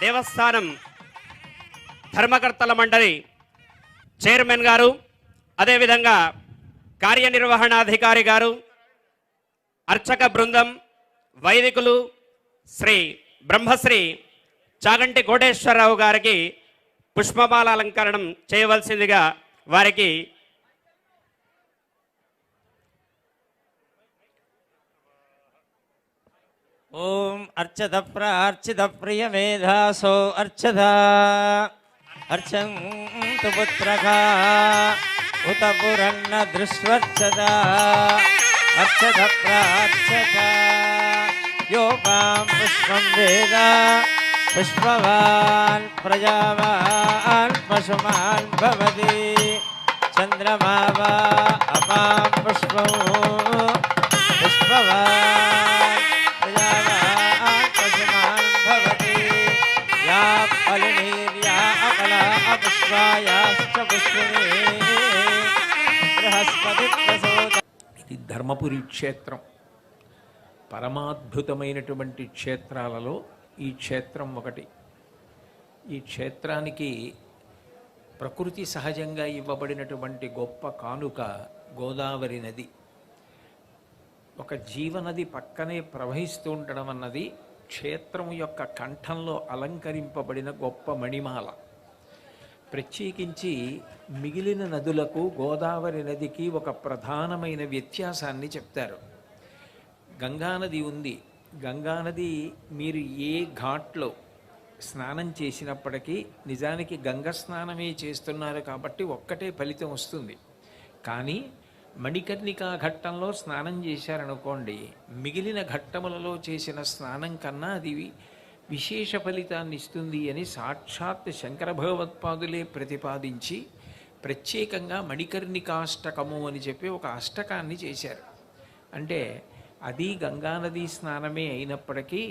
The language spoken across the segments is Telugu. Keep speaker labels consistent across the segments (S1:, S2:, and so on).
S1: దేవస్థానం ధర్మకర్తల మండలి చైర్మన్ గారు, అదేవిధంగా కార్యనిర్వహణాధికారి గారు, అర్చక బృందం, వైదికులు, శ్రీ బ్రహ్మశ్రీ చాగంటి కోటేశ్వరరావు గారికి పుష్పమాల అలంకరణం చేయవలసిందిగా వారికి
S2: ఓం అర్చత ప్రార్చిత ప్రియ మేధాసో అర్చత అర్చంతు పుత్రకా ఉత పురన్న దృశ్వర్చత అర్చత ప్రార్చత యోగాం పుష్పం వేద పుష్పవాన్ ప్రజావాన్ పశుమాన్ భవతి చంద్రమా వా అపాం పుష్పం పుష్పవాన్ ప్రజావాన్ పశుమాన్ భవతి యా ఫలినీర్యా అకలా అపుష్పాయాశ్చ పుష్పిణీ బృహస్పతి ప్రసోద.
S3: ఇది ధర్మపురి క్షేత్రం. పరమాద్భుతమైనటువంటి క్షేత్రాలలో ఈ క్షేత్రం ఒకటి. ఈ క్షేత్రానికి ప్రకృతి సహజంగా ఇవ్వబడినటువంటి గొప్ప కానుక గోదావరి నది. ఒక జీవనది పక్కనే ప్రవహిస్తూ ఉండడం అన్నది క్షేత్రం యొక్క కంఠంలో అలంకరింపబడిన గొప్ప మణిమాల. ప్రత్యేకించి మిగిలిన నదులకు గోదావరి నదికి ఒక ప్రధానమైన వ్యత్యాసాన్ని చెప్తారు. గంగానది ఉంది. గంగానది మీరు ఏ ఘాట్లో స్నానం చేసినప్పటికీ నిజానికి గంగ స్నానమే చేస్తున్నారు కాబట్టి ఒక్కటే ఫలితం వస్తుంది. కానీ మణికర్ణికా ఘట్టంలో స్నానం చేశారనుకోండి, మిగిలిన ఘట్టములలో చేసిన స్నానం కన్నా అది విశేష ఫలితాన్ని ఇస్తుంది అని సాక్షాత్ శంకర భగవత్పాదులే ప్రతిపాదించి ప్రత్యేకంగా మణికర్ణికాష్టకము అని చెప్పి ఒక అష్టకాన్ని చేశారు. అంటే అది గంగానదీ స్నానమే అయినప్పటికీ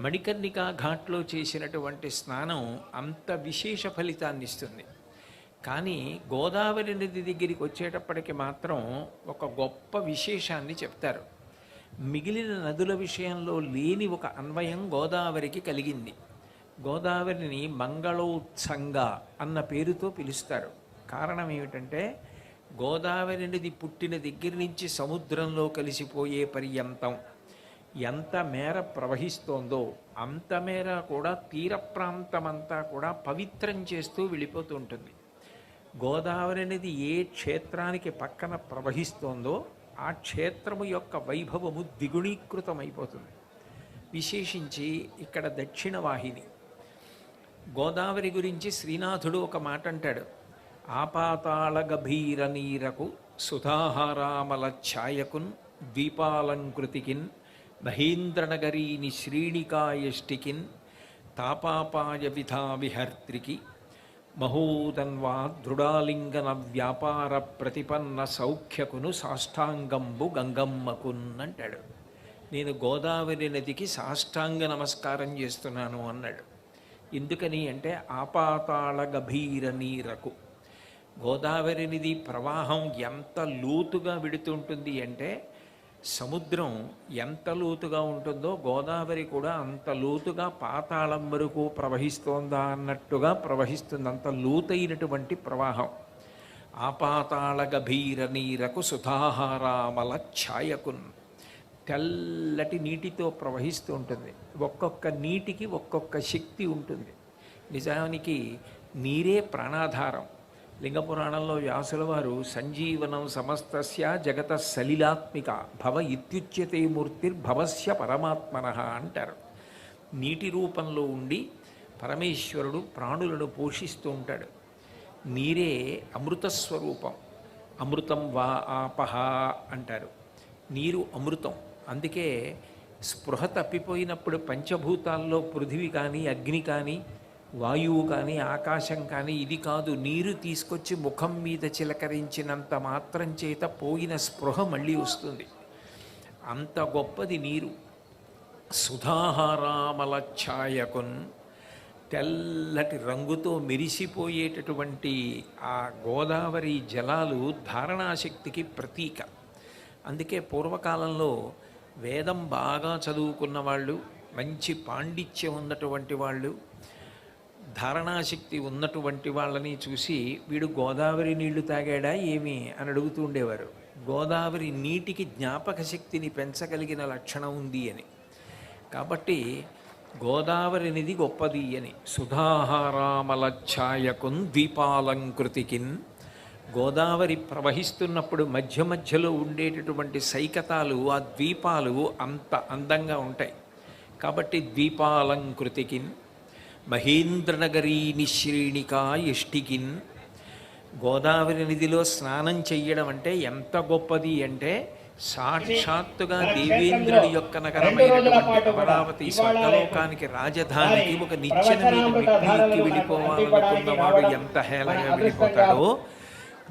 S3: మణికర్ణికా ఘాట్లో చేసినటువంటి స్నానం అంత విశేష ఫలితాన్ని ఇస్తుంది. కానీ గోదావరి నది దగ్గరికి వచ్చేటప్పటికి మాత్రం ఒక గొప్ప విశేషాన్ని చెప్తారు. మిగిలిన నదుల విషయంలో లేని ఒక అన్వయం గోదావరికి కలిగింది. గోదావరిని మంగళోత్సంగా అన్న పేరుతో పిలుస్తారు. కారణం ఏమిటంటే గోదావరి నది పుట్టిన దగ్గర నుంచి సముద్రంలో కలిసిపోయే పర్యంతం ఎంత మేర ప్రవహిస్తోందో అంత మేర కూడా తీర ప్రాంతమంతా కూడా పవిత్రం చేస్తూ వెళ్ళిపోతూ ఉంటుంది. గోదావరి నది ఏ క్షేత్రానికి పక్కన ప్రవహిస్తోందో ఆ క్షేత్రము యొక్క వైభవము ద్విగుణీకృతమైపోతుంది. విశేషించి ఇక్కడ దక్షిణ వాహిని గోదావరి గురించి శ్రీనాథుడు ఒక మాట అంటాడు. ఆపాతాళ గభీర నీరకు సుధాహారామల ఛాయకున్ ద్వీపాలంకృతికిన్ మహేంద్రనగరీని శ్రీణికాయష్టికిన్ తాపాపాయ విధా విహర్త్రికి మహోదన్వా దృఢాలింగన వ్యాపార ప్రతిపన్న సౌఖ్యకును సాష్టాంగంబు గంగమ్మకున్ అంటాడు. నేను గోదావరి నదికి సాష్టాంగ నమస్కారం చేస్తున్నాను అన్నాడు. ఎందుకని అంటే ఆపాతాళ గభీర నీరకు గోదావరి నది ప్రవాహం ఎంత లోతుగా విడుతుంటుంది అంటే సముద్రం ఎంత లోతుగా ఉంటుందో గోదావరి కూడా అంత లోతుగా పాతాళం వరకు ప్రవహిస్తోందా అన్నట్టుగా ప్రవహిస్తుంది. అంత లోతైనటువంటి ప్రవాహం. ఆపాతాళ గభీర నీరకు సుధాహారామల ఛాయకున్ తెల్లటి నీటితో ప్రవహిస్తూ ఉంటుంది. ఒక్కొక్క నీటికి ఒక్కొక్క శక్తి ఉంటుంది. నిజానికి నీరే ప్రాణాధారం. లింగపురాణంలో వ్యాసుల వారు సంజీవనం సమస్తస్య జగత సలిలాత్మిక భవ ఇత్యుచ్యతే మూర్తిర్భవస్య పరమాత్మనః అంటారు. నీటి రూపంలో ఉండి పరమేశ్వరుడు ప్రాణులను పోషిస్తూ ఉంటాడు. నీరే అమృతస్వరూపం. అమృతం వా ఆపహ అంటారు. నీరు అమృతం. అందుకే స్పృహ తప్పిపోయినప్పుడు పంచభూతాల్లో పృథివి కానీ అగ్ని కానీ వాయువు కానీ ఆకాశం కానీ ఇది కాదు, నీరు తీసుకొచ్చి ముఖం మీద చిలకరించినంత మాత్రం చేత పోయిన స్పృహ మళ్ళీ వస్తుంది. అంత గొప్పది నీరు. సుధాహారామల ఛాయకున్ తెల్లటి రంగుతో మెరిసిపోయేటటువంటి ఆ గోదావరి జలాలు ధారణాశక్తికి ప్రతీక. అందుకే పూర్వకాలంలో వేదం బాగా చదువుకున్న వాళ్ళు, మంచి పాండిత్యం ఉన్నటువంటి వాళ్ళు, ధారణాశక్తి ఉన్నటువంటి వాళ్ళని చూసి వీడు గోదావరి నీళ్లు తాగాడా ఏమి అని అడుగుతూ ఉండేవారు. గోదావరి నీటికి జ్ఞాపక శక్తిని పెంచగలిగిన లక్షణం ఉంది అని. కాబట్టి గోదావరి నిధి గొప్పది అని. సుధాహారామలఛాయకున్ ద్వీపాలంకృతికిన్, గోదావరి ప్రవహిస్తున్నప్పుడు మధ్య మధ్యలో ఉండేటటువంటి సైకతాలు, ఆ ద్వీపాలు అంత అందంగా ఉంటాయి. కాబట్టి ద్వీపాలంకృతికిన్ మహేంద్రనగరీ నిశ్రేణికా యష్టికిన్, గోదావరి నిధిలో స్నానం చెయ్యడం అంటే ఎంత గొప్పది అంటే సాక్షాత్తుగా దేవేంద్రుడి యొక్క నగరమైనటువంటి అమరావతి స్వర్గలోకానికి రాజధానికి ఒక నిచ్చెన మీద మెట్లెక్కి వెళ్ళిపోవాలనుకున్నవాడు ఎంత హేళగా వెళ్ళిపోతాడో,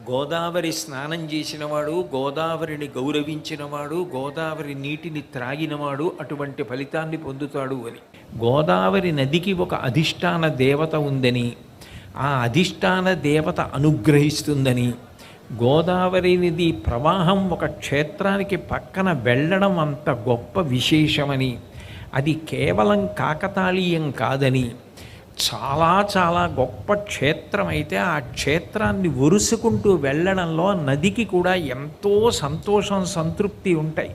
S3: గోదావరి స్నానం చేసినవాడు, గోదావరిని గౌరవించినవాడు, గోదావరి నీటిని త్రాగినవాడు అటువంటి ఫలితాన్ని పొందుతాడు అని. గోదావరి నదికి ఒక అధిష్టాన దేవత ఉందని, ఆ అధిష్టాన దేవత అనుగ్రహిస్తుందని, గోదావరి నది ప్రవాహం ఒక క్షేత్రానికి పక్కన వెళ్ళడం అంత గొప్ప విశేషమని, అది కేవలం కాకతాళీయం కాదని, చాలా చాలా గొప్ప క్షేత్రం అయితే ఆ క్షేత్రాన్ని ఒరుసుకుంటూ వెళ్ళడంలో నదికి కూడా ఎంతో సంతోషం, సంతృప్తి ఉంటాయి.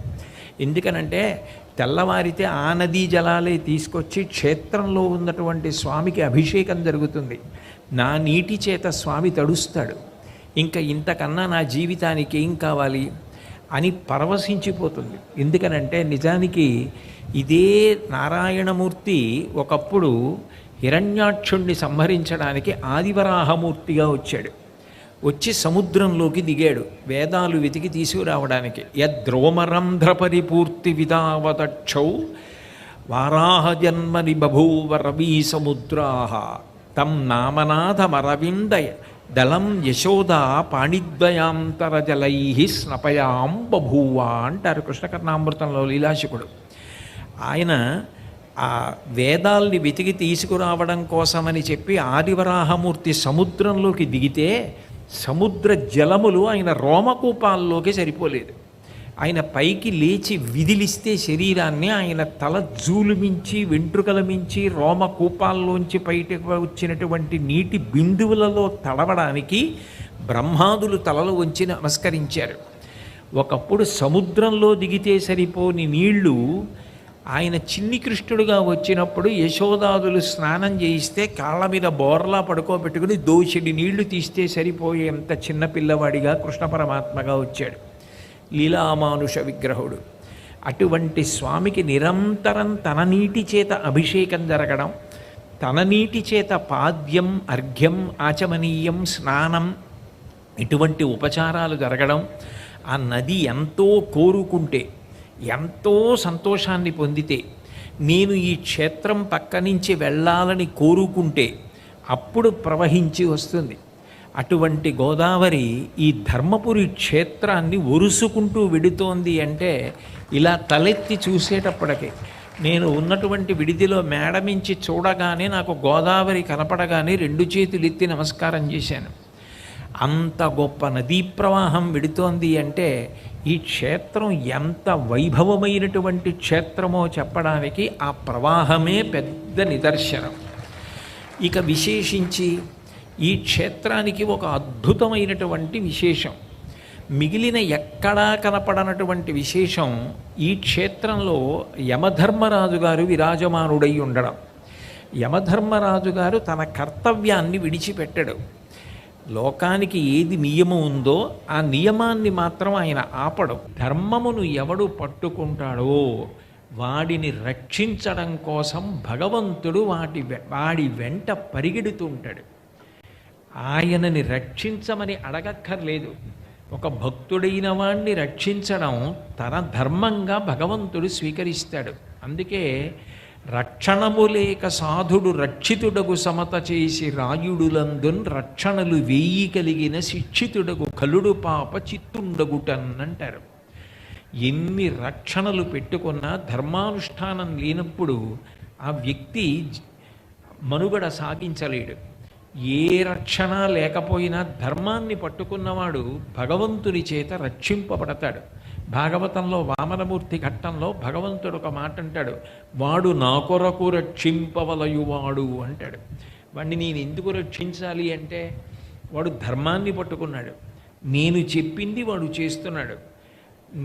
S3: ఎందుకనంటే తెల్లవారితే ఆ నదీ జలాలే తీసుకొచ్చి క్షేత్రంలో ఉన్నటువంటి స్వామికి అభిషేకం జరుగుతుంది. నా నీటి చేత స్వామి తడుస్తాడు, ఇంకా ఇంతకన్నా నా జీవితానికి ఏం కావాలి అని పరవశించిపోతుంది. ఎందుకనంటే నిజానికి ఇదే నారాయణమూర్తి ఒకప్పుడు హిరణ్యాక్షుణ్ణి సంహరించడానికి ఆదివరాహమూర్తిగా వచ్చాడు. వచ్చి సముద్రంలోకి దిగాడు వేదాలు వెతికి తీసుకురావడానికి. యద్రోమరంధ్ర పరిపూర్తి విధావదక్షౌ వారాహజన్మని బభూవ రవీ సముద్రాహ తం నామనాథమరవిందయ దళం యశోదా పాణిద్వయాంతరజలై స్నపయాం బభూవ అంటారు కృష్ణకర్ణామృతంలో లీలాశకుడు. ఆయన ఆ వేదాల్ని వెతికి తీసుకురావడం కోసమని చెప్పి ఆదివరాహమూర్తి సముద్రంలోకి దిగితే సముద్ర జలములు ఆయన రోమకూపాల్లోకి సరిపోలేదు. ఆయన పైకి లేచి విదిలిస్తే శరీరాన్ని ఆయన తల జూలు మించి, వెంట్రుకల మించి, రోమకూపాల్లోంచి బయటకు వచ్చినటువంటి నీటి బిందువులలో తడవడానికి బ్రహ్మాదులు తలలు వంచి నమస్కరించారు. ఒకప్పుడు సముద్రంలో దిగితే సరిపోని నీళ్లు ఆయన చిన్ని కృష్ణుడుగా వచ్చినప్పుడు యశోదాదులు స్నానం చేయిస్తే కాళ్ళ మీద బోర్లా పడుకోబెట్టుకుని దోషిడి నీళ్లు తీస్తే సరిపోయేంత చిన్నపిల్లవాడిగా కృష్ణ పరమాత్మగా వచ్చాడు, లీలామానుష విగ్రహుడు. అటువంటి స్వామికి నిరంతరం తన నీటి చేత అభిషేకం జరగడం, తన నీటి చేత పాద్యం, అర్ఘ్యం, ఆచమనీయం, స్నానం ఇటువంటి ఉపచారాలు జరగడం, ఆ నది ఎంతో కోరుకుంటే, ఎంతో సంతోషాన్ని పొందితే, నేను ఈ క్షేత్రం పక్క నుంచి వెళ్ళాలని కోరుకుంటే అప్పుడు ప్రవహించి వస్తుంది. అటువంటి గోదావరి ఈ ధర్మపురి క్షేత్రాన్ని ఒరుసుకుంటూ వెడుతోంది అంటే ఇలా తలెత్తి చూసేటప్పటికే, నేను ఉన్నటువంటి విడిదిలో మేడమించి చూడగానే నాకు గోదావరి కనపడగానే రెండు చేతులు ఎత్తి నమస్కారం చేశాను. అంత గొప్ప నదీ ప్రవాహం వెడుతోంది అంటే ఈ క్షేత్రం ఎంత వైభవమైనటువంటి క్షేత్రమో చెప్పడానికి ఆ ప్రవాహమే పెద్ద నిదర్శనం. ఇక విశేషించి ఈ క్షేత్రానికి ఒక అద్భుతమైనటువంటి విశేషం, మిగిలిన ఎక్కడా కనపడనటువంటి విశేషం, ఈ క్షేత్రంలో యమధర్మరాజు గారు విరాజమానుడై ఉండడం. యమధర్మరాజు గారు తన కర్తవ్యాన్ని విడిచిపెట్టడు. లోకానికి ఏది నియమం ఉందో ఆ నియమాన్ని మాత్రం ఆయన ఆపడు. ధర్మమును ఎవడు పట్టుకుంటాడో వాడిని రక్షించడం కోసం భగవంతుడు వాడి వెంట పరిగెడుతుంటాడు. ఆయనని రక్షించమని అడగక్కర్లేదు. ఒక భక్తుడైన వాణ్ణి రక్షించడం తన ధర్మంగా భగవంతుడు స్వీకరిస్తాడు. అందుకే రక్షణము లేక సాధుడు రక్షితుడగు సమత చేసి రాయుడులందున్ రక్షణలు వేయి కలిగిన శిక్షితుడగు కలుడు పాప చిత్తుండగుటన్ అంటారు. ఎన్ని రక్షణలు పెట్టుకున్నా ధర్మానుష్ఠానం లేనప్పుడు ఆ వ్యక్తి మనుగడ సాగించలేడు. ఏ రక్షణ లేకపోయినా ధర్మాన్ని పట్టుకున్నవాడు భగవంతుని చేత రక్షింపబడతాడు. భాగవతంలో వామనమూర్తి ఘట్టంలో భగవంతుడు ఒక మాట అంటాడు, వాడు నా కొరకు రక్షింపవలయువాడు అంటాడు. వాడిని నేను ఎందుకు రక్షించాలి అంటే వాడు ధర్మాన్ని పట్టుకున్నాడు, నేను చెప్పింది వాడు చేస్తున్నాడు.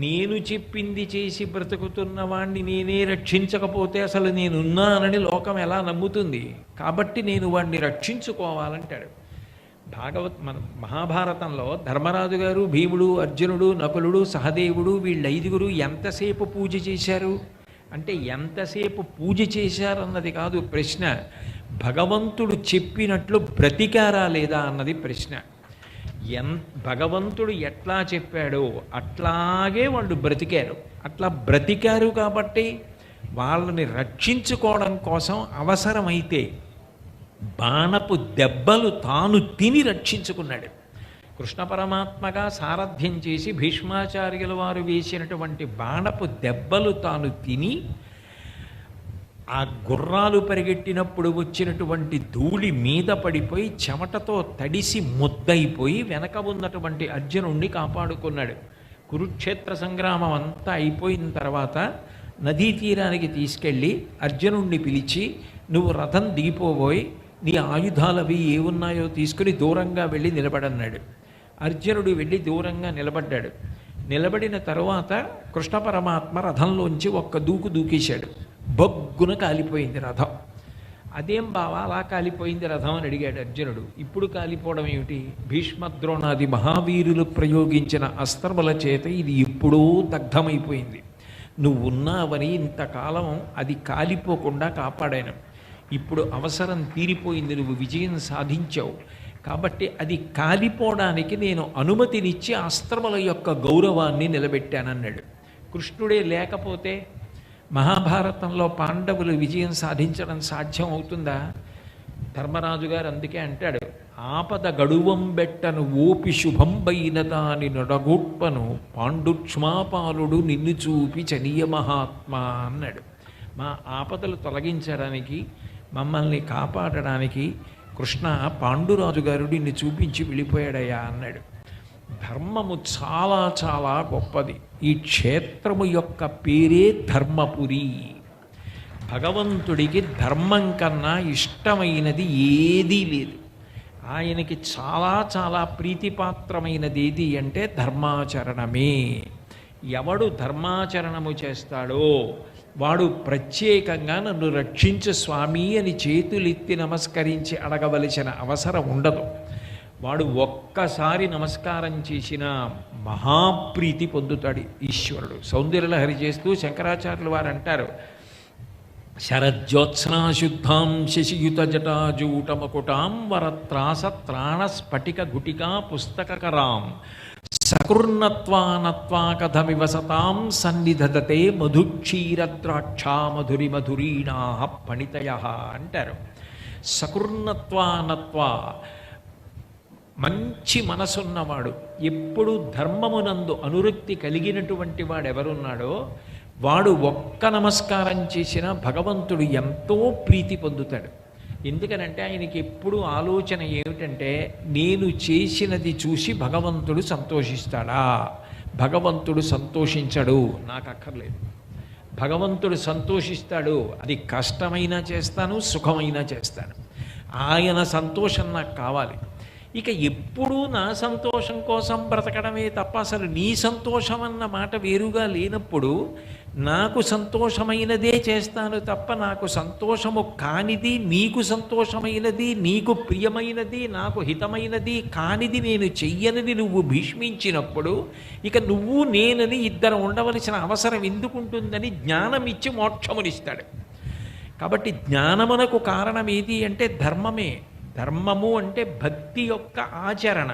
S3: నేను చెప్పింది చేసి బ్రతుకుతున్న వాణ్ణి నేనే రక్షించకపోతే అసలు నేనున్నానని లోకం ఎలా నమ్ముతుంది? కాబట్టి నేను వాడిని రక్షించుకోవాలంటాడు. మన మహాభారతంలో ధర్మరాజు గారు, భీముడు, అర్జునుడు, నకులుడు, సహదేవుడు వీళ్ళైదుగురు ఎంతసేపు పూజ చేశారు అంటే ఎంతసేపు పూజ చేశారన్నది కాదు ప్రశ్న, భగవంతుడు చెప్పినట్లు బ్రతికారా లేదా అన్నది ప్రశ్న. భగవంతుడు ఎట్లా చెప్పాడో అట్లాగే వాళ్ళు బ్రతికారు. అట్లా బ్రతికారు కాబట్టి వాళ్ళని రక్షించుకోవడం కోసం అవసరమైతే బాణపు దెబ్బలు తాను తిని రక్షించుకున్నాడు. కృష్ణ పరమాత్మగా సారథ్యం చేసి భీష్మాచార్యుల వారు వేసినటువంటి బాణపు దెబ్బలు తాను తిని, ఆ గుర్రాలు పరిగెట్టినప్పుడు వచ్చినటువంటి ధూళి మీద పడిపోయి చెమటతో తడిసి ముద్దయిపోయి వెనక ఉన్నటువంటి అర్జునుణ్ణి కాపాడుకున్నాడు. కురుక్షేత్ర సంగ్రామం అంతా అయిపోయిన తర్వాత నదీ తీరానికి తీసుకెళ్ళి అర్జునుణ్ణి పిలిచి, నువ్వు రథం దిగిపోబోయి నీ ఆయుధాలవి ఏమున్నాయో తీసుకుని దూరంగా వెళ్ళి నిలబడన్నాడు. అర్జునుడు వెళ్ళి దూరంగా నిలబడ్డాడు. నిలబడిన తరువాత కృష్ణ పరమాత్మ రథంలోంచి ఒక్క దూకు దూకేశాడు. బొగ్గున కాలిపోయింది రథం. అదేం బావా అలా కాలిపోయింది రథం అని అడిగాడు అర్జునుడు. ఇప్పుడు కాలిపోవడం ఏమిటి? భీష్మద్రోణాది మహావీరులు ప్రయోగించిన అస్త్రముల చేత ఇది ఎప్పుడూ దగ్ధమైపోయింది. నువ్వున్నావని ఇంతకాలం అది కాలిపోకుండా కాపాడాను. ఇప్పుడు అవసరం తీరిపోయింది, నువ్వు విజయం సాధించావు. కాబట్టి అది కాలిపోవడానికి నేను అనుమతినిచ్చి అస్త్రముల యొక్క గౌరవాన్ని నిలబెట్టానన్నాడు. కృష్ణుడే లేకపోతే మహాభారతంలో పాండవులు విజయం సాధించడం సాధ్యం అవుతుందా? ధర్మరాజు గారు అందుకే అంటాడు, ఆపద గడువం బెట్టను ఓపి శుభంబైన దాని నొడగొట్పను పాండుక్ష్మాపాలుడు నిన్ను చూపి చనియ మహాత్మా అన్నాడు. మా ఆపదలు తొలగించడానికి, మమ్మల్ని కాపాడడానికి కృష్ణ పాండురాజు గారు నిన్ను చూపించి వెళ్ళిపోయాడయ్యా అన్నాడు. ధర్మము చాలా చాలా గొప్పది. ఈ క్షేత్రము యొక్క పేరే ధర్మపురి. భగవంతుడికి ధర్మం కన్నా ఇష్టమైనది ఏదీ లేదు. ఆయనకి చాలా చాలా ప్రీతిపాత్రమైనది ఏది అంటే ధర్మాచరణమే. ఎవడు ధర్మాచరణము చేస్తాడో వాడు ప్రత్యేకంగా నన్ను రక్షించు స్వామి అని చేతులెత్తి నమస్కరించి అడగవలసిన అవసరం ఉండదు. వాడు ఒక్కసారి నమస్కారం చేసిన మహాప్రీతి పొందుతాడు ఈశ్వరుడు. సౌందర్యలహరి చేస్తూ శంకరాచార్యులు వారు అంటారు, శరజ్యోత్స్నాశుద్ధాం శశియుత జటాజూటమకుటాం వరత్రాసత్రాణ స్ఫటిక గుటికా పుస్తకరాం సకృన్నత్వానత్వా కథమివ సతాం సన్నిధదతే మధుక్షీరద్రాక్షా మధురి మధురీణా పణితయ అంటారు. సకృన్నత్వానత్వా మంచి మనసున్నవాడు, ఎప్పుడు ధర్మమునందు అనురక్తి కలిగినటువంటి వాడు ఎవరున్నాడో వాడు ఒక్క నమస్కారం చేసినా భగవంతుడు ఎంతో ప్రీతి పొందుతాడు. ఎందుకనంటే ఆయనకి ఎప్పుడు ఆలోచన ఏమిటంటే నేను చేసినది చూసి భగవంతుడు సంతోషిస్తాడా? భగవంతుడు సంతోషించడు, నాకు అక్కర్లేదు. భగవంతుడు సంతోషిస్తాడు, అది కష్టమైనా చేస్తాను, సుఖమైనా చేస్తాను. ఆయన సంతోషం నాకు కావాలి. ఇక ఎప్పుడూ నా సంతోషం కోసం బ్రతకడమే తప్ప అసలు నీ సంతోషం అన్న మాట వేరుగా లేనప్పుడు నాకు సంతోషమైనదే చేస్తాను తప్ప నాకు సంతోషము కానిది, నీకు సంతోషమైనది, నీకు ప్రియమైనది, నాకు హితమైనది కానిది నేను చెయ్యనని నువ్వు భీష్మించినప్పుడు ఇక నువ్వు నేనని ఇద్దరు ఉండవలసిన అవసరం ఎందుకుంటుందని జ్ఞానం ఇచ్చి మోక్షమునిస్తాడు. కాబట్టి జ్ఞానమునకు కారణం ఏది అంటే ధర్మమే. ధర్మము అంటే భక్తి యొక్క ఆచరణ.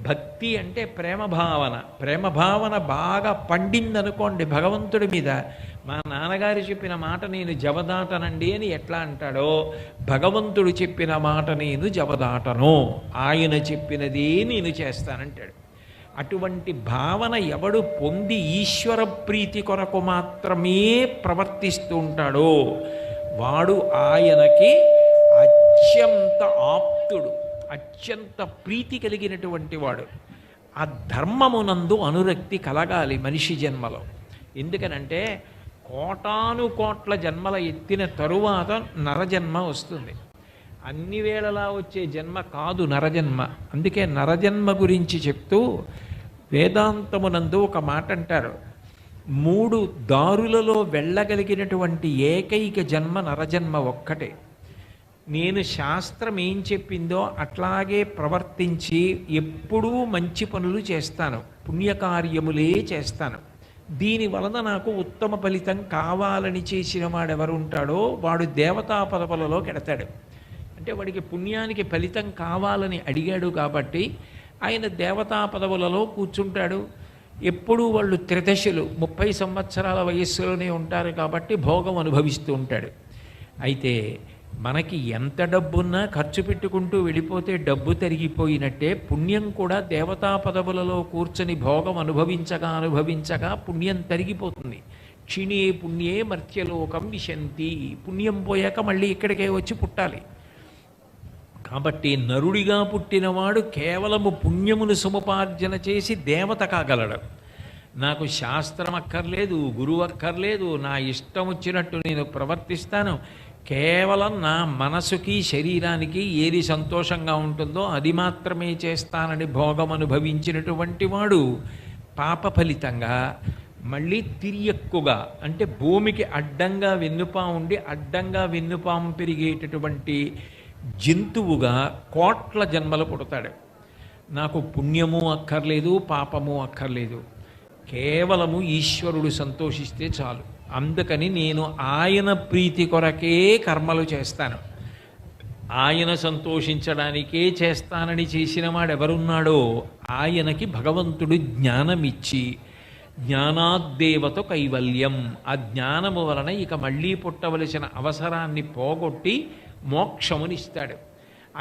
S3: భక్తి అంటే ప్రేమ భావన. ప్రేమ భావన బాగా పండిందనుకోండి భగవంతుడి మీద, మా నాన్నగారు చెప్పిన మాట నేను జవదాటనండి అని ఎట్లా అంటాడో భగవంతుడు చెప్పిన మాట నేను జవదాటను, ఆయన చెప్పినదే నేను చేస్తానంటాడు. అటువంటి భావన ఎవడు పొంది ఈశ్వర ప్రీతి కొరకు మాత్రమే ప్రవర్తిస్తూ ఉంటాడో వాడు ఆయనకి అత్యంత ఆప్తుడు, అత్యంత ప్రీతి కలిగినటువంటి వాడు. ఆ ధర్మమునందు అనురక్తి కలగాలి మనిషి జన్మలో. ఎందుకనంటే కోటాను కోట్ల జన్మల ఎత్తిన తరువాత నరజన్మ వస్తుంది. అన్ని వేళలా వచ్చే జన్మ కాదు నరజన్మ. అందుకే నరజన్మ గురించి చెప్తూ వేదాంతమునందు ఒక మాట అంటారు, 3 దారులలో వెళ్ళగలిగినటువంటి ఏకైక జన్మ నరజన్మ ఒక్కటే. నేను శాస్త్రం ఏం చెప్పిందో అట్లాగే ప్రవర్తించి ఎప్పుడూ మంచి పనులు చేస్తాను, పుణ్యకార్యములే చేస్తాను. దీని వలన నాకు ఉత్తమ ఫలితం కావాలని చేసిన వాడెవరు ఉంటాడో వాడు దేవతా పదవులలోకి ఎడతాడు. అంటే వాడికి పుణ్యానికి ఫలితం కావాలని అడిగాడు కాబట్టి ఆయన దేవతా పదవులలో కూర్చుంటాడు. ఎప్పుడూ వాళ్ళు త్రిదశలు 30 సంవత్సరాల వయస్సులోనే ఉంటారు కాబట్టి భోగం అనుభవిస్తూ ఉంటాడు. అయితే మనకి ఎంత డబ్బున్నా ఖర్చు పెట్టుకుంటూ వెళ్ళిపోతే డబ్బు తరిగిపోయినట్టే పుణ్యం కూడా దేవతా పదవులలో కూర్చొని భోగం అనుభవించగా పుణ్యం తరిగిపోతుంది. క్షీణే పుణ్యే మర్త్యలోకం విశంతి. పుణ్యం పోయాక మళ్ళీ ఇక్కడికే వచ్చి పుట్టాలి. కాబట్టి నరుడిగా పుట్టినవాడు కేవలము పుణ్యమును సముపార్జన చేసి దేవత కాగలడు. నాకు శాస్త్రం అక్కర్లేదు, గురువు అక్కర్లేదు, నా ఇష్టం వచ్చినట్టు నేను ప్రవర్తిస్తాను, కేవలం నా మనసుకి శరీరానికి ఏది సంతోషంగా ఉంటుందో అది మాత్రమే చేస్తానని భోగం అనుభవించినటువంటి వాడు పాప ఫలితంగా మళ్ళీ తిరియక్కుగా, అంటే భూమికి అడ్డంగా వెన్నుపాము ఉండి అడ్డంగా వెన్నుపాము పెరిగేటటువంటి జంతువుగా కోట్ల జన్మలు పుడతాడు. నాకు పుణ్యము అక్కర్లేదు, పాపము అక్కర్లేదు, కేవలము ఈశ్వరుడు సంతోషిస్తే చాలు. అందుకని నేను ఆయన ప్రీతి కొరకే కర్మలు చేస్తాను, ఆయన సంతోషించడానికే చేస్తానని చేసిన వాడెవరున్నాడో ఆయనకి భగవంతుడు జ్ఞానమిచ్చి జ్ఞానాద్దేవత కైవల్యం, ఆ జ్ఞానము వలన ఇక మళ్ళీ పుట్టవలసిన అవసరాన్ని పోగొట్టి మోక్షమునిస్తాడు.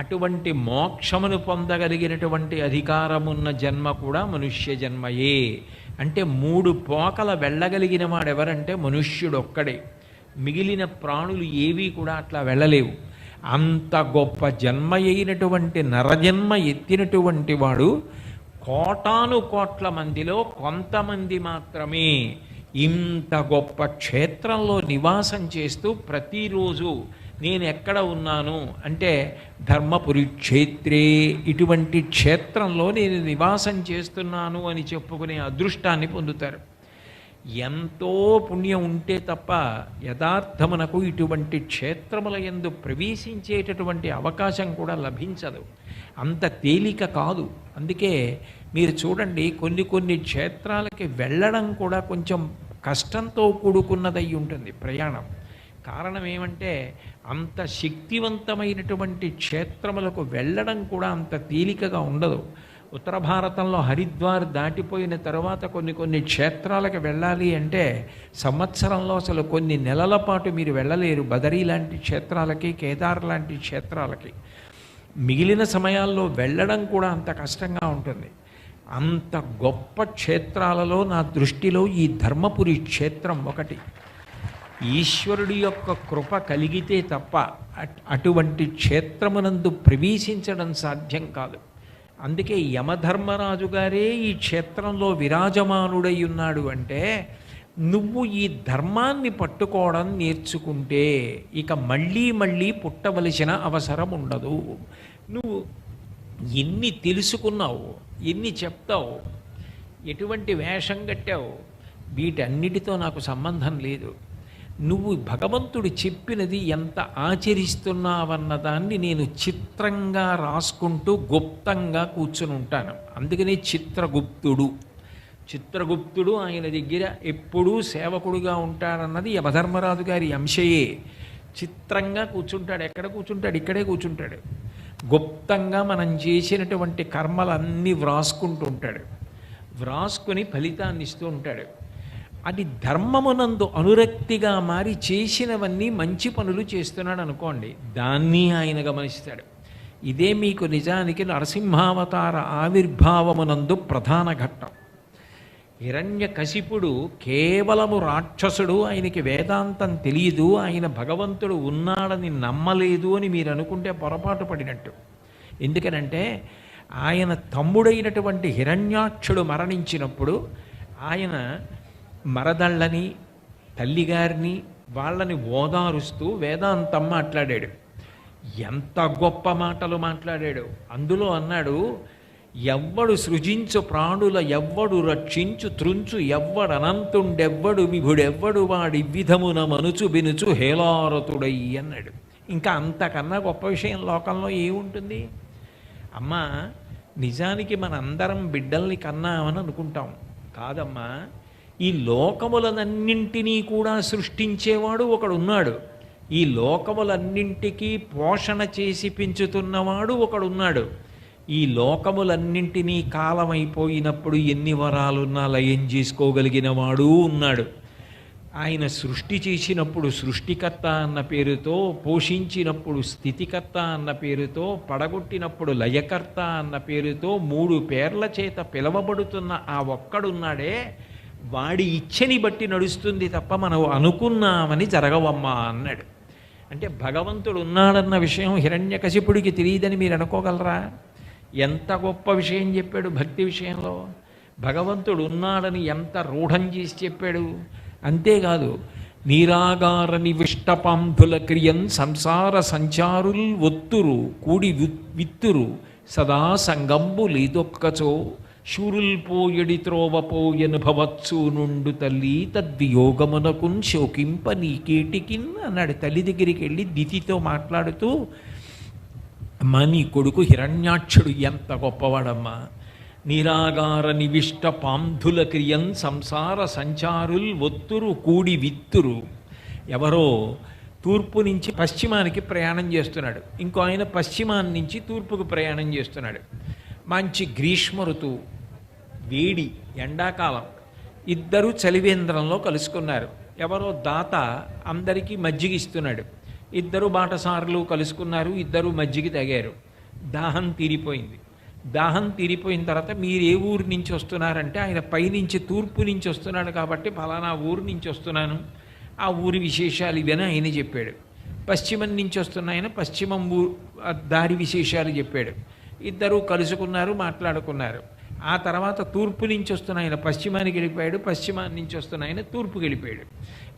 S3: అటువంటి మోక్షమును పొందగలిగినటువంటి అధికారమున్న జన్మ కూడా మనుష్య జన్మయే. అంటే 3 పోకల వెళ్ళగలిగిన వాడెవరంటే మనుష్యుడొక్కడే. మిగిలిన ప్రాణులు ఏవీ కూడా అట్లా వెళ్ళలేవు. అంత గొప్ప జన్మ అయినటువంటి నరజన్మ ఎత్తినటువంటి వాడు కోటాను కోట్ల మందిలో కొంతమంది మాత్రమే ఇంత గొప్ప క్షేత్రంలో నివాసం చేస్తూ ప్రతిరోజు నేను ఎక్కడ ఉన్నాను అంటే ధర్మపురి క్షేత్రే, ఇటువంటి క్షేత్రంలో నేను నివాసం చేస్తున్నాను అని చెప్పుకునే అదృష్టాన్ని పొందుతారు. ఎంతో పుణ్యం ఉంటే తప్ప యథార్థమునకు ఇటువంటి క్షేత్రముల యందు ప్రవేశించేటటువంటి అవకాశం కూడా లభించదు, అంత తేలిక కాదు. అందుకే మీరు చూడండి, కొన్ని క్షేత్రాలకి వెళ్ళడం కూడా కొంచెం కష్టంతో కూడుకున్నదై ఉంటుంది ప్రయాణం. కారణం ఏమంటే అంత శక్తివంతమైనటువంటి క్షేత్రములకు వెళ్ళడం కూడా అంత తేలికగా ఉండదు. ఉత్తర భారతంలో హరిద్వార్ దాటిపోయిన తర్వాత కొన్ని క్షేత్రాలకు వెళ్ళాలి అంటే సంవత్సరంలో అసలు కొన్ని నెలల పాటు మీరు వెళ్ళలేరు. బదరీ లాంటి క్షేత్రాలకి, కేదార్ లాంటి క్షేత్రాలకి మిగిలిన సమయాల్లో వెళ్ళడం కూడా అంత కష్టంగా ఉంటుంది. అంత గొప్ప క్షేత్రాలలో నా దృష్టిలో ఈ ధర్మపురి క్షేత్రం ఒకటి. ఈశ్వరుడి యొక్క కృప కలిగితే తప్ప అటువంటి క్షేత్రమునందు ప్రవేశించడం సాధ్యం కాదు. అందుకే యమధర్మరాజు గారే ఈ క్షేత్రంలో విరాజమానుడై ఉన్నాడు. అంటే నువ్వు ఈ ధర్మాన్ని పట్టుకోవడం నేర్చుకుంటే ఇక మళ్ళీ పుట్టవలసిన అవసరం ఉండదు. నువ్వు ఎన్ని తెలుసుకున్నావు, ఎన్ని చెప్తావు, ఎటువంటి వేషం కట్టావు, వీటన్నిటితో నాకు సంబంధం లేదు. నువ్వు భగవంతుడు చెప్పినది ఎంత ఆచరిస్తున్నావన్న దాన్ని నేను చిత్రంగా రాసుకుంటూ గుప్తంగా కూర్చుని ఉంటాను. అందుకనే చిత్రగుప్తుడు ఆయన దగ్గర ఎప్పుడూ సేవకుడుగా ఉంటాడన్నది యమధర్మరాజు గారి అంశయే. చిత్రంగా కూర్చుంటాడు. ఎక్కడ కూర్చుంటాడు? ఇక్కడే కూర్చుంటాడు. గుప్తంగా మనం చేసినటువంటి కర్మలన్నీ వ్రాసుకుంటూ ఉంటాడు. వ్రాసుకొని ఫలితాన్ని ఇస్తూ ఉంటాడు. అది ధర్మమునందు అనురక్తిగా మారి చేసినవన్నీ మంచి పనులు చేస్తున్నాడు అనుకోండి, దాన్ని ఆయన గమనిస్తాడు. ఇదే మీకు నిజానికి నరసింహావతార ఆవిర్భావమునందు ప్రధాన ఘట్టం. హిరణ్యకశిపుడు కేవలము రాక్షసుడు, ఆయనకి వేదాంతం తెలియదు, ఆయన భగవంతుడు ఉన్నాడని నమ్మలేదు అని మీరు అనుకుంటే పొరపాటు పడినట్టు. ఎందుకనంటే ఆయన తమ్ముడైనటువంటి హిరణ్యాక్షుడు మరణించినప్పుడు ఆయన మరదళ్ళని తల్లిగారిని వాళ్ళని ఓదారుస్తూ వేదాంతం మాట్లాడాడు. ఎంత గొప్ప మాటలు మాట్లాడాడు. అందులో అన్నాడు, ఎవ్వడు సృజించు ప్రాణుల ఎవ్వడు రక్షించు త్రుంచు ఎవ్వడనంతుండెవ్వడు విభుడెవ్వడు వాడి విధమున మనుచు బినుచు హేలారతుడై అన్నాడు. ఇంకా అంతకన్నా గొప్ప విషయం లోకంలో ఏముంటుంది? అమ్మా, నిజానికి మనందరం బిడ్డల్ని కన్నామని అనుకుంటాం. కాదమ్మా, ఈ లోకములనన్నింటినీ కూడా సృష్టించేవాడు ఒకడున్నాడు. ఈ లోకములన్నింటికీ పోషణ చేసి పెంచుతున్నవాడు ఒకడున్నాడు. ఈ లోకములన్నింటినీ కాలమైపోయినప్పుడు ఎన్ని వరాలున్నా లయం చేసుకోగలిగిన వాడు ఉన్నాడు. ఆయన సృష్టి చేసినప్పుడు సృష్టికర్త అన్న పేరుతో, పోషించినప్పుడు స్థితికర్త అన్న పేరుతో, పడగొట్టినప్పుడు లయకర్త అన్న పేరుతో 3 పేర్ల చేత పిలవబడుతున్న ఆ ఒక్కడున్నాడే, వాడి ఇచ్ఛని బట్టి నడుస్తుంది తప్ప మనం అనుకున్నామని జరగవమ్మా అన్నాడు. అంటే భగవంతుడు ఉన్నాడన్న విషయం హిరణ్యకశిపుడికి తెలియదని మీరు అనుకోగలరా? ఎంత గొప్ప విషయం చెప్పాడు భక్తి విషయంలో. భగవంతుడు ఉన్నాడని ఎంత రూఢం చేసి చెప్పాడు. అంతేకాదు, నీరాగార నివిష్టపాంధుల క్రియన్ సంసార సంచారుల్ ఒత్తురు కూడి విత్తురు సదా సంగంబు లేదొక్కచో శూరుల్ పోయడి త్రోవపోయను భవత్సు నుండు తల్లి తద్వియోగమునకున్ శోకింప నీకేటికిన్ అన్నాడు. తల్లి దగ్గరికి వెళ్ళి దితితో మాట్లాడుతూ, అమ్మా, నీ కొడుకు హిరణ్యాక్షుడు ఎంత గొప్పవాడమ్మా. నిరాగార నివిష్ట పాంధుల క్రియన్ సంసార సంచారుల్ ఒత్తురు కూడి విత్తురు. ఎవరో తూర్పు నుంచి పశ్చిమానికి ప్రయాణం చేస్తున్నాడు, ఇంకో ఆయన పశ్చిమాన్ని నుంచి తూర్పుకు ప్రయాణం చేస్తున్నాడు. మంచి గ్రీష్మ ఋతువు, వేడి, ఎండాకాలం. ఇద్దరు చలివేంద్రంలో కలుసుకున్నారు. ఎవరో దాత అందరికీ మజ్జిగ ఇస్తున్నాడు. ఇద్దరు బాటసారులు కలుసుకున్నారు, ఇద్దరు మజ్జిగ తాగారు. దాహం తీరిపోయింది. దాహం తీరిపోయిన తర్వాత మీరు ఏ ఊరు నుంచి వస్తున్నారంటే, ఆయన పైనుంచి తూర్పు నుంచి వస్తున్నాడు కాబట్టి ఫలానా ఊరు నుంచి వస్తున్నాను, ఆ ఊరి విశేషాలు ఇవని ఆయన చెప్పాడు. పశ్చిమం నుంచి వస్తున్న ఆయన పశ్చిమం దారి విశేషాలు చెప్పాడు. ఇద్దరు కలుసుకున్నారు, మాట్లాడుకున్నారు. ఆ తర్వాత తూర్పు నుంచి వస్తున్న ఆయన పశ్చిమానికి వెళ్ళిపోయాడు, పశ్చిమాన్ని నుంచి వస్తున్న ఆయన తూర్పుకి వెళ్ళిపోయాడు.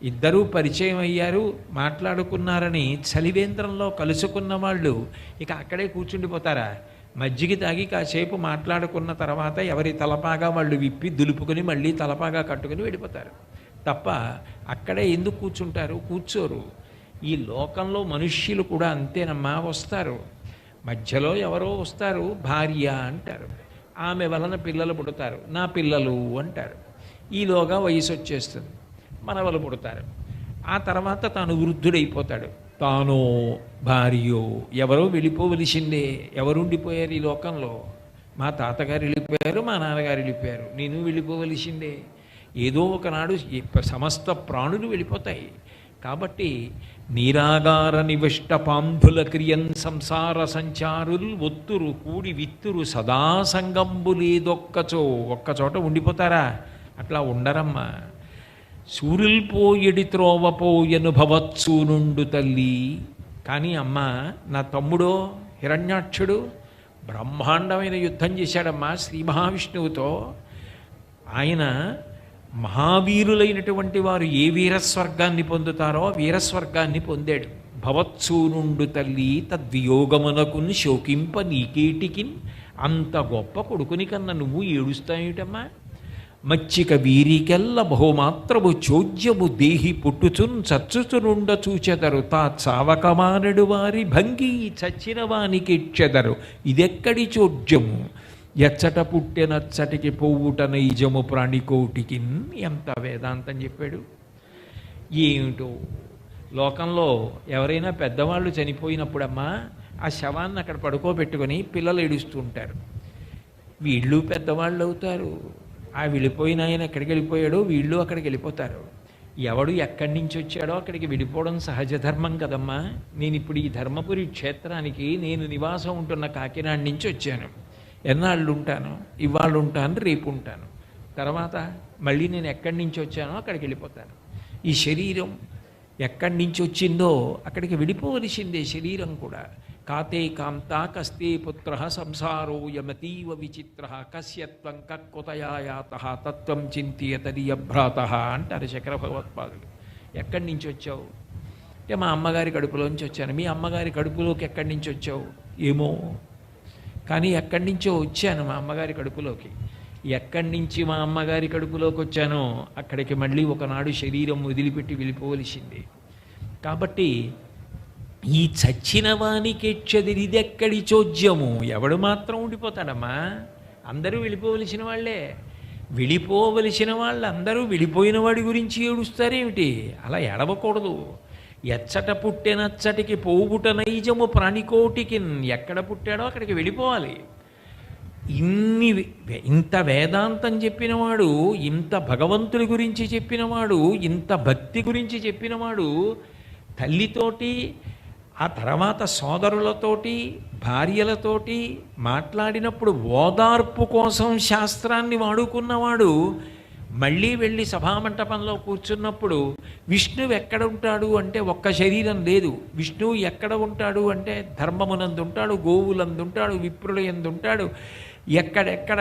S3: ఇద్దరూ పరిచయం అయ్యారు, మాట్లాడుకున్నారని చలివేంద్రంలో కలుసుకున్న వాళ్ళు ఇక అక్కడే కూర్చుండిపోతారా? మజ్జిగ తాగి కాసేపు మాట్లాడుకున్న తర్వాత ఎవరి తలపాగా వాళ్ళు విప్పి దులుపుకొని మళ్ళీ తలపాగా కట్టుకుని వెళ్ళిపోతారు తప్ప అక్కడే ఎందుకు కూర్చుంటారు? కూర్చోరు. ఈ లోకంలో మనుష్యులు కూడా అంతేనమ్మా, వస్తారు. మధ్యలో ఎవరో వస్తారు, భార్య అంటారు, ఆమె వలన పిల్లలు పుడతారు, నా పిల్లలు అంటారు. ఈలోగా వయసు వచ్చేస్తుంది, మనవలు పుడతారు. ఆ తర్వాత తాను వృద్ధుడైపోతాడు. తానో భార్యో ఎవరో వెళ్ళిపోవలసిందే. ఎవరుండిపోయారు ఈ లోకంలో? మా తాతగారు వెళ్ళిపోయారు, మా నాన్నగారు వెళ్ళిపోయారు, నేను వెళ్ళిపోవలసిందే. ఏదో ఒకనాడు సమస్త ప్రాణులు వెళ్ళిపోతాయి. కాబట్టి నీరాగార నివిష్ట పాంధుల క్రియన్ సంసార సంచారుల్ ఒత్తురు కూడి విత్తురు సదా సంగంబు లేదొక్కచో. ఒక్కచోట ఉండిపోతారా? అట్లా ఉండరమ్మా. సూర్యుల్ పోయడి త్రోవపోయను భవత్సు నుండు తల్లి. కానీ అమ్మ, నా తమ్ముడో హిరణ్యాక్షుడు బ్రహ్మాండమైన యుద్ధం చేశాడమ్మా శ్రీ మహావిష్ణువుతో. ఆయన మహావీరులైనటువంటి వారు ఏ వీరస్వర్గాన్ని పొందుతారో వీరస్వర్గాన్ని పొందాడు. భవత్సు నుండు తల్లి తద్వియోగమునకున్ శోకింప నీకేటికిన్. అంత గొప్ప కొడుకుని కన్నా నువ్వు ఏడుస్తాయేటమ్మా? మచ్చిక వీరికెల్ల బహుమాత్రము చోద్యము దేహి పుట్టుచున్ చచ్చుచునుండ చూచెదరు తా చావకమానడు వారి భంగి చచ్చిన వానికిచ్చెదరు ఇదెక్కడి చోద్యము ఎచ్చట పుట్టెనచ్చటికి పోవుట నైజము ప్రాణికోటికిన్. ఎంత వేదాంతం చెప్పాడు. ఏమిటో లోకంలో ఎవరైనా పెద్దవాళ్ళు చనిపోయినప్పుడమ్మా ఆ శవాన్ని అక్కడ పడుకోబెట్టుకొని పిల్లలు ఏడుస్తూ ఉంటారు. వీళ్ళు పెద్దవాళ్ళు అవుతారు. ఆ వెళ్ళిపోయిన ఆయన ఎక్కడికి వెళ్ళిపోయాడో వీళ్ళు అక్కడికి వెళ్ళిపోతారు. ఎవడు ఎక్కడి నుంచి వచ్చాడో అక్కడికి వెళ్ళిపోవడం సహజ ధర్మం కదమ్మా. నేను ఇప్పుడు ఈ ధర్మపురి క్షేత్రానికి నేను నివాసం ఉంటున్న కాకినాడ నుంచి వచ్చాను. ఎన్నాళ్ళు ఉంటాను? ఇవాళ ఉంటాను, రేపు ఉంటాను. తర్వాత మళ్ళీ నేను ఎక్కడి నుంచి వచ్చానో అక్కడికి వెళ్ళిపోతాను. ఈ శరీరం ఎక్కడి నుంచి వచ్చిందో అక్కడికి వెళ్ళిపోవలసిందే. శరీరం కూడా కాతే కాంతా కస్తే పుత్ర సంసారో యమతీవ విచిత్ర కస్యత్వం కక్కుతయాయాత తత్వం చింతియతదియభ్రాత అంటారు శంకర భగవత్పాదులు. ఎక్కడి నుంచి వచ్చావు అంటే మా అమ్మగారి కడుపులోంచి వచ్చాను. మీ అమ్మగారి కడుపులోకి ఎక్కడి నుంచి వచ్చావు? ఏమో, కానీ ఎక్కడి నుంచో వచ్చాను మా అమ్మగారి కడుపులోకి. ఎక్కడి నుంచి మా అమ్మగారి కడుపులోకి వచ్చానో అక్కడికి మళ్ళీ ఒకనాడు శరీరం వదిలిపెట్టి వెళ్ళిపోవలసింది. కాబట్టి ఈ చచ్చిన వానికెచ్చదిరిదెక్కడి చోద్యము, ఎవడు మాత్రం ఉండిపోతాడమ్మా? అందరూ వెళ్ళిపోవలసిన వాళ్ళే. వెళ్ళిపోవలసిన వాళ్ళందరూ వెళ్ళిపోయిన వాడి గురించి ఏడుస్తారేమిటి? అలా ఏడవకూడదు. ఎచ్చట పుట్టెనచ్చటికి పోవుట నైజము ప్రాణికోటికి, ఎక్కడ పుట్టాడో అక్కడికి వెళ్ళిపోవాలి. ఇంత వేదాంతం చెప్పినవాడు, ఇంత భగవంతుడి గురించి చెప్పినవాడు, ఇంత భక్తి గురించి చెప్పినవాడు తల్లితోటి, ఆ తర్వాత సోదరులతోటి, భార్యలతోటి మాట్లాడినప్పుడు ఓదార్పు కోసం శాస్త్రాన్ని వాడుకున్నవాడు మళ్ళీ వెళ్ళి సభామంటపంలో కూర్చున్నప్పుడు విష్ణువు ఎక్కడ ఉంటాడు అంటే ఒక్క శరీరం లేదు. విష్ణువు ఎక్కడ ఉంటాడు అంటే ధర్మమునందు ఉంటాడు, గోవులందు ఉంటాడు, విప్రుల యందు ఉంటాడు, ఎక్కడెక్కడ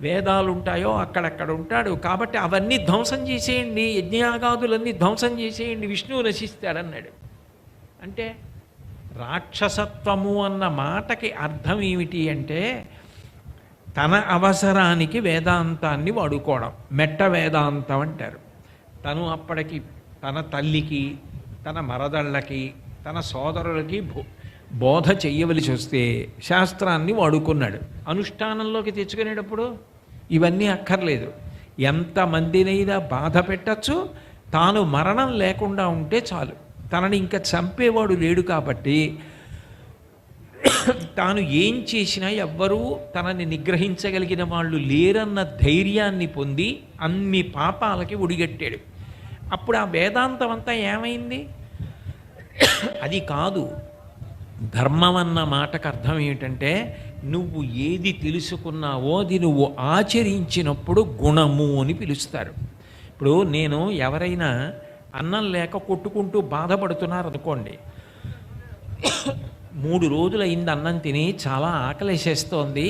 S3: వేదాలు ఉంటాయో అక్కడక్కడ ఉంటాడు. కాబట్టి అవన్నీ ధ్వంసం చేసేయండి, యజ్ఞయాగాదులన్నీ ధ్వంసం చేసేయండి, విష్ణువు నశిస్తాడన్నాడు. అంటే రాక్షసత్వము అన్న మాటకి అర్థం ఏమిటి అంటే తన అవసరానికి వేదాంతాన్ని వాడుకోవడం, మెట్ట వేదాంతం అంటారు. తను అప్పటికి తన తల్లికి, తన మరదళ్ళకి, తన సోదరులకి బోధ చెయ్యవలసి వస్తే శాస్త్రాన్ని వాడుకున్నాడు. అనుష్ఠానంలోకి తెచ్చుకునేటప్పుడు ఇవన్నీ అక్కర్లేదు. ఎంతమందినైనా బాధ పెట్టచ్చు, తాను మరణం లేకుండా ఉంటే చాలు. తనని ఇంకా చంపేవాడు లేడు కాబట్టి తాను ఏం చేసినా ఎవ్వరూ తనని నిగ్రహించగలిగిన వాళ్ళు లేరన్న ధైర్యాన్ని పొంది అన్ని పాపాలకి ఒడిగట్టాడు. అప్పుడు ఆ వేదాంతం అంతా ఏమైంది? అది కాదు. ధర్మం అన్న మాటకు అర్థం ఏమిటంటే నువ్వు ఏది తెలుసుకున్నావో అది నువ్వు ఆచరించినప్పుడు గుణము అని పిలుస్తారు. ఇప్పుడు నేను ఎవరైనా అన్నం లేక కొట్టుకుంటూ బాధపడుతున్నారు అనుకోండి, 3 రోజులు అయింది అన్నం తిని, చాలా ఆకలేసేస్తోంది,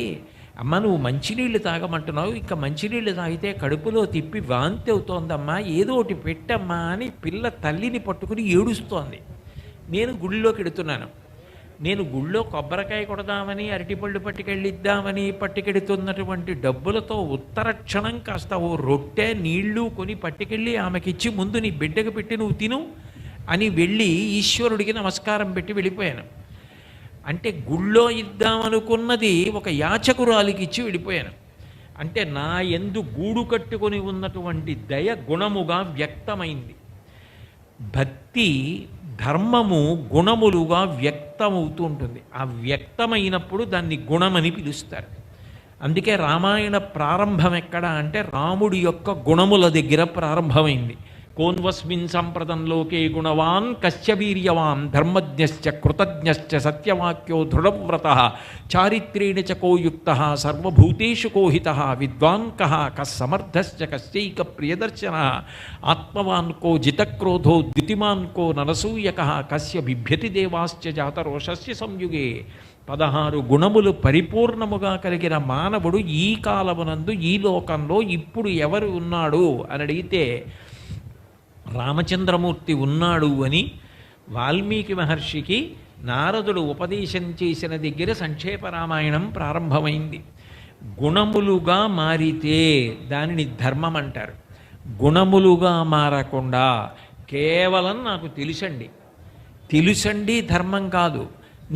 S3: అమ్మ నువ్వు మంచినీళ్ళు తాగమంటున్నావు, ఇంకా మంచినీళ్ళు తాగితే కడుపులో తిప్పి వాంతి అవుతోందమ్మా, ఏదో ఒకటి పెట్టమ్మా అని పిల్ల తల్లిని పట్టుకుని ఏడుస్తోంది. నేను గుళ్ళోకి ఎడుతున్నాను. నేను గుళ్ళో కొబ్బరికాయ కొడదామని, అరటిపళ్ళు పట్టుకెళ్ళిద్దామని పట్టుకెడుతున్నటువంటి డబ్బులతో ఉత్తర క్షణం కాస్త ఓ రొట్టె నీళ్లు కొని పట్టుకెళ్ళి ఆమెకిచ్చి ముందు నీ బిడ్డకు పెట్టి నువ్వు తిను అని వెళ్ళి ఈశ్వరుడికి నమస్కారం పెట్టి వెళ్ళిపోయాను. అంటే గుళ్ళో ఇద్దామనుకున్నది ఒక యాచకురాలికి ఇచ్చి వెళ్ళిపోయాను. అంటే నా యందు గూడు కట్టుకొని ఉన్నటువంటి దయ గుణముగా వ్యక్తమైంది. భక్తి ధర్మము గుణములుగా వ్యక్తమవుతూ ఉంటుంది. ఆ వ్యక్తమైనప్పుడు దాన్ని గుణమని పిలుస్తారు. అందుకే రామాయణ ప్రారంభం ఎక్కడ అంటే రాముడి యొక్క గుణముల దగ్గర ప్రారంభమైంది. కోన్వస్మిన్ సంప్రదం లోకే గుణవాన్ కస్య వీర్యవాన్ ధర్మజ్ఞశ్చ కృతజ్ఞశ్చ సత్యవాక్యో దృఢవ్రతః చారిత్రేణ చ కోయుక్తః సర్వభూతేషు కోహితః విద్వాన్ కః కస్సమర్థశ్చ కశ్చైక ప్రియదర్శనః ఆత్మవాన్ కో జితక్రోధో ద్యుతిమాన్ కో నరసూయకః కస్య బిభ్యతి దేవాశ్చ జాతరోషస్య సంయుగే. 16 గుణములు పరిపూర్ణముగా కలిగిన మానవుడు ఈ కాలమునందు ఈ లోకంలో ఇప్పుడు ఎవరు ఉన్నాడు అని అడిగితే రామచంద్రమూర్తి ఉన్నాడు అని వాల్మీకి మహర్షికి నారదుడు ఉపదేశం చేసిన దగ్గర సంక్షేప రామాయణం ప్రారంభమైంది. గుణములుగా మారితే దానిని ధర్మం అంటారు. గుణములుగా మారకుండా కేవలం నాకు తెలుసండి ధర్మం కాదు.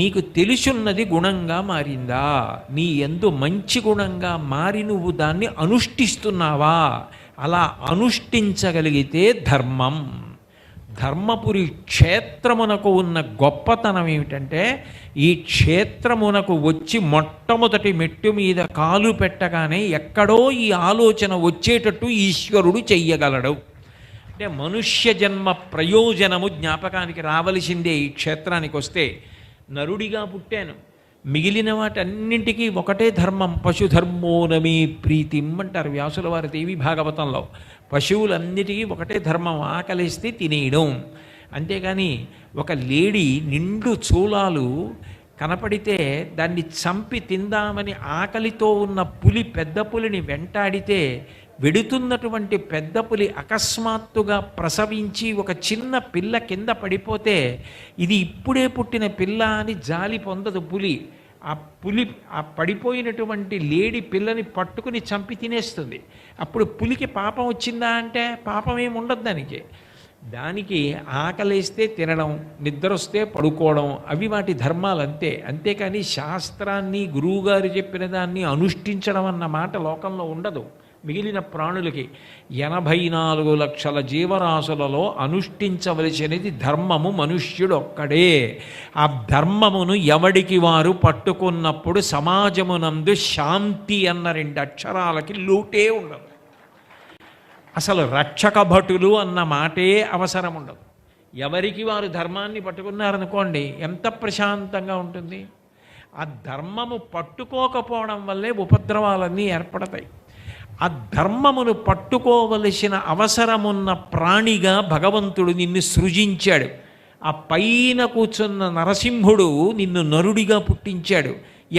S3: నీకు తెలుసున్నది గుణంగా మారిందా? నీ యందు మంచి గుణంగా మారి నువ్వు దాన్ని అనుష్ఠిస్తున్నావా? అలా అనుష్ఠించగలిగితే ధర్మం. ధర్మపురి క్షేత్రమునకు ఉన్న గొప్పతనం ఏమిటంటే ఈ క్షేత్రమునకు వచ్చి మొట్టమొదటి మెట్టు మీద కాలు పెట్టగానే ఎక్కడో ఈ ఆలోచన వచ్చేటట్టు ఈశ్వరుడు చెయ్యగలడు. అంటే మనుష్య జన్మ ప్రయోజనము జ్ఞాపకానికి రావలసిందే. ఈ క్షేత్రానికి వస్తే నరుడిగా పుట్టాను, మిగిలిన వాటన్నింటికీ ఒకటే ధర్మం. పశుధర్మో నమే ప్రీతిం అంటారు వ్యాసుల వారి దేవి భాగవతంలో. పశువులన్నిటికీ ఒకటే ధర్మం, ఆకలిస్తే తినేయడం. అంతేగాని ఒక లేడీ నిండు చూలాలు కనపడితే దాన్ని చంపి తిందామని ఆకలితో ఉన్న పులి పెద్ద పులిని వెంటాడితే వెడుతున్నటువంటి పెద్ద పులి అకస్మాత్తుగా ప్రసవించి ఒక చిన్న పిల్ల కింద పడిపోతే ఇది ఇప్పుడే పుట్టిన పిల్ల అని జాలి పొందదు పులి. ఆ పడిపోయినటువంటి లేడి పిల్లని పట్టుకుని చంపి తినేస్తుంది. అప్పుడు పులికి పాపం వచ్చిందా అంటే పాపం ఏమి ఉండదు దానికి ఆకలేస్తే తినడం, నిద్ర వస్తే పడుకోవడం, అవి వాటి ధర్మాలు అంతే. అంతేకాని శాస్త్రాన్ని గురువుగారు చెప్పిన దాన్ని అనుష్ఠించడం అన్న మాట లోకంలో ఉండదు. మిగిలిన ప్రాణులకి 84 లక్షల జీవరాశులలో అనుష్ఠించవలసినది ధర్మము మనుష్యుడు ఒక్కడే. ఆ ధర్మమును ఎవడికి వారు పట్టుకున్నప్పుడు సమాజమునందు శాంతి అన్న 2 అక్షరాలకి లోటే ఉండదు. అసలు రక్షక భటులు అన్న మాటే అవసరం ఉండదు. ఎవరికి వారు ధర్మాన్ని పట్టుకున్నారనుకోండి ఎంత ప్రశాంతంగా ఉంటుంది. ఆ ధర్మము పట్టుకోకపోవడం వల్లే ఉపద్రవాలన్నీ ఏర్పడతాయి. ఆ ధర్మమును పట్టుకోవలసిన అవసరమున్న ప్రాణిగా భగవంతుడు నిన్ను సృజించాడు. ఆ పైన కూర్చున్న నరసింహుడు నిన్ను నరుడిగా పుట్టించాడు.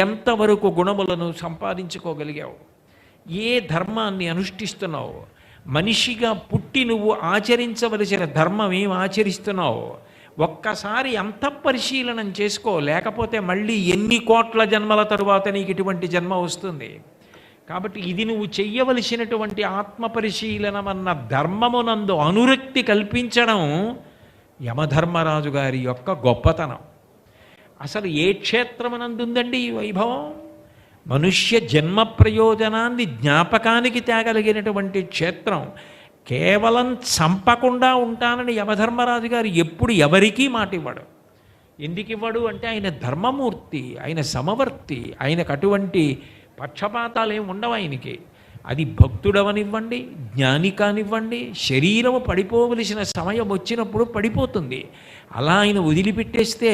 S3: ఎంతవరకు గుణములను సంపాదించుకోగలిగావు? ఏ ధర్మాన్ని అనుష్ఠిస్తున్నావు? మనిషిగా పుట్టి నువ్వు ఆచరించవలసిన ధర్మం ఏం ఆచరిస్తున్నావు? ఒక్కసారి అంతఃపరిశీలనం చేసుకో. లేకపోతే మళ్ళీ ఎన్ని కోట్ల జన్మల తరువాత నీకు ఇటువంటి జన్మ వస్తుంది. కాబట్టి ఇది నువ్వు చెయ్యవలసినటువంటి ఆత్మపరిశీలనమన్న ధర్మమునందు అనురక్తి కల్పించడం యమధర్మరాజు గారి యొక్క గొప్పతనం. అసలు ఏ క్షేత్రమునందుందండి ఈ వైభవం? మనుష్య జన్మ ప్రయోజనాన్ని జ్ఞాపకానికి తేగలిగినటువంటి క్షేత్రం. కేవలం చంపకుండా ఉంటానని యమధర్మరాజు గారు ఎప్పుడు ఎవరికీ మాట ఇవ్వడు. ఎందుకు ఇవ్వడు అంటే ఆయన ధర్మమూర్తి, ఆయన సమవర్తి, ఆయనకు అటువంటి పక్షపాతాలు ఏమి ఉండవు ఆయనకి. అది భక్తుడవనివ్వండి, జ్ఞాని కానివ్వండి, శరీరము పడిపోవలసిన సమయం వచ్చినప్పుడు పడిపోతుంది. అలా ఆయన వదిలిపెట్టేస్తే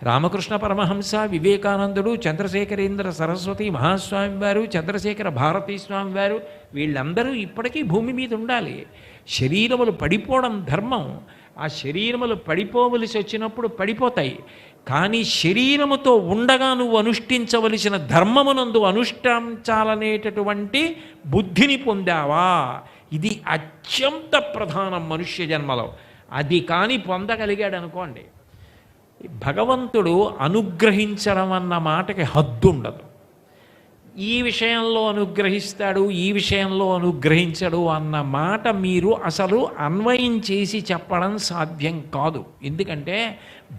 S3: రామకృష్ణ పరమహంస, వివేకానందుడు, చంద్రశేఖరేంద్ర సరస్వతి మహాస్వామి వారు, చంద్రశేఖర భారతీ స్వామి వారు వీళ్ళందరూ ఇప్పటికీ భూమి మీద ఉండాలి. శరీరములు పడిపోవడం ధర్మం. ఆ శరీరములు పడిపోవలసి వచ్చినప్పుడు పడిపోతాయి. కానీ శరీరముతో ఉండగా నువ్వు అనుష్ఠించవలసిన ధర్మమునందు అనుష్ఠించాలనేటటువంటి బుద్ధిని పొందావా? ఇది అత్యంత ప్రధానం మనుష్య జన్మలో. అది కానీ పొందగలిగాడు అనుకోండి, భగవంతుడు అనుగ్రహించడం అన్న మాటకి హద్దు ఉండదు. ఈ విషయంలో అనుగ్రహిస్తాడు, ఈ విషయంలో అనుగ్రహించడు అన్న మాట మీరు అసలు అన్వయం చేసి చెప్పడం సాధ్యం కాదు. ఎందుకంటే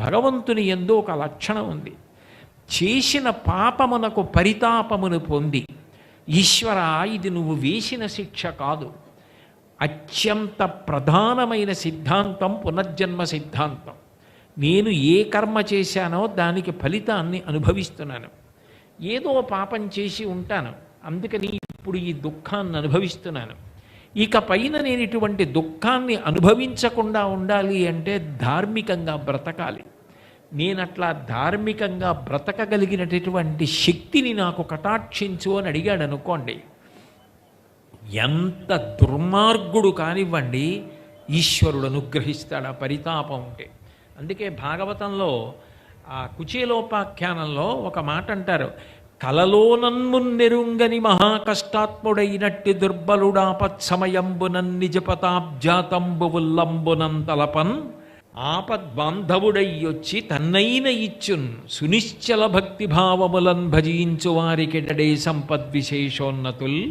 S3: భగవంతుని యందు ఒక లక్షణం ఉంది. చేసిన పాపమునకు పరితాపమును పొంది, ఈశ్వర ఇది నువ్వు వేసిన శిక్ష కాదు, అత్యంత ప్రధానమైన సిద్ధాంతం పునర్జన్మ సిద్ధాంతం. నేను ఏ కర్మ చేశానో దానికి ఫలితాన్ని అనుభవిస్తున్నాను. ఏదో పాపం చేసి ఉంటాను, అందుకని ఇప్పుడు ఈ దుఃఖాన్ని అనుభవిస్తున్నాను. ఇక పైన నేను ఇటువంటి దుఃఖాన్ని అనుభవించకుండా ఉండాలి అంటే ధార్మికంగా బ్రతకాలి. నేనట్లా ధార్మికంగా బ్రతకగలిగినటువంటి శక్తిని నాకు కటాక్షించు అని అడిగాడు అనుకోండి, ఎంత దుర్మార్గుడు కానివ్వండి ఈశ్వరుడు అనుగ్రహిస్తాడు ఆ పరితాపం ఉంటే. అందుకే భాగవతంలో ఆ కుచేలోపాఖ్యానంలో ఒక మాట అంటారు, కలలోనన్మున్నెరుంగని మహాకష్టాత్ముడైనట్టి దుర్బలుడాపత్సమయంబునన్ నిజపతాబ్జాతంబువుల్లంబునంతలపన్ ఆపద్బాంధవుడయ్యొచ్చి తన్నైన ఇచ్చున్ సునిశ్చల భక్తిభావములన్ భజించు వారికెడడే సంపద్విశేషోన్నతుల్.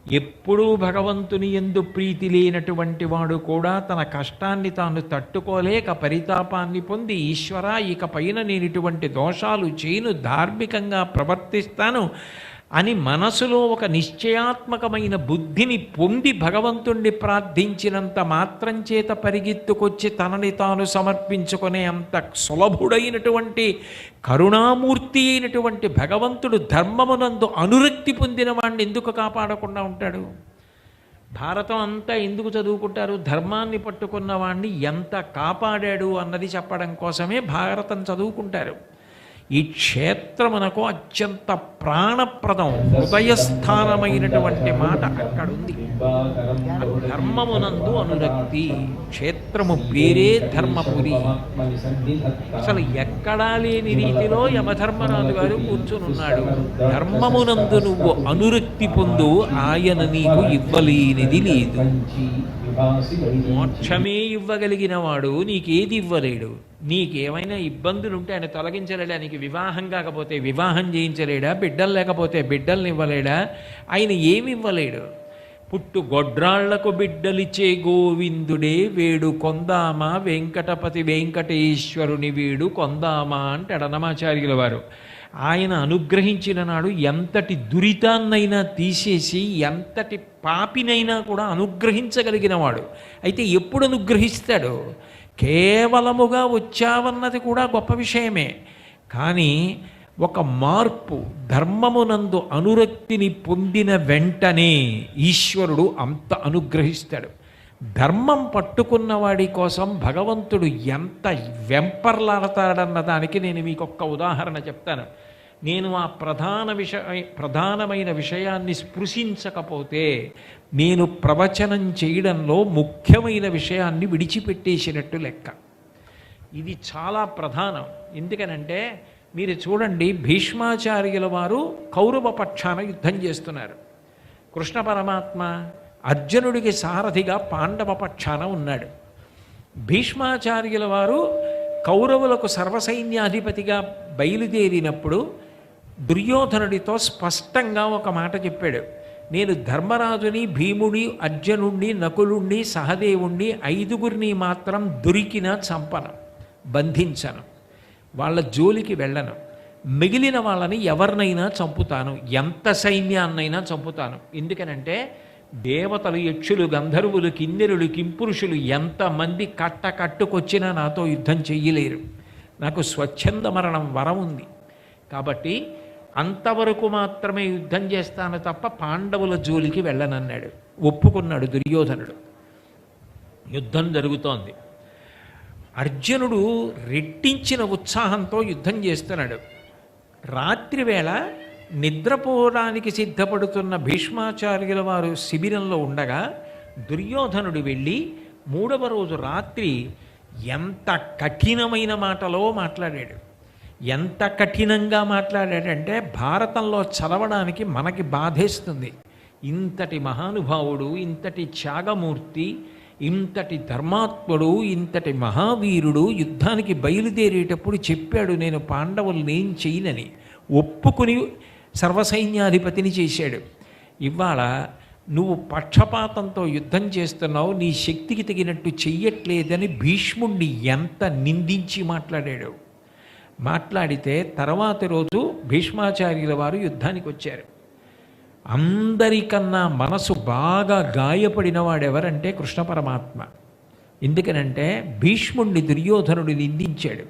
S3: ఎప్పుడూ భగవంతుని యందు ప్రీతి లేనటువంటి వాడు కూడా తన కష్టాన్ని తాను తట్టుకోలేక పరితాపాన్ని పొంది, ఈశ్వర ఇక పైన నేను ఇటువంటి దోషాలు చేయను, ధార్మికంగా ప్రవర్తిస్తాను అని మనసులో ఒక నిశ్చయాత్మకమైన బుద్ధిని పొంది భగవంతుణ్ణి ప్రార్థించినంత మాత్రం చేత పరిగెత్తుకొచ్చి తనని తాను సమర్పించుకునే అంత సులభుడైనటువంటి కరుణామూర్తి అయినటువంటి భగవంతుడు ధర్మమునందు అనురక్తి పొందిన వాడిని ఎందుకు కాపాడకుండా ఉంటాడు? భారతం అంతా ఎందుకు చదువుకుంటారు? ధర్మాన్ని పట్టుకున్న వాడిని ఎంత కాపాడాడు అన్నది చెప్పడం కోసమే భారతం చదువుకుంటారు. ఈ క్షేత్రమునకు అత్యంత ప్రాణప్రదం, హృదయస్థానమైనటువంటి మాట అక్కడుంది. ధర్మమునందు అనురక్తి. క్షేత్ర క్షేత్రము పేరే ధర్మపురి. అసలు ఎక్కడా లేని రీతిలో యమధర్మరాజు గారు కూర్చునున్నాడు. ధర్మమునందు నువ్వు అనురక్తి పొందు, ఆయన నీకు ఇవ్వలేనిది లేదు. మోక్షమే ఇవ్వగలిగిన వాడు నీకేది ఇవ్వలేడు. నీకేమైనా ఇబ్బందులు ఉంటే ఆయన తొలగించలేడా? నీకు వివాహం కాకపోతే వివాహం చేయించలేడా? బిడ్డలు లేకపోతే బిడ్డల్ని ఇవ్వలేడా? ఆయన ఏమి ఇవ్వలేడు. పుట్టు గొడ్రాళ్లకు బిడ్డలిచ్చే గోవిందుడే వేడు కొందామా వెంకటపతి వెంకటేశ్వరుని వీడు కొందామా అంటాడు అన్నమాచార్యుల వారు. ఆయన అనుగ్రహించిన నాడు ఎంతటి దురితాన్నైనా తీసేసి ఎంతటి పాపినైనా కూడా అనుగ్రహించగలిగిన వాడు. అయితే ఎప్పుడు అనుగ్రహిస్తాడు? కేవలముగా వచ్చావన్నది కూడా గొప్ప విషయమే. కానీ ఒక మార్పు, ధర్మమునందు అనురక్తిని పొందిన వెంటనే ఈశ్వరుడు అంత అనుగ్రహిస్తాడు. ధర్మం పట్టుకున్న వాడి కోసం భగవంతుడు ఎంత వెంపర్లాడతాడన్న దానికి నేను మీకు ఒక్క ఉదాహరణ చెప్తాను. నేను ఆ ప్రధానమైన విషయాన్ని స్పృశించకపోతే నేను ప్రవచనం చేయడంలో ముఖ్యమైన విషయాన్ని విడిచిపెట్టేసినట్టు లెక్క. ఇది చాలా ప్రధానం. ఎందుకనంటే మీరు చూడండి, భీష్మాచార్యుల వారు కౌరవ పక్షాన యుద్ధం చేస్తున్నారు. కృష్ణ పరమాత్మ అర్జునుడికి సారథిగా పాండవ పక్షాన ఉన్నాడు. భీష్మాచార్యుల వారు కౌరవులకు సర్వసైన్యాధిపతిగా బయలుదేరినప్పుడు దుర్యోధనుడితో స్పష్టంగా ఒక మాట చెప్పాడు. నేను ధర్మరాజుని, భీముడి, అర్జునుణ్ణి, నకులుణ్ణి, సహదేవుణ్ణి 5గురిని మాత్రం దొరికినా చంపను, బంధించను, వాళ్ళ జోలికి వెళ్ళను. మిగిలిన వాళ్ళని ఎవరినైనా చంపుతాను, ఎంత సైన్యాన్నైనా చంపుతాను. ఎందుకనంటే దేవతలు, యక్షులు, గంధర్వులు, కిన్నెరులు, కింపురుషులు ఎంతమంది కట్టుకొచ్చినా నాతో యుద్ధం చెయ్యలేరు. నాకు స్వచ్ఛంద మరణం వరం ఉంది. కాబట్టి అంతవరకు మాత్రమే యుద్ధం చేస్తాను తప్ప పాండవుల జోలికి వెళ్ళనన్నాడు. ఒప్పుకున్నాడు దుర్యోధనుడు. యుద్ధం జరుగుతోంది. అర్జునుడు రెట్టించిన ఉత్సాహంతో యుద్ధం చేస్తున్నాడు. రాత్రివేళ నిద్రపోవడానికి సిద్ధపడుతున్న భీష్మాచార్యుల వారు శిబిరంలో ఉండగా దుర్యోధనుడు వెళ్ళి 3వ రోజు రాత్రి ఎంత కఠినమైన మాటలో మాట్లాడాడు. ఎంత కఠినంగా మాట్లాడాడంటే భారతంలో చదవడానికి మనకి బాధేస్తుంది. ఇంతటి మహానుభావుడు, ఇంతటి త్యాగమూర్తి, ఇంతటి ధర్మాత్ముడు, ఇంతటి మహావీరుడు యుద్ధానికి బయలుదేరేటప్పుడు చెప్పాడు, నేను పాండవుల్ని ఏం చేయనని. ఒప్పుకుని సర్వసైన్యాధిపతిని చేశాడు. ఇవాళ నువ్వు పక్షపాతంతో యుద్ధం చేస్తున్నావు, నీ శక్తికి తగినట్టు చెయ్యట్లేదని భీష్ముణ్ణి ఎంత నిందించి మాట్లాడాడు. మాట్లాడితే తర్వాతి రోజు భీష్మాచార్యుల వారు యుద్ధానికి వచ్చారు. అందరికన్నా మనసు బాగా గాయపడిన వాడెవరంటే కృష్ణ పరమాత్మ. ఎందుకనంటే భీష్ముణ్ణి దుర్యోధనుడు నిందించాడు.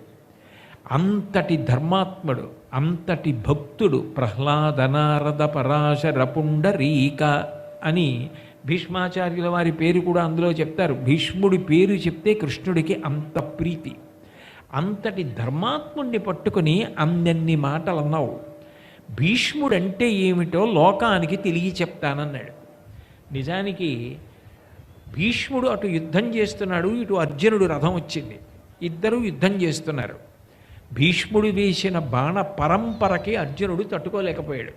S3: అంతటి ధర్మాత్ముడు, అంతటి భక్తుడు, ప్రహ్లాద, నారద, పరాశర, పుండరీక అని భీష్మాచార్యుల వారి పేరు కూడా అందులో చెప్తారు. భీష్ముడి పేరు చెప్తే కృష్ణుడికి అంత ప్రీతి. అంతటి ధర్మాత్ముడిని పట్టుకుని అన్నన్ని మాటలు అన్నావు. భీష్ముడంటే ఏమిటో లోకానికి తెలియ చెప్తానన్నాడు. నిజానికి భీష్ముడు అటు యుద్ధం చేస్తున్నాడు, ఇటు అర్జునుడు రథం వచ్చింది. ఇద్దరూ యుద్ధం చేస్తున్నారు. భీష్ముడు వేసిన బాణ పరంపరకి అర్జునుడు తట్టుకోలేకపోయాడు.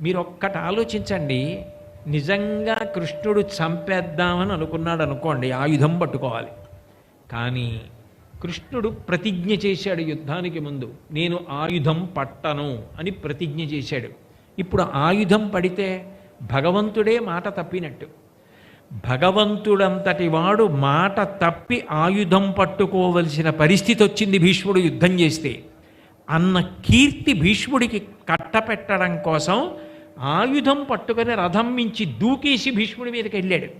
S3: మీరు ఒక్కటి ఆలోచించండి, నిజంగా కృష్ణుడు చంపేద్దామని అనుకున్నాడు అనుకోండి, ఆయుధం పట్టుకోవాలి. కానీ కృష్ణుడు ప్రతిజ్ఞ చేశాడు యుద్ధానికి ముందు, నేను ఆయుధం పట్టను అని ప్రతిజ్ఞ చేశాడు. ఇప్పుడు ఆయుధం పడితే భగవంతుడే మాట తప్పినట్టు. భగవంతుడంతటి వాడు మాట తప్పి ఆయుధం పట్టుకోవలసిన పరిస్థితి వచ్చింది భీష్ముడు యుద్ధం చేస్తే అన్న కీర్తి భీష్ముడికి కట్టపెట్టడం కోసం ఆయుధం పట్టుకొని రథం మించి దూకేసి భీష్ముడి మీదకి వెళ్ళాడు.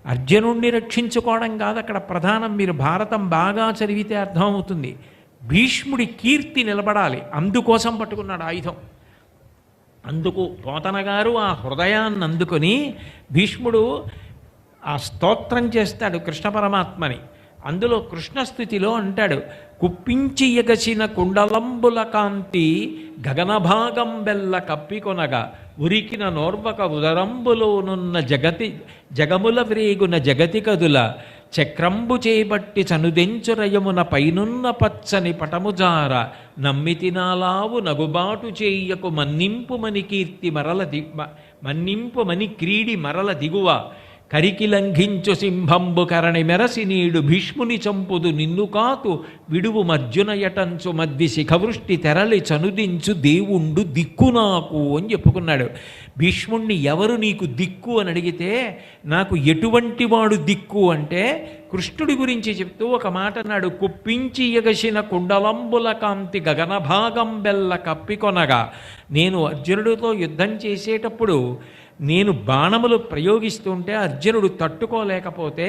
S3: అర్జునుణ్ణి రక్షించుకోవడం కాదు అక్కడ ప్రధానం. మీరు భారతం బాగా చదివితే అర్థమవుతుంది. భీష్ముడి కీర్తి నిలబడాలి, అందుకోసం పట్టుకున్నాడు ఆయుధం. అందుకు పోతన గారు ఆ హృదయాన్ని అందుకొని భీష్ముడు ఆ స్తోత్రం చేస్తాడు కృష్ణ పరమాత్మని. అందులో కృష్ణస్థుతిలో అంటాడు, కుప్పించి ఎగసిన కుండలంబుల కాంతి గగనభాగం బెల్ల కప్పికొనగా ఉరికిన నోర్వక ఉదరంబులోనున్న జగముల వ్రేగున జగతి కదుల చక్రంబు చేపట్టి చనుదెంచురయమున పైనున్న పచ్చని పటముజార నమ్మితినాలావు నగుబాటు చేయకు మన్నింపుమని కీర్తి మన్నింపుమని క్రీడి మరల దిగువ కరికి లంఘించు సింహంబు కరణి మెరసి నీడు భీష్ముని చంపుదు నిన్ను కాతు విడువు మర్జున యటంచు మద్ది శిఖవృష్టి తెరలి చనుదించు దేవుండు దిక్కు నాకు అని చెప్పుకున్నాడు. భీష్ముణ్ణి ఎవరు నీకు దిక్కు అని అడిగితే నాకు ఎటువంటి వాడు దిక్కు అంటే కృష్ణుడి గురించి చెప్తూ ఒక మాట అన్నాడు. కుప్పించి ఎగసిన కుండలంబుల కాంతి గగనభాగం బెల్ల కప్పికొనగా. నేను అర్జునుడితో యుద్ధం చేసేటప్పుడు నేను బాణములు ప్రయోగిస్తుంటే అర్జునుడు తట్టుకోలేకపోతే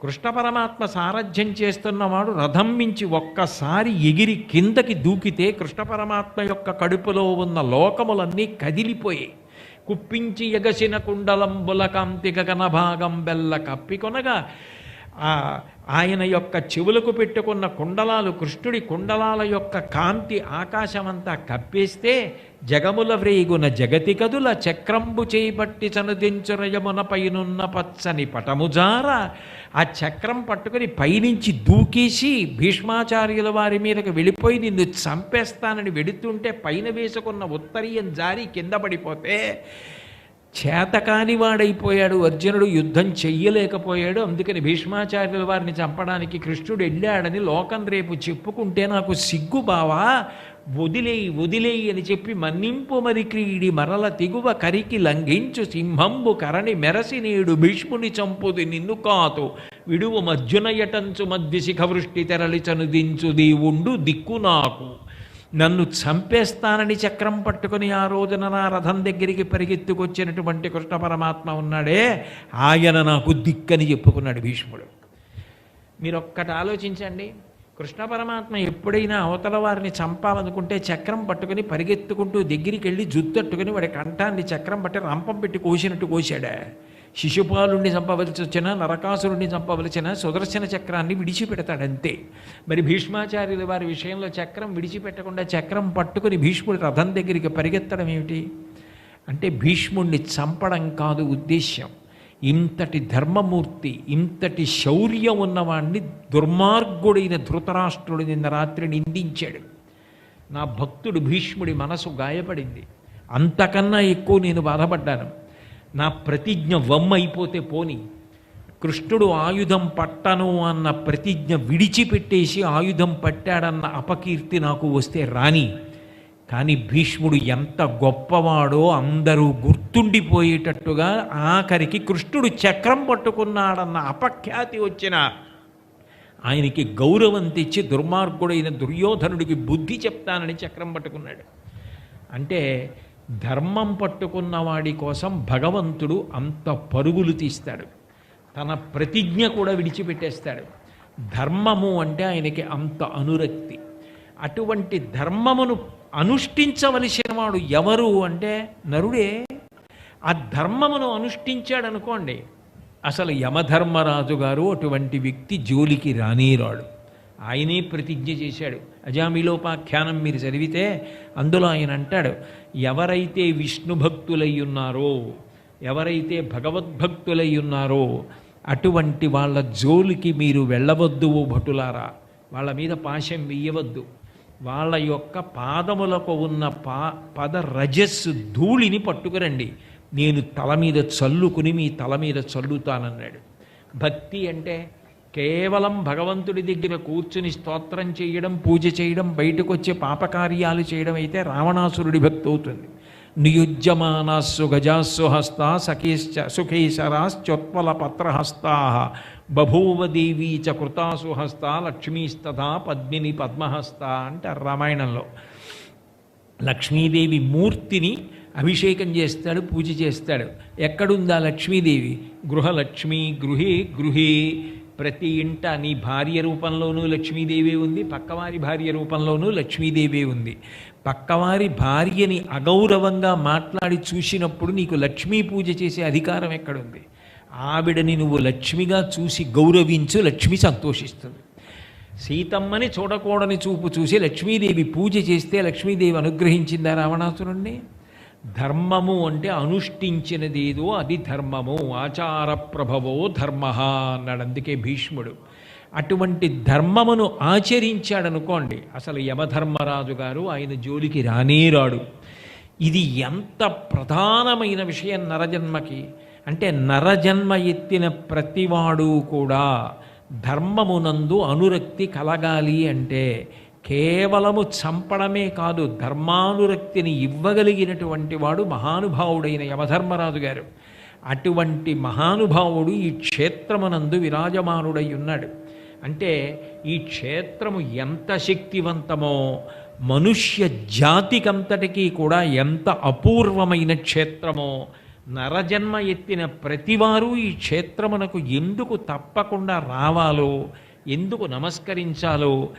S3: కృష్ణ పరమాత్మ సారథ్యం చేస్తున్నవాడు రథం మించి ఒక్కసారి ఎగిరి కిందకి దూకితే కృష్ణ పరమాత్మ యొక్క కడుపులో ఉన్న లోకములన్నీ కదిలిపోయాయి. కుప్పించి ఎగసిన కుండలంబుల కాంతి గగన భాగం బెల్ల కప్పికొనగా ఆయన యొక్క చెవులకు పెట్టుకున్న కుండలాలు కృష్ణుడి కుండలాల యొక్క కాంతి ఆకాశమంతా కప్పేస్తే జగముల వ్రేగున జగతి కదుల చక్రంబు చేపట్టి చనుదించురయమున పైనున్న పచ్చని పటముజార. ఆ చక్రం పట్టుకుని పైనుంచి దూకేసి భీష్మాచార్యుల వారి మీదకి వెళ్ళిపోయి నిన్ను చంపేస్తానని వెడుతుంటే పైన వేసుకున్న ఉత్తరీయం జారి కింద పడిపోతే చేతకాని వాడైపోయాడు అర్జునుడు, యుద్ధం చెయ్యలేకపోయాడు. అందుకని భీష్మాచార్యుల వారిని చంపడానికి కృష్ణుడు వెళ్ళాడని లోకం రేపు చెప్పుకుంటే నాకు సిగ్గు బావా, వదిలేయి అని చెప్పి మన్నింపు మరి క్రీడి మరల తెగువ కరికి లంఘించు సింహంబు కరణి మెరసి నేడు భీష్ముని చంపుది నిన్ను కాతు విడువు మర్జునయటంచు మధ్య శిఖవృష్టి తెరలి చనుదించు దేవుండు దిక్కు నాకు. నన్ను చంపేస్తానని చక్రం పట్టుకుని ఆ రోజున నా రథం దగ్గరికి పరిగెత్తుకొచ్చినటువంటి కృష్ణ పరమాత్మ ఉన్నాడే, ఆయన నాకు దిక్కని చెప్పుకున్నాడు భీష్ముడు. మీరు ఒక్కటి ఆలోచించండి, కృష్ణ పరమాత్మ ఎప్పుడైనా అవతల వారిని చంపాలనుకుంటే చక్రం పట్టుకుని పరిగెత్తుకుంటూ దగ్గరికి వెళ్ళి జుత్తట్టుకుని వాడి కంఠాన్ని చక్రం పట్టి రంపం పెట్టి కోసినట్టు కోశాడా? శిశుపాలుణ్ణి చంపవలసి వచ్చినా, నరకాసురుణ్ణి చంపవలసిన సుదర్శన చక్రాన్ని విడిచిపెడతాడంతే. మరి భీష్మాచార్యుల వారి విషయంలో చక్రం విడిచిపెట్టకుండా చక్రం పట్టుకుని భీష్ముడి రథం దగ్గరికి పరిగెత్తడం ఏమిటి అంటే భీష్ముడిని చంపడం కాదు ఉద్దేశ్యం. ఇంతటి ధర్మమూర్తి, ఇంతటి శౌర్యం ఉన్నవాడిని దుర్మార్గుడైన ధృతరాష్ట్రుడు నిన్న రాత్రి నిందించాడు. నా భక్తుడు భీష్ముడి మనసు గాయపడింది. అంతకన్నా ఎక్కువ నేను బాధపడ్డాను. నా ప్రతిజ్ఞ వమ్మైపోతే పోని, కృష్ణుడు ఆయుధం పట్టను అన్న ప్రతిజ్ఞ విడిచిపెట్టేసి ఆయుధం పట్టాడన్న అపకీర్తి నాకు వస్తే రాని. కానీ భీష్ముడు ఎంత గొప్పవాడో అందరూ గుర్తుండిపోయేటట్టుగా ఆఖరికి కృష్ణుడు చక్రం పట్టుకున్నాడన్న అపఖ్యాతి వచ్చిన ఆయనకి గౌరవం తెచ్చి దుర్మార్గుడైన దుర్యోధనుడికి బుద్ధి చెప్తానని చక్రం పట్టుకున్నాడు. అంటే ధర్మం పట్టుకున్న వాడి కోసం భగవంతుడు అంత పరుగులు తీస్తాడు, తన ప్రతిజ్ఞ కూడా విడిచిపెట్టేస్తాడు. ధర్మము అంటే ఆయనకి అంత అనురక్తి. అటువంటి ధర్మమును అనుష్ఠించవలసిన వాడు ఎవరు అంటే నరుడే. ఆ ధర్మమును అనుష్ఠించాడనుకోండి, అసలు యమధర్మరాజు గారు అటువంటి వ్యక్తి జోలికి రానేరాడు. ఆయనే ప్రతిజ్ఞ చేశాడు. అజామిలోపాఖ్యానం మీరు చదివితే అందులో ఆయన అంటాడు, ఎవరైతే విష్ణు భక్తులై ఉన్నారో, ఎవరైతే భగవద్భక్తులై ఉన్నారో అటువంటి వాళ్ళ జోలికి మీరు వెళ్ళవద్దు ఓ భటులారా, వాళ్ళ మీద పాశం వెయ్యవద్దు. వాళ్ళ యొక్క పాదములకు ఉన్న పద రజస్సు ధూళిని పట్టుకురండి, నేను తల మీద చల్లుకుని మీ తల మీద చల్లుతానన్నాడు. భక్తి అంటే కేవలం భగవంతుడి దగ్గర కూర్చుని స్తోత్రం చేయడం, పూజ చేయడం, బయటకు వచ్చే పాపకార్యాలు చేయడం అయితే రావణాసురుడి భక్తి అవుతుంది. నియుజ్యమానాస్సు గజాస్సు హస్తా సఖేశ్చ సుఖేశరాశ్చోత్పల పత్రహస్తా బభూవ దేవీ చ కృతాసు హస్త లక్ష్మీస్తథా పద్మిని పద్మహస్త అంటారు రామాయణంలో. లక్ష్మీదేవి మూర్తిని అభిషేకం చేస్తాడు, పూజ చేస్తాడు. ఎక్కడుందా లక్ష్మీదేవి? గృహలక్ష్మి గృహే గృహే. ప్రతి ఇంట నీ భార్య రూపంలోనూ లక్ష్మీదేవి ఉంది, పక్కవారి భార్య రూపంలోనూ లక్ష్మీదేవి ఉంది. పక్కవారి భార్యని అగౌరవంగా మాట్లాడి చూసినప్పుడు నీకు లక్ష్మీ పూజ చేసే అధికారం ఎక్కడుంది? ఆవిడని నువ్వు లక్ష్మిగా చూసి గౌరవించు, లక్ష్మి సంతోషిస్తుంది. సీతమ్మని చూడకూడని చూపు చూసి లక్ష్మీదేవి పూజ చేస్తే లక్ష్మీదేవి అనుగ్రహించిందా రావణాసురుణ్ణి? ధర్మము అంటే అనుష్ఠించినదేదో అది ధర్మము. ఆచార ప్రభవో ధర్మ అన్నాడు అందుకే భీష్ముడు. అటువంటి ధర్మమును ఆచరించాడనుకోండి, అసలు యమధర్మరాజు గారు ఆయన జోలికి రానేరాడు. ఇది ఎంత ప్రధానమైన విషయం నరజన్మకి అంటే, నరజన్మ ఎత్తిన ప్రతివాడు కూడా ధర్మమునందు అనురక్తి కలగాలి అంటే కేవలము చంపడమే కాదు, ధర్మానురక్తిని ఇవ్వగలిగినటువంటి వాడు మహానుభావుడైన యమధర్మరాజు గారు. అటువంటి మహానుభావుడు ఈ క్షేత్రమునందు విరాజమానుడై ఉన్నాడు. అంటే ఈ క్షేత్రము ఎంత శక్తివంతమో, మనుష్య జాతికంతటికీ కూడా ఎంత అపూర్వమైన క్షేత్రమో, నరజన్మ ఎత్తిన ప్రతివారు ఈ క్షేత్రమునకు ఎందుకు తప్పకుండా రావాలో, ఎందుకు నమస్కరించాలో,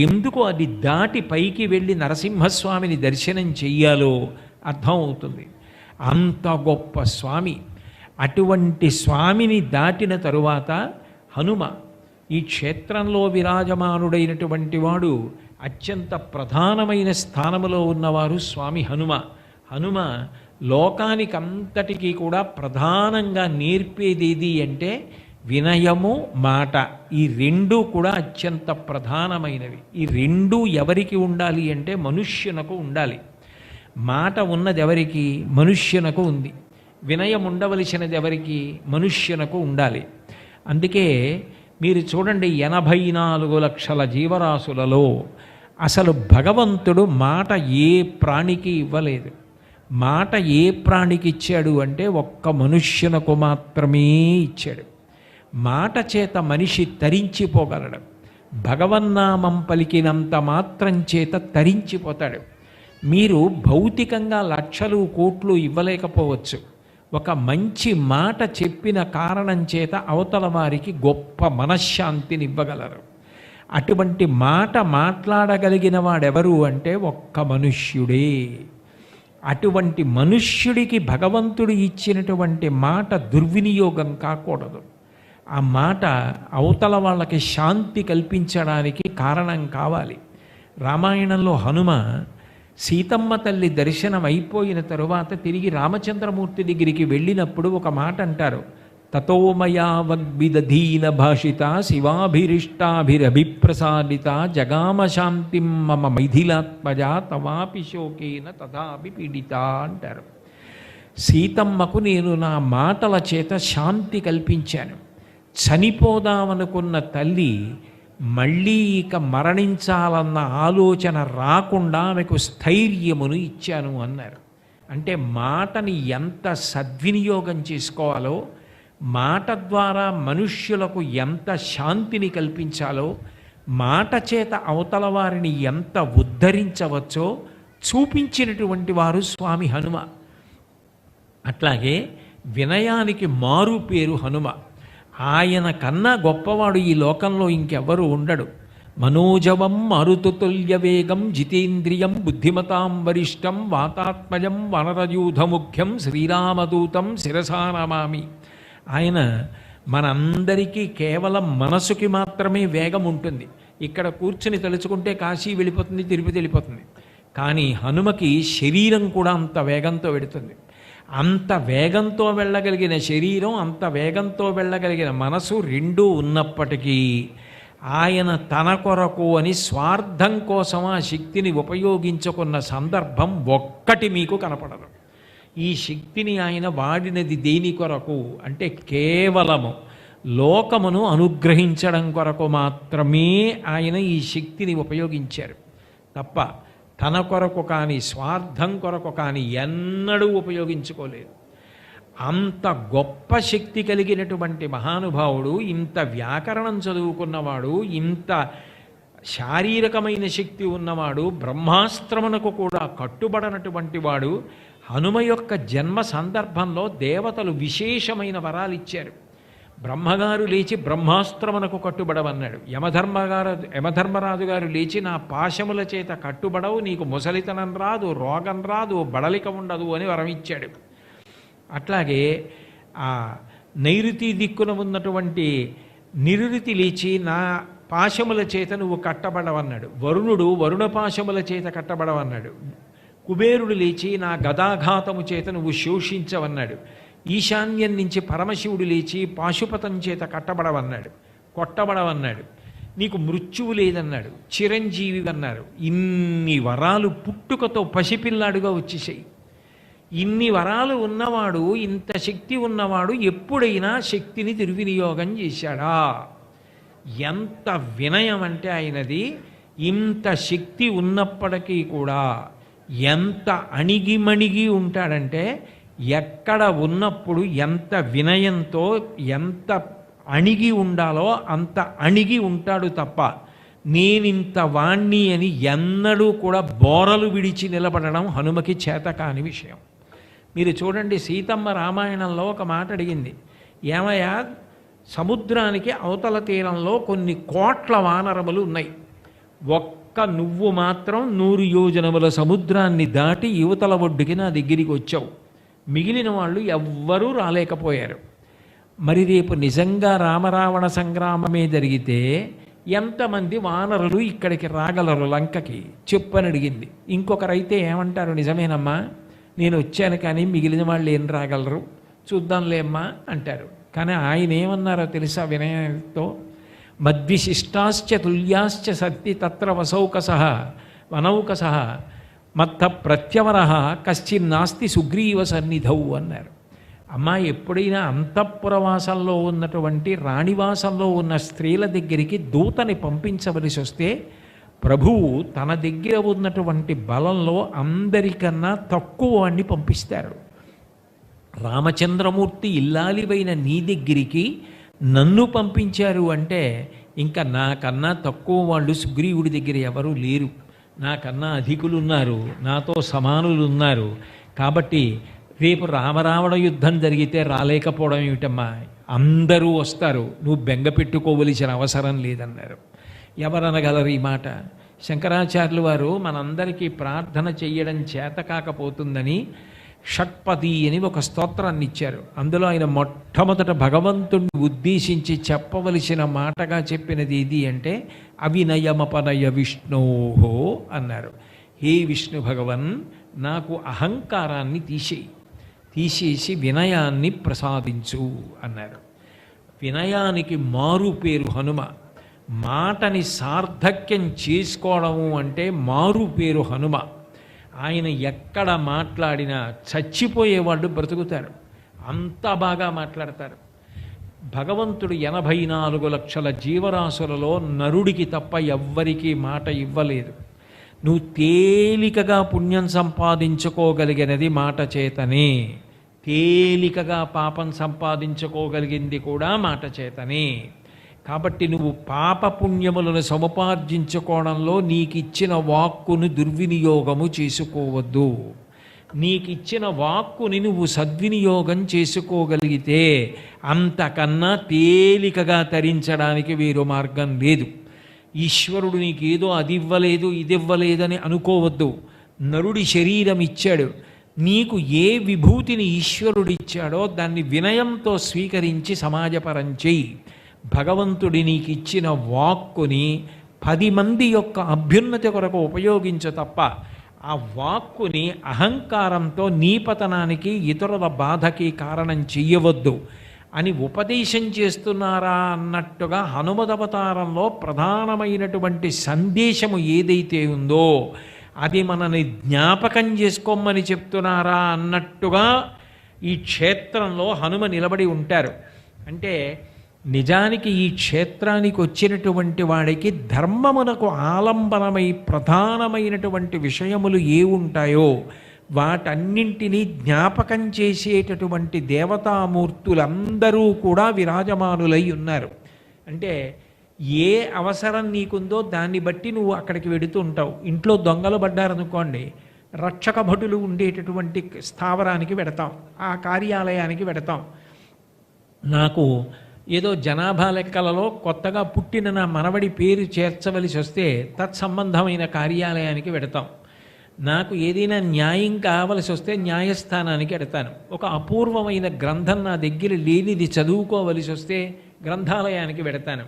S3: ఎందుకు అది దాటి పైకి వెళ్ళి నరసింహస్వామిని దర్శనం చెయ్యాలో అర్థమవుతుంది. అంత గొప్ప స్వామి. అటువంటి స్వామిని దాటిన తరువాత హనుమ ఈ క్షేత్రంలో విరాజమానుడైనటువంటి వాడు, అత్యంత ప్రధానమైన స్థానములో ఉన్నవారు స్వామి హనుమ. హనుమ లోకానికంతటికీ కూడా ప్రధానంగా నేర్పేదేది అంటే వినయము, మాట. ఈ రెండూ కూడా అత్యంత ప్రధానమైనవి. ఈ రెండూ ఎవరికి ఉండాలి అంటే మనుష్యునకు ఉండాలి. మాట ఉన్నది ఎవరికి? మనుష్యునకు ఉంది. వినయం ఉండవలసినది ఎవరికి? మనుష్యునకు ఉండాలి. అందుకే మీరు చూడండి, 84 లక్షల జీవరాశులలో అసలు భగవంతుడు మాట ఏ ప్రాణికి ఇవ్వలేదు. మాట ఏ ప్రాణికి ఇచ్చాడు అంటే ఒక్క మనుష్యునకు మాత్రమే ఇచ్చాడు. మాట చేత మనిషి తరించిపోగలడు. భగవన్నామం పలికినంత మాత్రం చేత తరించిపోతాడు. మీరు భౌతికంగా లక్షలు కోట్లు ఇవ్వలేకపోవచ్చు, ఒక మంచి మాట చెప్పిన కారణం చేత అవతల వారికి గొప్ప మనశ్శాంతిని ఇవ్వగలరు. అటువంటి మాట మాట్లాడగలిగిన వాడెవరు అంటే ఒక్క మనుష్యుడే. అటువంటి మనుష్యుడికి భగవంతుడు ఇచ్చినటువంటి మాట దుర్వినియోగం కాకూడదు. ఆ మాట అవతల వాళ్ళకి శాంతి కల్పించడానికి కారణం కావాలి. రామాయణంలో హనుమ సీతమ్మ తల్లి దర్శనం అయిపోయిన తరువాత తిరిగి రామచంద్రమూర్తి దగ్గరికి వెళ్ళినప్పుడు ఒక మాట అంటారు, తతోమయా వగ్విదధీన భాషిత శివాభిరిష్టాభిరభిప్రసాదిత జగామ శాంతిం మమ మైథిలాత్మజ తవాపి శోకేన తథాపి పీడిత అంటారు. సీతమ్మకు నేను నా మాటల చేత శాంతి కల్పించాను. చనిపోదామనుకున్న తల్లి మళ్ళీ ఇక మరణించాలన్న ఆలోచన రాకుండా ఆమెకు స్థైర్యమును ఇచ్చాను అన్నారు. అంటే మాటని ఎంత సద్వినియోగం చేసుకోవాలో, మాట ద్వారా మనుష్యులకు ఎంత శాంతిని కల్పించాలో, మాట చేత అవతల వారిని ఎంత ఉద్ధరించవచ్చో చూపించినటువంటి వారు స్వామి హనుమ. అట్లాగే వినయానికి మారు పేరు హనుమ. ఆయన కన్నా గొప్పవాడు ఈ లోకంలో ఇంకెవ్వరూ ఉండడు. మనోజవం మారుతుల్య వేగం జితేంద్రియం బుద్ధిమతాం వరిష్టం వాతాత్మజం వనరయూధముఖ్యం శ్రీరామదూతం శిరసా నమామి. ఆయన మనందరికీ కేవలం మనసుకి మాత్రమే వేగం ఉంటుంది. ఇక్కడ కూర్చుని తలుచుకుంటే కాశీ వెళ్ళిపోతుంది, తిరుపతి వెళ్ళిపోతుంది. కానీ హనుమకి శరీరం కూడా అంత వేగంతో వెడుతుంది. అంత వేగంతో వెళ్ళగలిగిన శరీరం, అంత వేగంతో వెళ్ళగలిగిన మనసు రెండూ ఉన్నప్పటికీ ఆయన తన కొరకు అని స్వార్థం కోసం ఆ శక్తిని ఉపయోగించుకున్న సందర్భం ఒక్కటి మీకు కనపడదు. ఈ శక్తిని ఆయన వాడినది దేని కొరకు అంటే కేవలము లోకమును అనుగ్రహించడం కొరకు మాత్రమే ఆయన ఈ శక్తిని ఉపయోగించారు తప్ప తన కొరకు కానీ స్వార్థం కొరకు కానీ ఎన్నడూ ఉపయోగించుకోలేదు. అంత గొప్ప శక్తి కలిగినటువంటి మహానుభావుడు, ఇంత వ్యాకరణం చదువుకున్నవాడు, ఇంత శారీరకమైన శక్తి ఉన్నవాడు, బ్రహ్మాస్త్రమునకు కూడా కట్టుబడనటువంటి వాడు, హనుమ యొక్క జన్మ సందర్భంలో దేవతలు విశేషమైన వరాలు ఇచ్చారు. బ్రహ్మగారు లేచి బ్రహ్మాస్త్రమునకు కట్టుబడవన్నాడు. యమధర్మరాజు గారు లేచి నా పాశముల చేత కట్టుబడవు, నీకు ముసలితనం రాదు, రోగం రాదు, బడలిక ఉండదు అని వరం ఇచ్చాడు. అట్లాగే ఆ నైరుతి దిక్కున ఉన్నటువంటి నిరుతి లేచి నా పాశముల చేత నువ్వు కట్టబడవన్నాడు. వరుణుడు వరుణ పాశముల చేత కట్టబడవన్నాడు. కుబేరుడు లేచి నా గదాఘాతము చేత నువ్వు శోషించవన్నాడు. ఈశాన్యం నుంచి పరమశివుడు లేచి పాశుపతం చేత కొట్టబడవన్నాడు. నీకు మృత్యువు లేదన్నాడు, చిరంజీవి అన్నారు. ఇన్ని వరాలు పుట్టుకతో పసిపిల్లాడుగా వచ్చేసాయి. ఇన్ని వరాలు ఉన్నవాడు, ఇంత శక్తి ఉన్నవాడు ఎప్పుడైనా శక్తిని దుర్వినియోగం చేశాడా? ఎంత వినయం అంటే ఆయనది. ఇంత శక్తి ఉన్నప్పటికీ కూడా ఎంత అణిగిమణిగి ఉంటాడంటే, ఎక్కడ ఉన్నప్పుడు ఎంత వినయంతో ఎంత అణిగి ఉండాలో అంత అణిగి ఉంటాడు తప్ప నేనింత వాణ్ణి అని ఎన్నడూ కూడా బోరలు విడిచి నిలబడడం హనుమకి చేత కాని విషయం. మీరు చూడండి, సీతమ్మ రామాయణంలో ఒక మాట అడిగింది, ఏమయ్యా సముద్రానికి అవతల తీరంలో కొన్ని కోట్ల వానరములు ఉన్నాయి, ఒక్క నువ్వు మాత్రం 100 యోజనముల సముద్రాన్ని దాటి యువతల ఒడ్డుకి నా దగ్గరికి వచ్చావు, మిగిలిన వాళ్ళు ఎవ్వరూ రాలేకపోయారు. మరి రేపు నిజంగా రామరావణ సంగ్రామమే జరిగితే ఎంతమంది వానరులు ఇక్కడికి రాగలరు లంకకి చెప్పని అడిగింది. ఇంకొకరైతే ఏమంటారు, నిజమేనమ్మా నేను వచ్చాను కానీ మిగిలిన వాళ్ళు ఏం రాగలరు చూద్దాంలేమ్మా అంటారు. కానీ ఆయన ఏమన్నారో తెలుసా వినయంతో? మద్విశిష్టాశ్చ తుల్యాశ్చ సత్తి తత్ర వనౌకసః మత్త ప్రత్యవర కశ్చిన్నాస్తి సుగ్రీవ సన్నిధౌ అన్నారు. అమ్మా, ఎప్పుడైనా అంతఃపురవాసంలో ఉన్నటువంటి రాణివాసంలో ఉన్న స్త్రీల దగ్గరికి దూతని పంపించవలసి వస్తే ప్రభువు తన దగ్గర ఉన్నటువంటి బలంలో అందరికన్నా తక్కువ వాడిని పంపిస్తారు. రామచంద్రమూర్తి ఇల్లాలివైన నీ దగ్గరికి నన్ను పంపించారు అంటే ఇంకా నాకన్నా తక్కువ వాళ్ళు సుగ్రీవుడి దగ్గర ఎవరూ లేరు, నాకన్నా అధికులు ఉన్నారు, నాతో సమానులు ఉన్నారు. కాబట్టి రేపు రామరావణ యుద్ధం జరిగితే రాలేకపోవడం ఏమిటమ్మా, అందరూ వస్తారు, నువ్వు బెంగ పెట్టుకోవలసిన అవసరం లేదన్నారు. ఎవరనగలరు ఈ మాట? శంకరాచార్యులు వారు మనందరికీ ప్రార్థన చెయ్యడం చేత కాకపోతుందని షట్పది అని ఒక స్తోత్రాన్ని ఇచ్చారు. అందులో ఆయన మొట్టమొదట భగవంతుణ్ణి ఉద్దేశించి చెప్పవలసిన మాటగా చెప్పినది ఇది అంటే అవినయమపనయ విష్ణోహో అన్నారు. హే విష్ణు భగవన్, నాకు అహంకారాన్ని తీసేసి వినయాన్ని ప్రసాదించు అన్నారు. వినయానికి మారు పేరు హనుమ. మాటని సార్థక్యం చేసుకోవడము అంటే మారు పేరు హనుమ. ఆయన ఎక్కడ మాట్లాడినా చచ్చిపోయేవాళ్ళు బ్రతుకుతారు, అంత బాగా మాట్లాడతారు. భగవంతుడు 84 లక్షల జీవరాశులలో నరుడికి తప్ప ఎవ్వరికీ మాట ఇవ్వలేదు. నువ్వు తేలికగా పుణ్యం సంపాదించుకోగలిగినది మాట చేతనే, తేలికగా పాపం సంపాదించుకోగలిగింది కూడా మాట చేతనే. కాబట్టి నువ్వు పాపపుణ్యములను సముపార్జించుకోవడంలో నీకిచ్చిన వాక్కును దుర్వినియోగము చేసుకోవద్దు. నీకిచ్చిన వాక్కుని నువ్వు సద్వినియోగం చేసుకోగలిగితే అంతకన్నా తేలికగా తరించడానికి వేరు మార్గం లేదు. ఈశ్వరుడు నీకేదో అది ఇవ్వలేదు ఇది ఇవ్వలేదని అనుకోవద్దు. నరుడి శరీరం ఇచ్చాడు, నీకు ఏ విభూతిని ఈశ్వరుడు ఇచ్చాడో దాన్ని వినయంతో స్వీకరించి సమాజపరం చెయ్యి. భగవంతుడి నీకు ఇచ్చిన వాక్కుని 10 మంది యొక్క అభ్యున్నతి కొరకు ఉపయోగించు తప్ప ఆ వాక్కుని అహంకారంతో నీ పతనానికి ఇతరుల బాధకి కారణం చెయ్యవద్దు అని ఉపదేశం చేస్తున్నారా అన్నట్టుగా హనుమదవతారంలో ప్రధానమైనటువంటి సందేశము ఏదైతే ఉందో అది మనని జ్ఞాపకం చేసుకోమని చెప్తున్నారా అన్నట్టుగా ఈ క్షేత్రంలో హనుమ నిలబడి ఉంటారు. అంటే నిజానికి ఈ క్షేత్రానికి వచ్చినటువంటి వాడికి ధర్మమునకు ఆలంబనమై ప్రధానమైనటువంటి విషయములు ఏ ఉంటాయో వాటన్నింటినీ జ్ఞాపకం చేసేటటువంటి దేవతామూర్తులందరూ కూడా విరాజమానులై ఉన్నారు. అంటే ఏ అవసరం నీకుందో దాన్ని బట్టి నువ్వు అక్కడికి వెడుతూ ఉంటావు. ఇంట్లో దొంగలు పడ్డారనుకోండి, రక్షక భటులు ఉండేటటువంటి స్థావరానికి వెడతాం, ఆ కార్యాలయానికి వెడతాం. నాకు ఏదో జనాభా లెక్కలలో కొత్తగా పుట్టిన నా మనవడి పేరు చేర్చవలసి వస్తే తత్సంబంధమైన కార్యాలయానికి వెడతాం. నాకు ఏదైనా న్యాయం కావలసి వస్తే న్యాయస్థానానికి వెడతాను. ఒక అపూర్వమైన గ్రంథం నా దగ్గర లేనిది చదువుకోవలసి వస్తే గ్రంథాలయానికి వెడతాను.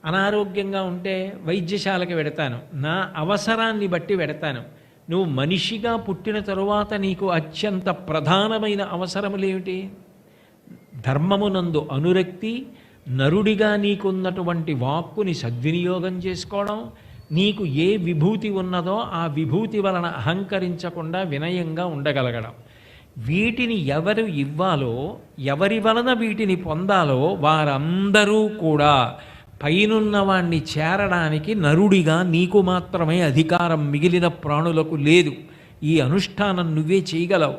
S3: అనారోగ్యంగా ఉంటే వైద్యశాలకి వెడతాను. నా అవసరాన్ని బట్టి వెడతాను. నువ్వు మనిషిగా పుట్టిన తరువాత నీకు అత్యంత ప్రధానమైన అవసరములేమిటి? ధర్మమునందు అనురక్తి, నరుడిగా నీకున్నటువంటి వాక్కుని సద్వినియోగం చేసుకోవడం, నీకు ఏ విభూతి ఉన్నదో ఆ విభూతి వలన అహంకరించకుండా వినయంగా ఉండగలగడం. వీటిని ఎవరు ఇవ్వాలో, ఎవరి వలన వీటిని పొందాలో వారందరూ కూడా పైనున్న వాణ్ణి చేరడానికి నరుడిగా నీకు మాత్రమే అధికారం, మిగిలిన ప్రాణులకు లేదు. ఈ అనుష్ఠానం నువ్వే చేయగలవు.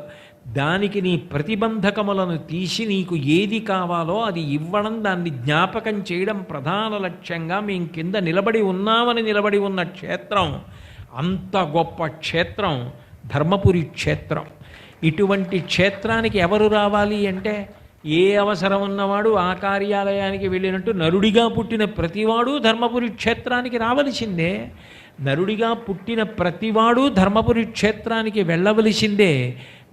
S3: దానికి నీ ప్రతిబంధకములను తీసి నీకు ఏది కావాలో అది ఇవ్వడం, దాన్ని జ్ఞాపకం చేయడం ప్రధాన లక్ష్యంగా మేము కింద నిలబడి ఉన్నామని నిలబడి ఉన్న క్షేత్రం, అంత గొప్ప క్షేత్రం ధర్మపురి క్షేత్రం. ఇటువంటి క్షేత్రానికి ఎవరు రావాలి అంటే, ఏ అవసరం ఉన్నవాడు ఆ కార్యాలయానికి వెళ్ళినట్టు నరుడిగా పుట్టిన ప్రతివాడు ధర్మపురి క్షేత్రానికి రావలసిందే. నరుడిగా పుట్టిన ప్రతివాడు ధర్మపురి క్షేత్రానికి వెళ్ళవలసిందే.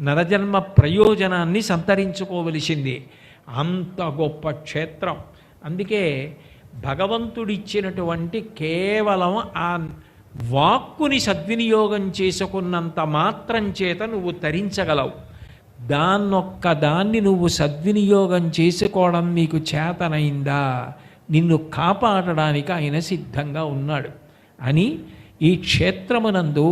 S3: నరజన్మ ప్రయోజనాన్ని సంతరించుకోవలసిందే. అంత గొప్ప క్షేత్రం. అందుకే భగవంతుడిచ్చినటువంటి కేవలం ఆ వాక్కుని సద్వినియోగం చేసుకున్నంత మాత్రం చేత నువ్వు తరించగలవు. దాన్ని నువ్వు సద్వినియోగం చేసుకోవడం నీకు చేతనైందా? నిన్ను కాపాడడానికి ఆయన సిద్ధంగా ఉన్నాడు అని ఈ క్షేత్రమునందు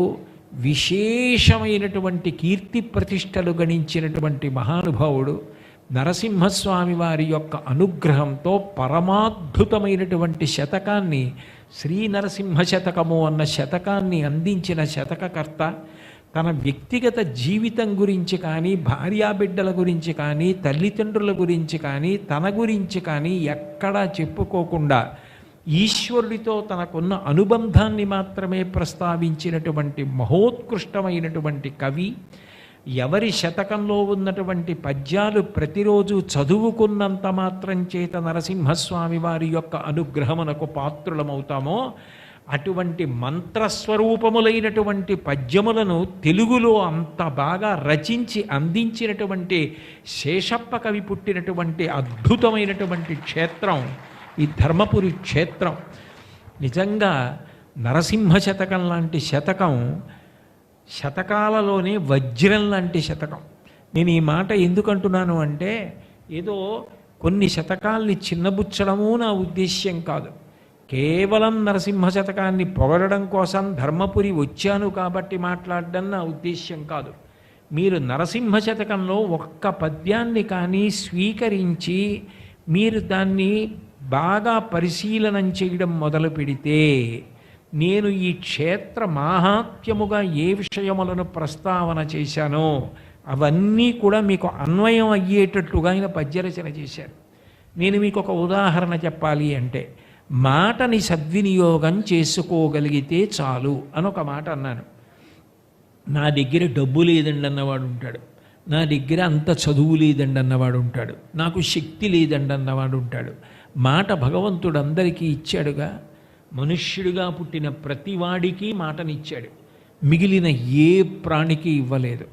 S3: విశేషమైనటువంటి కీర్తి ప్రతిష్టలు గణించినటువంటి మహానుభావుడు నరసింహస్వామి వారి యొక్క అనుగ్రహంతో పరమాద్భుతమైనటువంటి శతకాన్ని, శ్రీ నరసింహ శతకము అన్న శతకాన్ని అందించిన శతకకర్త తన వ్యక్తిగత జీవితం గురించి కానీ, భార్యాబిడ్డల గురించి కానీ, తల్లిదండ్రుల గురించి కానీ, తన గురించి కానీ ఎక్కడా చెప్పుకోకుండా ఈశ్వరుడితో తనకున్న అనుబంధాన్ని మాత్రమే ప్రస్తావించినటువంటి మహోత్కృష్టమైనటువంటి కవి. ఎవరి శతకంలో ఉన్నటువంటి పద్యాలు ప్రతిరోజు చదువుకున్నంత మాత్రం చేత నరసింహస్వామి వారి యొక్క అనుగ్రహమునకు పాత్రులమవుతామో, అటువంటి మంత్రస్వరూపములైనటువంటి పద్యములను తెలుగులో అంత బాగా రచించి అందించినటువంటి శేషప్ప కవి పుట్టినటువంటి అద్భుతమైనటువంటి క్షేత్రం ఈ ధర్మపురి క్షేత్రం. నిజంగా నరసింహ శతకం లాంటి శతకం శతకాలలోనే వజ్రం లాంటి శతకం. నేను ఈ మాట ఎందుకంటున్నాను అంటే, ఏదో కొన్ని శతకాల్ని చిన్నబుచ్చడము నా ఉద్దేశ్యం కాదు. కేవలం నరసింహ శతకాన్ని పొగడడం కోసం ధర్మపురి వచ్చాను కాబట్టి మాట్లాడడం నా ఉద్దేశ్యం కాదు. మీరు నరసింహ శతకంలో ఒక్క పద్యాన్ని కానీ స్వీకరించి మీరు దాన్ని బాగా పరిశీలనం చేయడం మొదలు పెడితే, నేను ఈ క్షేత్ర మాహాత్మ్యముగా ఏ విషయములను ప్రస్తావన చేశానో అవన్నీ కూడా మీకు అన్వయం అయ్యేటట్టుగా ఆయన పద్యరచన చేశారు. నేను మీకు ఒక ఉదాహరణ చెప్పాలి అంటే, మాటని సద్వినియోగం చేసుకోగలిగితే చాలు అని ఒక మాట అన్నాను. నా దగ్గర డబ్బు లేదండి అన్నవాడు ఉంటాడు, నా దగ్గర అంత చదువు లేదండి అన్నవాడు ఉంటాడు, నాకు శక్తి లేదండి అన్నవాడు ఉంటాడు. మాట భగవంతుడు అందరికీ ఇచ్చాడుగా. మనుష్యుడిగా పుట్టిన ప్రతివాడికి మాటనిచ్చాడు, మిగిలిన ఏ ప్రాణికి ఇవ్వలేదు.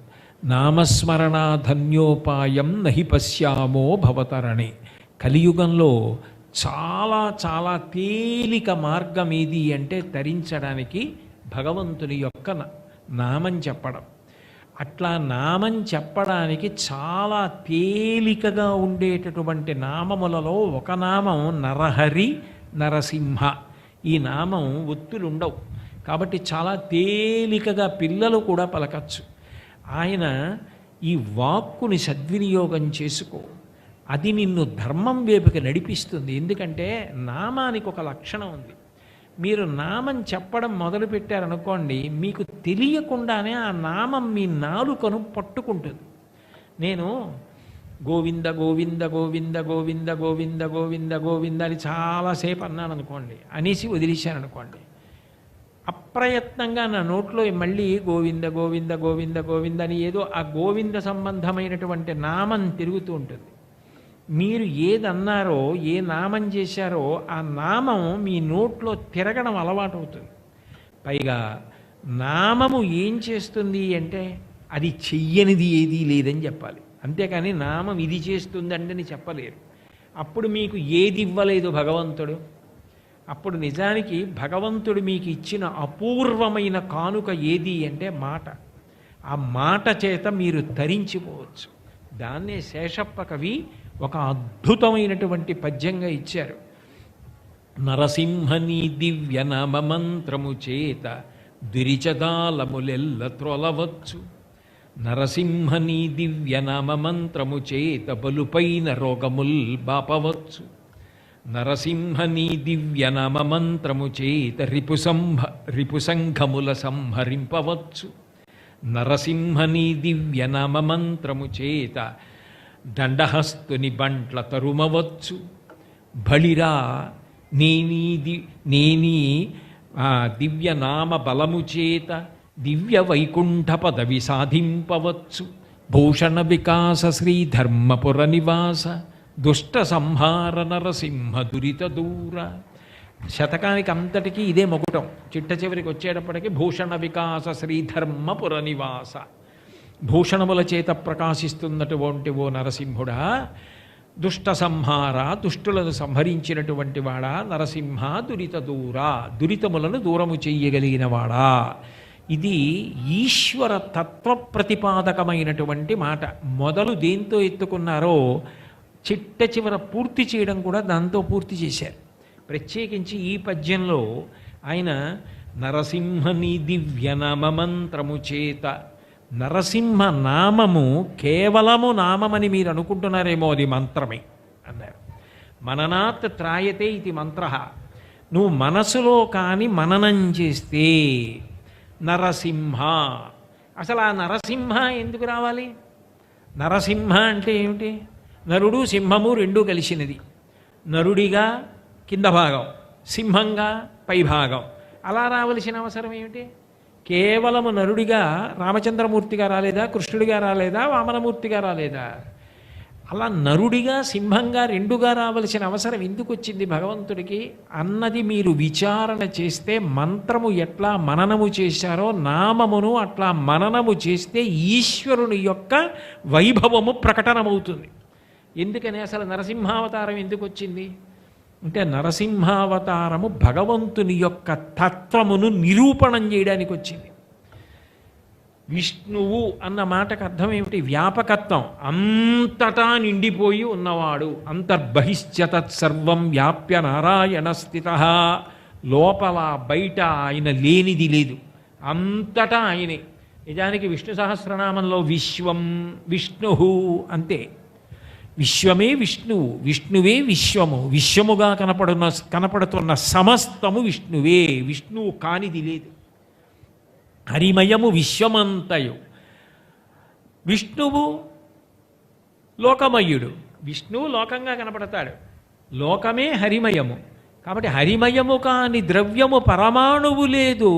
S3: నామస్మరణ ధన్యోపాయం నహి పశ్యామో భవతరణి. కలియుగంలో చాలా చాలా తేలిక మార్గం ఏది అంటే తరించడానికి భగవంతుని యొక్క నామం చెప్పడం. అట్లా నామం చెప్పడానికి చాలా తేలికగా ఉండేటటువంటి నామములలో ఒక నామం నరహరి నరసింహ. ఈ నామం ఒత్తులు ఉండవు కాబట్టి చాలా తేలికగా పిల్లలు కూడా పలకచ్చు. ఆయన ఈ వాక్కుని సద్వినియోగం చేసుకో, అది నిన్ను ధర్మం వైపుకి నడిపిస్తుంది. ఎందుకంటే నామానికి ఒక లక్షణం ఉంది. మీరు నామం చెప్పడం మొదలుపెట్టారనుకోండి, మీకు తెలియకుండానే ఆ నామం మీ నాలుకను పట్టుకుంటుంది. నేను గోవింద గోవింద గోవింద గోవింద గోవింద గోవింద గోవింద అని చాలాసేపు అన్నాను అనుకోండి, అనేసి వదిలేశాను అనుకోండి, అప్రయత్నంగా నా నోట్లో మళ్ళీ గోవింద గోవింద గోవింద గోవింద అని ఏదో ఆ గోవింద సంబంధమైనటువంటి నామం తిరుగుతూ ఉంటుంది. మీరు ఏదన్నారో, ఏ నామం చేశారో ఆ నామం మీ నోట్లో తిరగడం అలవాటు అవుతుంది. పైగా నామము ఏం చేస్తుంది అంటే, అది చెయ్యనిది ఏదీ లేదని చెప్పాలి. అంతేకాని నామం ఇది చేస్తుందండి అని చెప్పలేరు. అప్పుడు మీకు ఏది ఇవ్వలేదు భగవంతుడు? అప్పుడు నిజానికి భగవంతుడు మీకు ఇచ్చిన అపూర్వమైన కానుక ఏది అంటే మాట. ఆ మాట చేత మీరు తరించిపోవచ్చు. దాన్నే శేషప్ప కవి ఒక అద్భుతమైనటువంటి పద్యంగా ఇచ్చారు. నరసింహని దివ్య నామ మంత్రము చేత దురిచదాలములెల్ల త్రొలవచ్చు. నరసింహని దివ్య నామ మంత్రము చేత బలుపైన రోగముల్ బాపవచ్చు. నరసింహని దివ్య నామ మంత్రము చేత రిపుసంఘముల సంహరింపవచ్చు. నరసింహని దివ్య నామ మంత్రము చేత దండహస్తుని బంట్ల తరుమవచ్చు. బలిరా నేనీ దివ్య నామ బలము చేత దివ్య వైకుంఠ పదవి సాధింపవచ్చు. భూషణ వికాస శ్రీధర్మపుర నివాస దుష్ట సంహార నరసింహ దురిత దూర. శతకానికి అంతటికీ ఇదే మొగుటం. చిట్ట చివరికి వచ్చేటప్పటికి భూషణ వికాస శ్రీధర్మపుర నివాస. భూషణముల చేత ప్రకాశిస్తున్నటువంటి ఓ నరసింహుడా, దుష్ట సంహార, దుష్టులను సంహరించినటువంటి వాడా, నరసింహ దురిత దూర, దురితములను దూరము చెయ్యగలిగిన వాడా. ఇది ఈశ్వర తత్వ ప్రతిపాదకమైనటువంటి మాట. మొదలు దేంతో ఎత్తుకున్నారో చిట్ట చివర పూర్తి చేయడం కూడా దాంతో పూర్తి చేశారు. ప్రత్యేకించి ఈ పద్యంలో ఆయన నరసింహని దివ్య నామ మంత్రము చేత, నరసింహ నామము కేవలము నామమని మీరు అనుకుంటున్నారేమో, అది మంత్రమే అన్నారు. మననాత్ త్రాయతే ఇది మంత్ర. నువ్వు మనసులో కానీ మననం చేస్తే నరసింహ. అసలు ఆ నరసింహ ఎందుకు రావాలి? నరసింహ అంటే ఏమిటి? నరుడు సింహము రెండూ కలిసినది. నరుడిగా కింద భాగం, సింహంగా పై భాగం. అలా రావలసిన అవసరం ఏమిటి? కేవలము నరుడిగా రామచంద్రమూర్తిగా రాలేదా? కృష్ణుడిగా రాలేదా? వామనమూర్తిగా రాలేదా? అలా నరుడిగా సింహంగా రెండుగా రావలసిన అవసరం ఎందుకు వచ్చింది భగవంతుడికి అన్నది మీరు విచారణ చేస్తే, మంత్రము ఎట్లా మననము చేశారో నామమును అట్లా మననము చేస్తే ఈశ్వరుని యొక్క వైభవము ప్రకటనమవుతుంది. ఎందుకని అసలు నరసింహావతారం ఎందుకు వచ్చింది అంటే, నరసింహావతారము భగవంతుని యొక్క తత్వమును నిరూపణం చేయడానికి వచ్చింది. విష్ణువు అన్న మాటకు అర్థం ఏమిటి? వ్యాపకత్వం. అంతటా నిండిపోయి ఉన్నవాడు. అంతర్బహిష్య తత్సర్వం వ్యాప్య నారాయణ స్థిత. లోపల బయట ఆయన లేనిది లేదు, అంతటా ఆయనే. నిజానికి విష్ణు సహస్రనామంలో విశ్వం విష్ణు అంతే. విశ్వమే విష్ణువు, విష్ణువే విశ్వము, విశ్వముగా కనపడుతున్న సమస్తము విష్ణువే. విష్ణువు కానిది లేదు. హరిమయము విశ్వమంతయు. విష్ణువు లోకమయుడు. విష్ణువు లోకంగా కనపడతాడు, లోకమే హరిమయము. కాబట్టి హరిమయము కాని ద్రవ్యము పరమాణువు లేదు.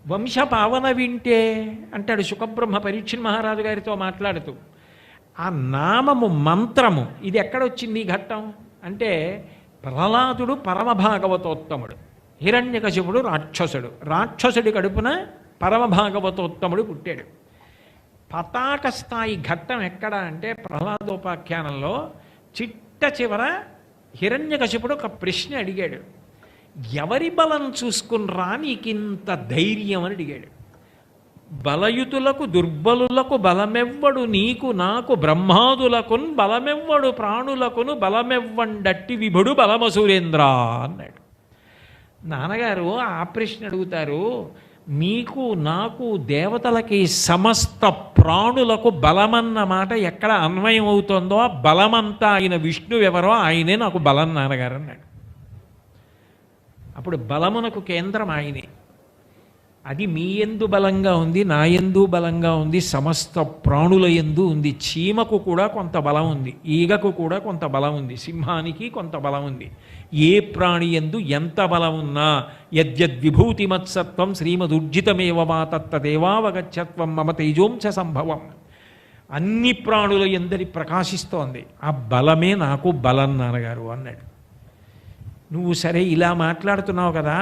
S3: వంశ పావన వింటే అంటాడు శుకబ్రహ్మ పరీక్షణ్ మహారాజు గారితో మాట్లాడుతూ. ఆ నామము మంత్రము ఇది ఎక్కడొచ్చింది ఈ ఘట్టం అంటే, ప్రహ్లాదుడు పరమభాగవతోత్తముడు, హిరణ్యకశిపుడు రాక్షసుడు. రాక్షసుడి కడుపున పరమభాగవతోత్తముడు పుట్టాడు. పతాక స్థాయి ఘట్టం ఎక్కడ అంటే, ప్రహ్లాదోపాఖ్యానంలో చిట్ట చివర హిరణ్యకశిపుడు ఒక ప్రశ్న అడిగాడు. ఎవరి బలం చూసుకునిరా నీకింత ధైర్యం అని అడిగాడు. బలయుతులకు దుర్బలులకు బలమెవ్వడు నీకు నాకు బ్రహ్మాదులకున్ బలమెవ్వడు ప్రాణులకును బలమెవ్వండట్టి విభుడు బలమసురేంద్ర అన్నాడు. నాన్నగారు ఆ ప్రశ్న అడుగుతారు, మీకు నాకు దేవతలకి సమస్త ప్రాణులకు బలమన్న మాట ఎక్కడ అన్వయం అవుతుందో ఆ బలమంతా ఆయన విష్ణువెవరో ఆయనే నాకు బలం నాన్నగారు అన్నాడు. అప్పుడు బలమునకు కేంద్రం ఆయనే. అది మీ యందు బలంగా ఉంది, నా యందు బలంగా ఉంది, సమస్త ప్రాణుల యందు ఉంది. చీమకు కూడా కొంత బలం ఉంది, ఈగకు కూడా కొంత బలం ఉంది, సింహానికి కొంత బలం ఉంది. ఏ ప్రాణి యందు ఎంత బలం ఉన్నా యద్యద్విభూతిమత్సత్వం శ్రీమదుర్జితమేవ మా తత్తదేవావగచ్చత్వం మమ తేజోంశ సంభవం. అన్ని ప్రాణుల యందరి ప్రకాశిస్తోంది. ఆ బలమే నాకు బలం నాన్నగారు అన్నాడు. నువ్వు సరే ఇలా మాట్లాడుతున్నావు కదా,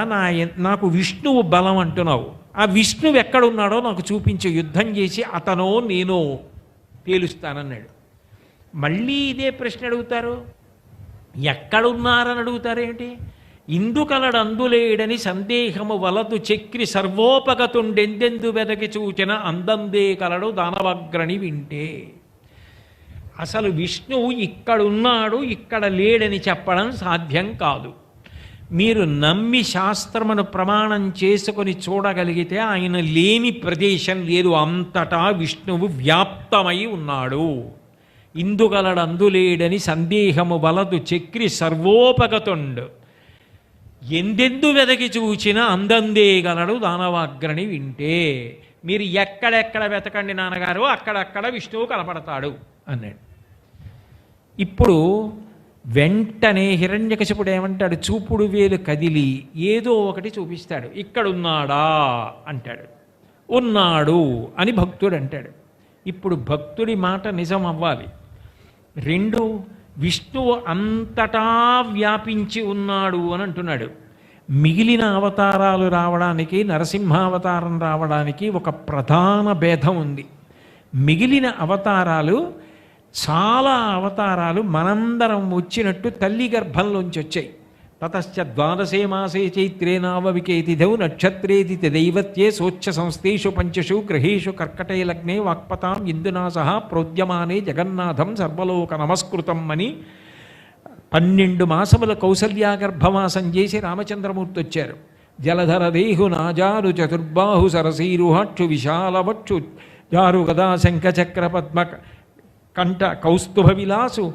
S3: నాకు విష్ణువు బలం అంటున్నావు. ఆ విష్ణువు ఎక్కడున్నాడో నాకు చూపించు, యుద్ధం చేసి అతనో నేనో తేలుస్తానన్నాడు. మళ్ళీ ఇదే ప్రశ్న అడుగుతారు, ఎక్కడున్నారని అడుగుతారేమిటి? ఇందుకలడందులేడని సందేహము వలదు చక్రి సర్వోపగతుండెందెందు వెదకి చూచిన అందందే కలడు దానవగ్రణి వింటే. అసలు విష్ణువు ఇక్కడున్నాడు, ఇక్కడ లేడని చెప్పడం సాధ్యం కాదు. మీరు నమ్మి శాస్త్రమును ప్రమాణం చేసుకొని చూడగలిగితే ఆయన లేని ప్రదేశం లేదు. అంతటా విష్ణువు వ్యాప్తమై ఉన్నాడు. ఇందుగలడందులేడని సందేహము వలదు చక్రి సర్వోపగతుండు ఎందెందు వెదకి చూచిన అందందే గలడు దానవాగ్రణి వింటే. మీరు ఎక్కడెక్కడ వెతకండి నాన్నగారు, అక్కడక్కడ విష్ణువు కనపడతాడు అన్నాడు. ఇప్పుడు వెంటనే హిరణ్యకశిపుడు ఏమంటాడు, చూపుడు వేలు కదిలి ఏదో ఒకటి చూపిస్తాడు. ఇక్కడున్నాడా అంటాడు. ఉన్నాడు అని భక్తుడు అంటాడు. ఇప్పుడు భక్తుడి మాట నిజం అవ్వాలి. రెండు, విష్ణువు అంతటా వ్యాపించి ఉన్నాడు అని అంటున్నాడు. మిగిలిన అవతారాలు రావడానికి, నరసింహావతారం రావడానికి ఒక ప్రధాన భేదం ఉంది. మిగిలిన అవతారాలు, చాలా అవతారాలు మనందరం వచ్చినట్టు తల్లి గర్భంలోంచి వచ్చాయి. తతశ్చ ద్వాదశే మాసే చైత్రే నావవికేతిథౌ నక్షత్రేది దైవత్యే సోచ్ఛ సంస్థేషు పంచషు గ్రహేషు కర్కటే లగ్నే వాక్పతాం ఇందునా సహా ప్రోద్యమానే జగన్నాథం సర్వలోక నమస్కృతం అని 12 మాసముల కౌసల్యాగర్భమాసం చేసి రామచంద్రమూర్తి వచ్చారు. జలధర దేహు నాజారు చతుర్బాహు సరసీరుహక్షు విశాలవక్షు జారు గదా శంఖచక్ర పద్మ కంఠ కౌస్తుభ విలాసు.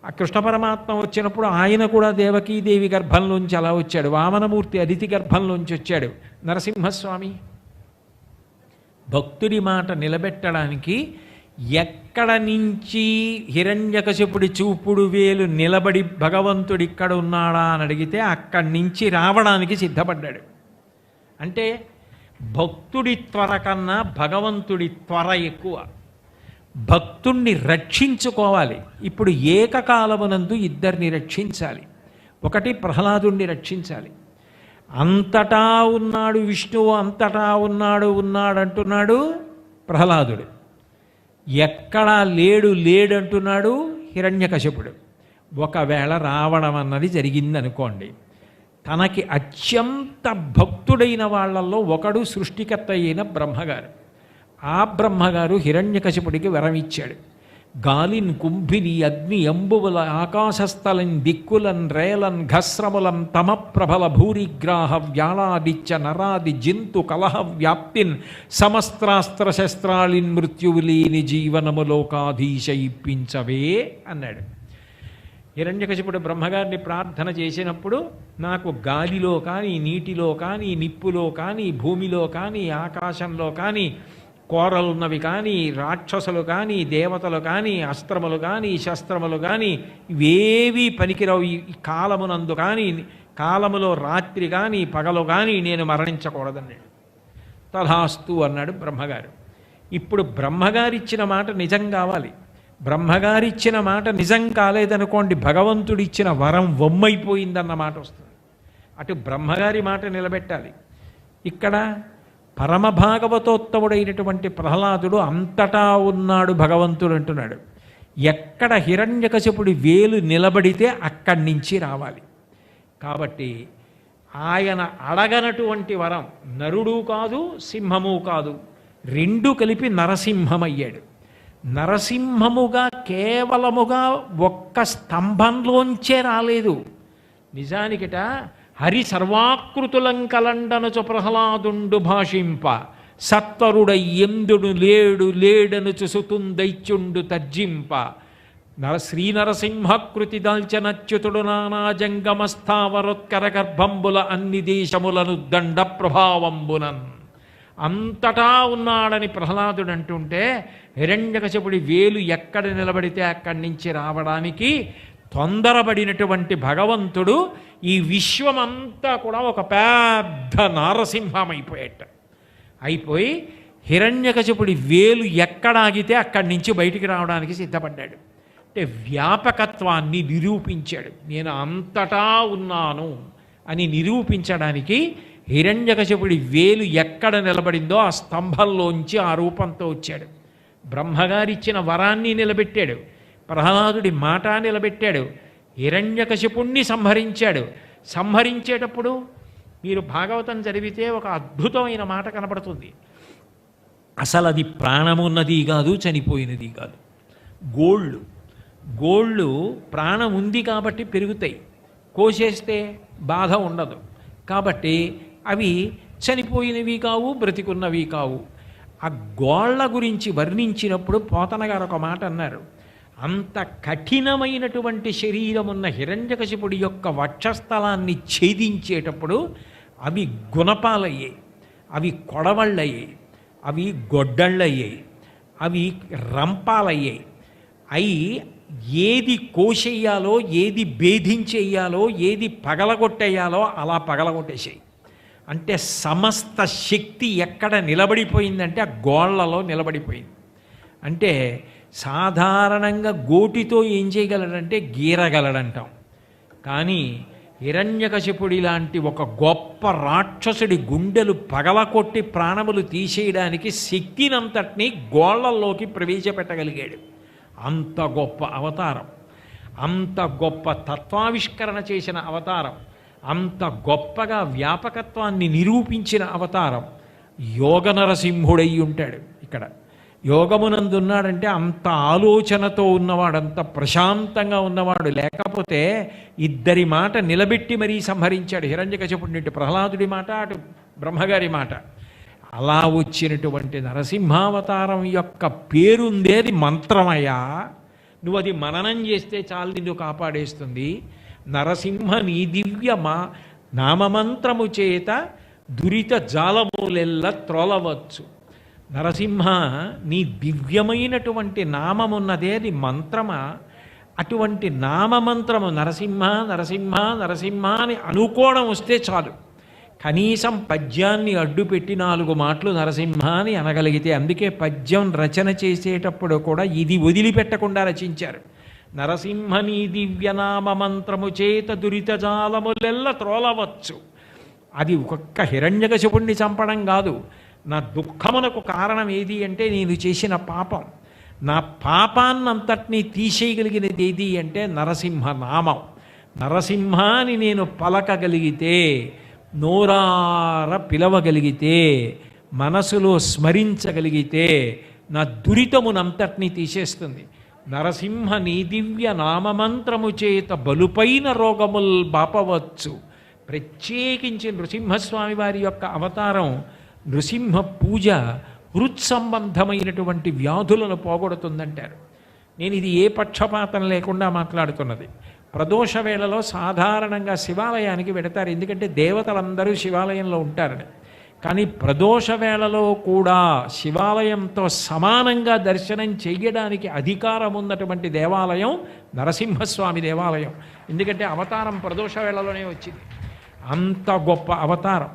S3: ఆ కృష్ణ పరమాత్మ వచ్చినప్పుడు ఆయన కూడా దేవకీదేవి గర్భంలోంచి అలా వచ్చాడు. వామనమూర్తి అదితి గర్భంలోంచి వచ్చాడు. నరసింహస్వామి భక్తుడి మాట నిలబెట్టడానికి ఎక్కడ నుంచి హిరణ్యకశిపుడి చూపుడు వేలు నిలబడి భగవంతుడు ఇక్కడ ఉన్నాడా అని అడిగితే అక్కడి నుంచి రావడానికి సిద్ధపడ్డాడు. అంటే భక్తుడి త్వర కన్నా భగవంతుడి త్వర ఎక్కువ. భక్తుణ్ణి రక్షించుకోవాలి. ఇప్పుడు ఏకకాలమునందు ఇద్దరిని రక్షించాలి. ఒకటి ప్రహ్లాదుణ్ణి రక్షించాలి. అంతటా ఉన్నాడు విష్ణువు, అంతటా ఉన్నాడంటున్నాడు ప్రహ్లాదుడు. ఎక్కడా లేడంటున్నాడు హిరణ్యకశిపుడు. ఒకవేళ రావడం అన్నది జరిగిందనుకోండి, తనకి అత్యంత భక్తుడైన వాళ్ళల్లో ఒకడు సృష్టికర్త అయిన బ్రహ్మగారు. ఆ బ్రహ్మగారు హిరణ్యకశిపుడికి వరం ఇచ్చాడు. గాలిన్ కుంభిని అగ్ని ఎంబువుల ఆకాశస్థలం దిక్కులన్ రేలన్ ఘస్రములం తమ ప్రభల భూరిగ్రాహ వ్యాళాదిచ్చ నరాది జంతు కలహ వ్యాప్తిన్ సమస్త్రాస్త్ర శస్త్రాలిన్ మృత్యువు లేని జీవనములోకాధీశ ఇప్పించవే అన్నాడు. హిరణ్యకశిపుడు బ్రహ్మగారిని ప్రార్థన చేసినప్పుడు నాకు గాలిలో కానీ, నీటిలో కానీ, నిప్పులో కానీ, భూమిలో కానీ, ఆకాశంలో కానీ, కోరలున్నవి కానీ, రాక్షసులు కానీ, దేవతలు కానీ, అస్త్రములు కానీ, శస్త్రములు కానీ ఇవేవీ పనికిరావు. ఈ కాలమునందు కానీ, కాలములో రాత్రి కానీ పగలు కానీ నేను మరణించకూడదన్నాడు. తథాస్తు అన్నాడు బ్రహ్మగారు. ఇప్పుడు బ్రహ్మగారిచ్చిన మాట నిజం కావాలి. బ్రహ్మగారిచ్చిన మాట నిజం కాలేదనుకోండి, భగవంతుడిచ్చిన వరం వమ్మైపోయిందన్న మాట వస్తుంది. అటు బ్రహ్మగారి మాట నిలబెట్టాలి. ఇక్కడ పరమభాగవతోత్తముడైనటువంటి ప్రహ్లాదుడు అంతటా ఉన్నాడు భగవంతుడు అంటున్నాడు. ఎక్కడ హిరణ్యకశిపుడి వేలు నిలబడితే అక్కడి నుంచి రావాలి. కాబట్టి ఆయన అడగనటువంటి వరం నరుడు కాదు, సింహము కాదు, రెండు కలిపి నరసింహమయ్యాడు. నరసింహముగా కేవలముగా ఒక్క స్తంభంలోంచే రాలేదు. నిజానికిట హరి సర్వాకృతులం కలండనుచు ప్రహ్లాదుండు భాషింప సత్వరుడై ఎందుడు లేడనుచు సుతుందైత్యుండు తర్జింప శ్రీనరసింహకృతి దాల్చనచ్యుతుడు నానా జంగమస్థావరోత్కర గర్భంబుల అన్ని దేశములను దండ ప్రభావంబునన్. అంతటా ఉన్నాడని ప్రహ్లాదుడు అంటుంటే హిరణ్యకశిపుడి వేలు ఎక్కడ నిలబడితే అక్కడి నుంచి రావడానికి తొందరపడినటువంటి భగవంతుడు ఈ విశ్వమంతా కూడా ఒక పెద్ద నారసింహం అయిపోయి హిరణ్యకశిపుడి వేలు ఎక్కడాగితే అక్కడి నుంచి బయటికి రావడానికి సిద్ధపడ్డాడు. అంటే వ్యాపకత్వాన్ని నిరూపించాడు. నేను అంతటా ఉన్నాను అని నిరూపించడానికి హిరణ్యకశిపుడి వేలు ఎక్కడ నిలబడిందో ఆ స్తంభంలోంచి ఆ రూపంతో వచ్చాడు. బ్రహ్మగారిచ్చిన వరాన్ని నిలబెట్టాడు. ప్రహ్లాదుడి మాట నిలబెట్టాడు. హిరణ్యకశిపుణ్ణి సంహరించాడు.
S4: సంహరించేటప్పుడు మీరు భాగవతం చదివితే ఒక అద్భుతమైన మాట కనపడుతుంది. అసలు అది ప్రాణమున్నది కాదు, చనిపోయినది కాదు. గోళ్ళు ప్రాణం ఉంది కాబట్టి పెరుగుతాయి, కోసేస్తే బాధ ఉండదు. కాబట్టి అవి చనిపోయినవి కావు, బ్రతికున్నవి కావు. ఆ గోళ్ళ గురించి వర్ణించినప్పుడు పోతన గారు ఒక మాట అన్నారు. అంత కఠినమైనటువంటి శరీరమున్న హిరణ్యకశిపుడి యొక్క వక్షస్థలాన్ని ఛేదించేటప్పుడు అవి గుణపాలయ్యాయి, అవి కొడవళ్ళయ్యాయి, అవి గొడ్డళ్ళయ్యాయి, అవి రంపాలయ్యాయి. అయి ఏది కోసేయాలో, ఏది భేదించేయాలో, ఏది పగలగొట్టేయాలో అలా పగలగొట్టేసాయి. అంటే సమస్త శక్తి ఎక్కడ నిలబడిపోయిందంటే ఆ గోళ్లలో నిలబడిపోయింది. అంటే సాధారణంగా గోటితో ఏం చేయగలడంటే గీరగలడంటాం. కానీ హిరణ్యకశిపుడి లాంటి ఒక గొప్ప రాక్షసుడి గుండెలు పగలకొట్టి ప్రాణములు తీసేయడానికి శక్తినంతటినీ గోళ్లల్లోకి ప్రవేశపెట్టగలిగాడు. అంత గొప్ప అవతారం, అంత గొప్ప తత్వావిష్కరణ చేసిన అవతారం, అంత గొప్పగా వ్యాపకత్వాన్ని నిరూపించిన అవతారం యోగ నరసింహుడై ఉంటాడు. ఇక్కడ యోగమునందున్నాడంటే అంత ఆలోచనతో ఉన్నవాడు, అంత ప్రశాంతంగా ఉన్నవాడు. లేకపోతే ఇద్దరి మాట నిలబెట్టి మరీ సంహరించాడు. హిరణ్యకశిపుడి నుండి ప్రహ్లాదుడి మాట, అటు బ్రహ్మగారి మాట. అలా వచ్చినటువంటి నరసింహావతారం యొక్క పేరుందేది మంత్రమయ్యా. నువ్వు అది మననం చేస్తే చాలు, నిన్ను కాపాడేస్తుంది. నరసింహ నీ దివ్య నామమంత్రము చేత దురిత జాలములెల్ల త్రోలవచ్చు. నరసింహ నీ దివ్యమైనటువంటి నామమున్నదే అది మంత్రమా? అటువంటి నామమంత్రము నరసింహ నరసింహ నరసింహ అని అనుకోవడం వస్తే చాలు. కనీసం పద్యాన్ని అడ్డుపెట్టి 4 మాటలు నరసింహ అని అనగలిగితే, అందుకే పద్యం రచన చేసేటప్పుడు కూడా ఇది వదిలిపెట్టకుండా రచించారు. నరసింహని దివ్యనామ మంత్రము చేత దురితజాలములెల్ల త్రోలవచ్చు. అది ఒక్క హిరణ్యకశిపుణ్ణి చంపడం కాదు. నా దుఃఖమునకు కారణం ఏది అంటే నేను చేసిన పాపం. నా పాపాన్నంతటినీ తీసేయగలిగినది ఏది అంటే నరసింహ నామం. నరసింహాని నేను పలకగలిగితే, నోరార పిలవగలిగితే, మనసులో స్మరించగలిగితే నా దురితమునంతటినీ తీసేస్తుంది. నరసింహ నీ దివ్య నామమంత్రము చేత బలుపైన రోగముల్ బాపవచ్చు. ప్రత్యేకించి నృసింహస్వామి వారి యొక్క అవతారం నృసింహ పూజ హృత్సంబంధమైనటువంటి వ్యాధులను పోగొడుతుందంటారు. నేను ఇది ఏ పక్షపాతం లేకుండా మాట్లాడుతున్నది. ప్రదోష వేళలో సాధారణంగా శివాలయానికి వెడతారు, ఎందుకంటే దేవతలందరూ శివాలయంలో ఉంటారని. కానీ ప్రదోష వేళలో కూడా శివాలయంతో సమానంగా దర్శనం చెయ్యడానికి అధికారం ఉన్నటువంటి దేవాలయం నరసింహస్వామి దేవాలయం. ఎందుకంటే అవతారం ప్రదోష వేళలోనే వచ్చింది. అంత గొప్ప అవతారం.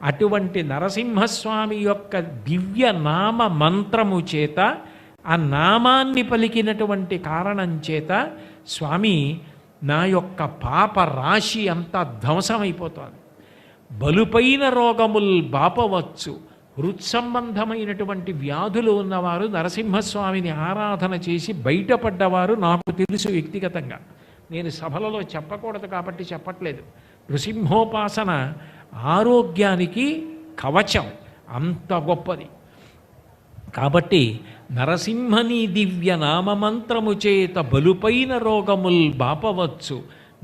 S4: అటువంటి నరసింహస్వామి యొక్క దివ్య నామ మంత్రము చేత, ఆ నామాన్ని పలికినటువంటి కారణం చేత స్వామి నా యొక్క పాప రాశి అంతా ధ్వంసమైపోతుంది. బలుపైన రోగముల్ బాపవచ్చు. హృత్సంబంధమైనటువంటి వ్యాధులు ఉన్నవారు నరసింహస్వామిని ఆరాధన చేసి బయటపడ్డవారు నాకు తెలుసు వ్యక్తిగతంగా. నేను సభలలో చెప్పకూడదు కాబట్టి చెప్పట్లేదు. నృసింహోపాసన ఆరోగ్యానికి కవచం, అంత గొప్పది. కాబట్టి నరసింహని దివ్య నామమంత్రము చేత బలుపైన రోగముల్ బాపవచ్చు.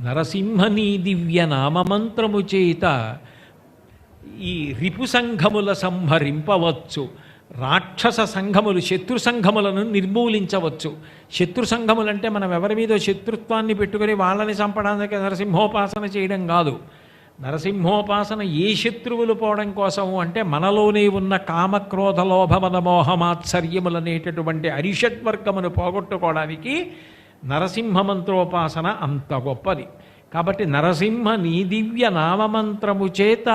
S4: నరసింహని దివ్య నామమంత్రము చేత ఈ రిపు సంఘముల సంహరింపవచ్చు. రాక్షస సంఘములు, శత్రు సంఘములను నిర్మూలించవచ్చు. శత్రు సంఘములంటే మనం ఎవరి మీదో శత్రుత్వాన్ని పెట్టుకొని వాళ్ళని చంపడానికి నరసింహోపాసన చేయడం కాదు. నరసింహోపాసన ఏ శత్రువులు పోవడం కోసము అంటే మనలోనే ఉన్న కామక్రోధ లోభమద మోహమాత్సర్యములనేటటువంటి అరిషడ్వర్గమును పోగొట్టుకోవడానికి నరసింహ మంత్రోపాసన అంత గొప్పది. కాబట్టి నరసింహ నీ దివ్య నామమంత్రము చేత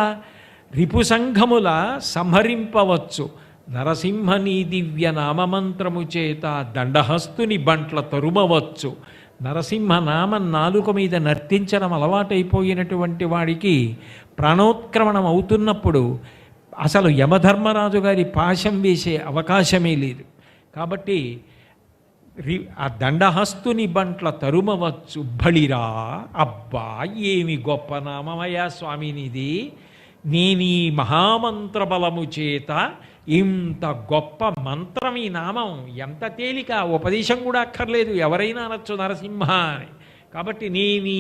S4: రిపు సంఘముల సంహరింపవచ్చు. నరసింహ నీ దివ్య నామమంత్రము చేత దండహస్తుని బంట్ల తరుమవచ్చు. నరసింహ నామం నాలుక మీద నర్తించడం అలవాటైపోయినటువంటి వాడికి ప్రాణోత్క్రమణం అవుతున్నప్పుడు అసలు యమధర్మరాజు గారి పాశం వేసే అవకాశమే లేదు. కాబట్టి ఆ దండహస్తుని బంట్ల తరుమవచ్చు బళిరా. అబ్బా ఏమి గొప్ప నామమయ్యా స్వామినిది. నేనీ మహామంత్ర బలము చేత ఇంత గొప్ప మంత్రం, ఈ నామం ఎంత తేలిక, ఉపదేశం కూడా అక్కర్లేదు, ఎవరైనా అనొచ్చు నరసింహ అని. కాబట్టి నేనీ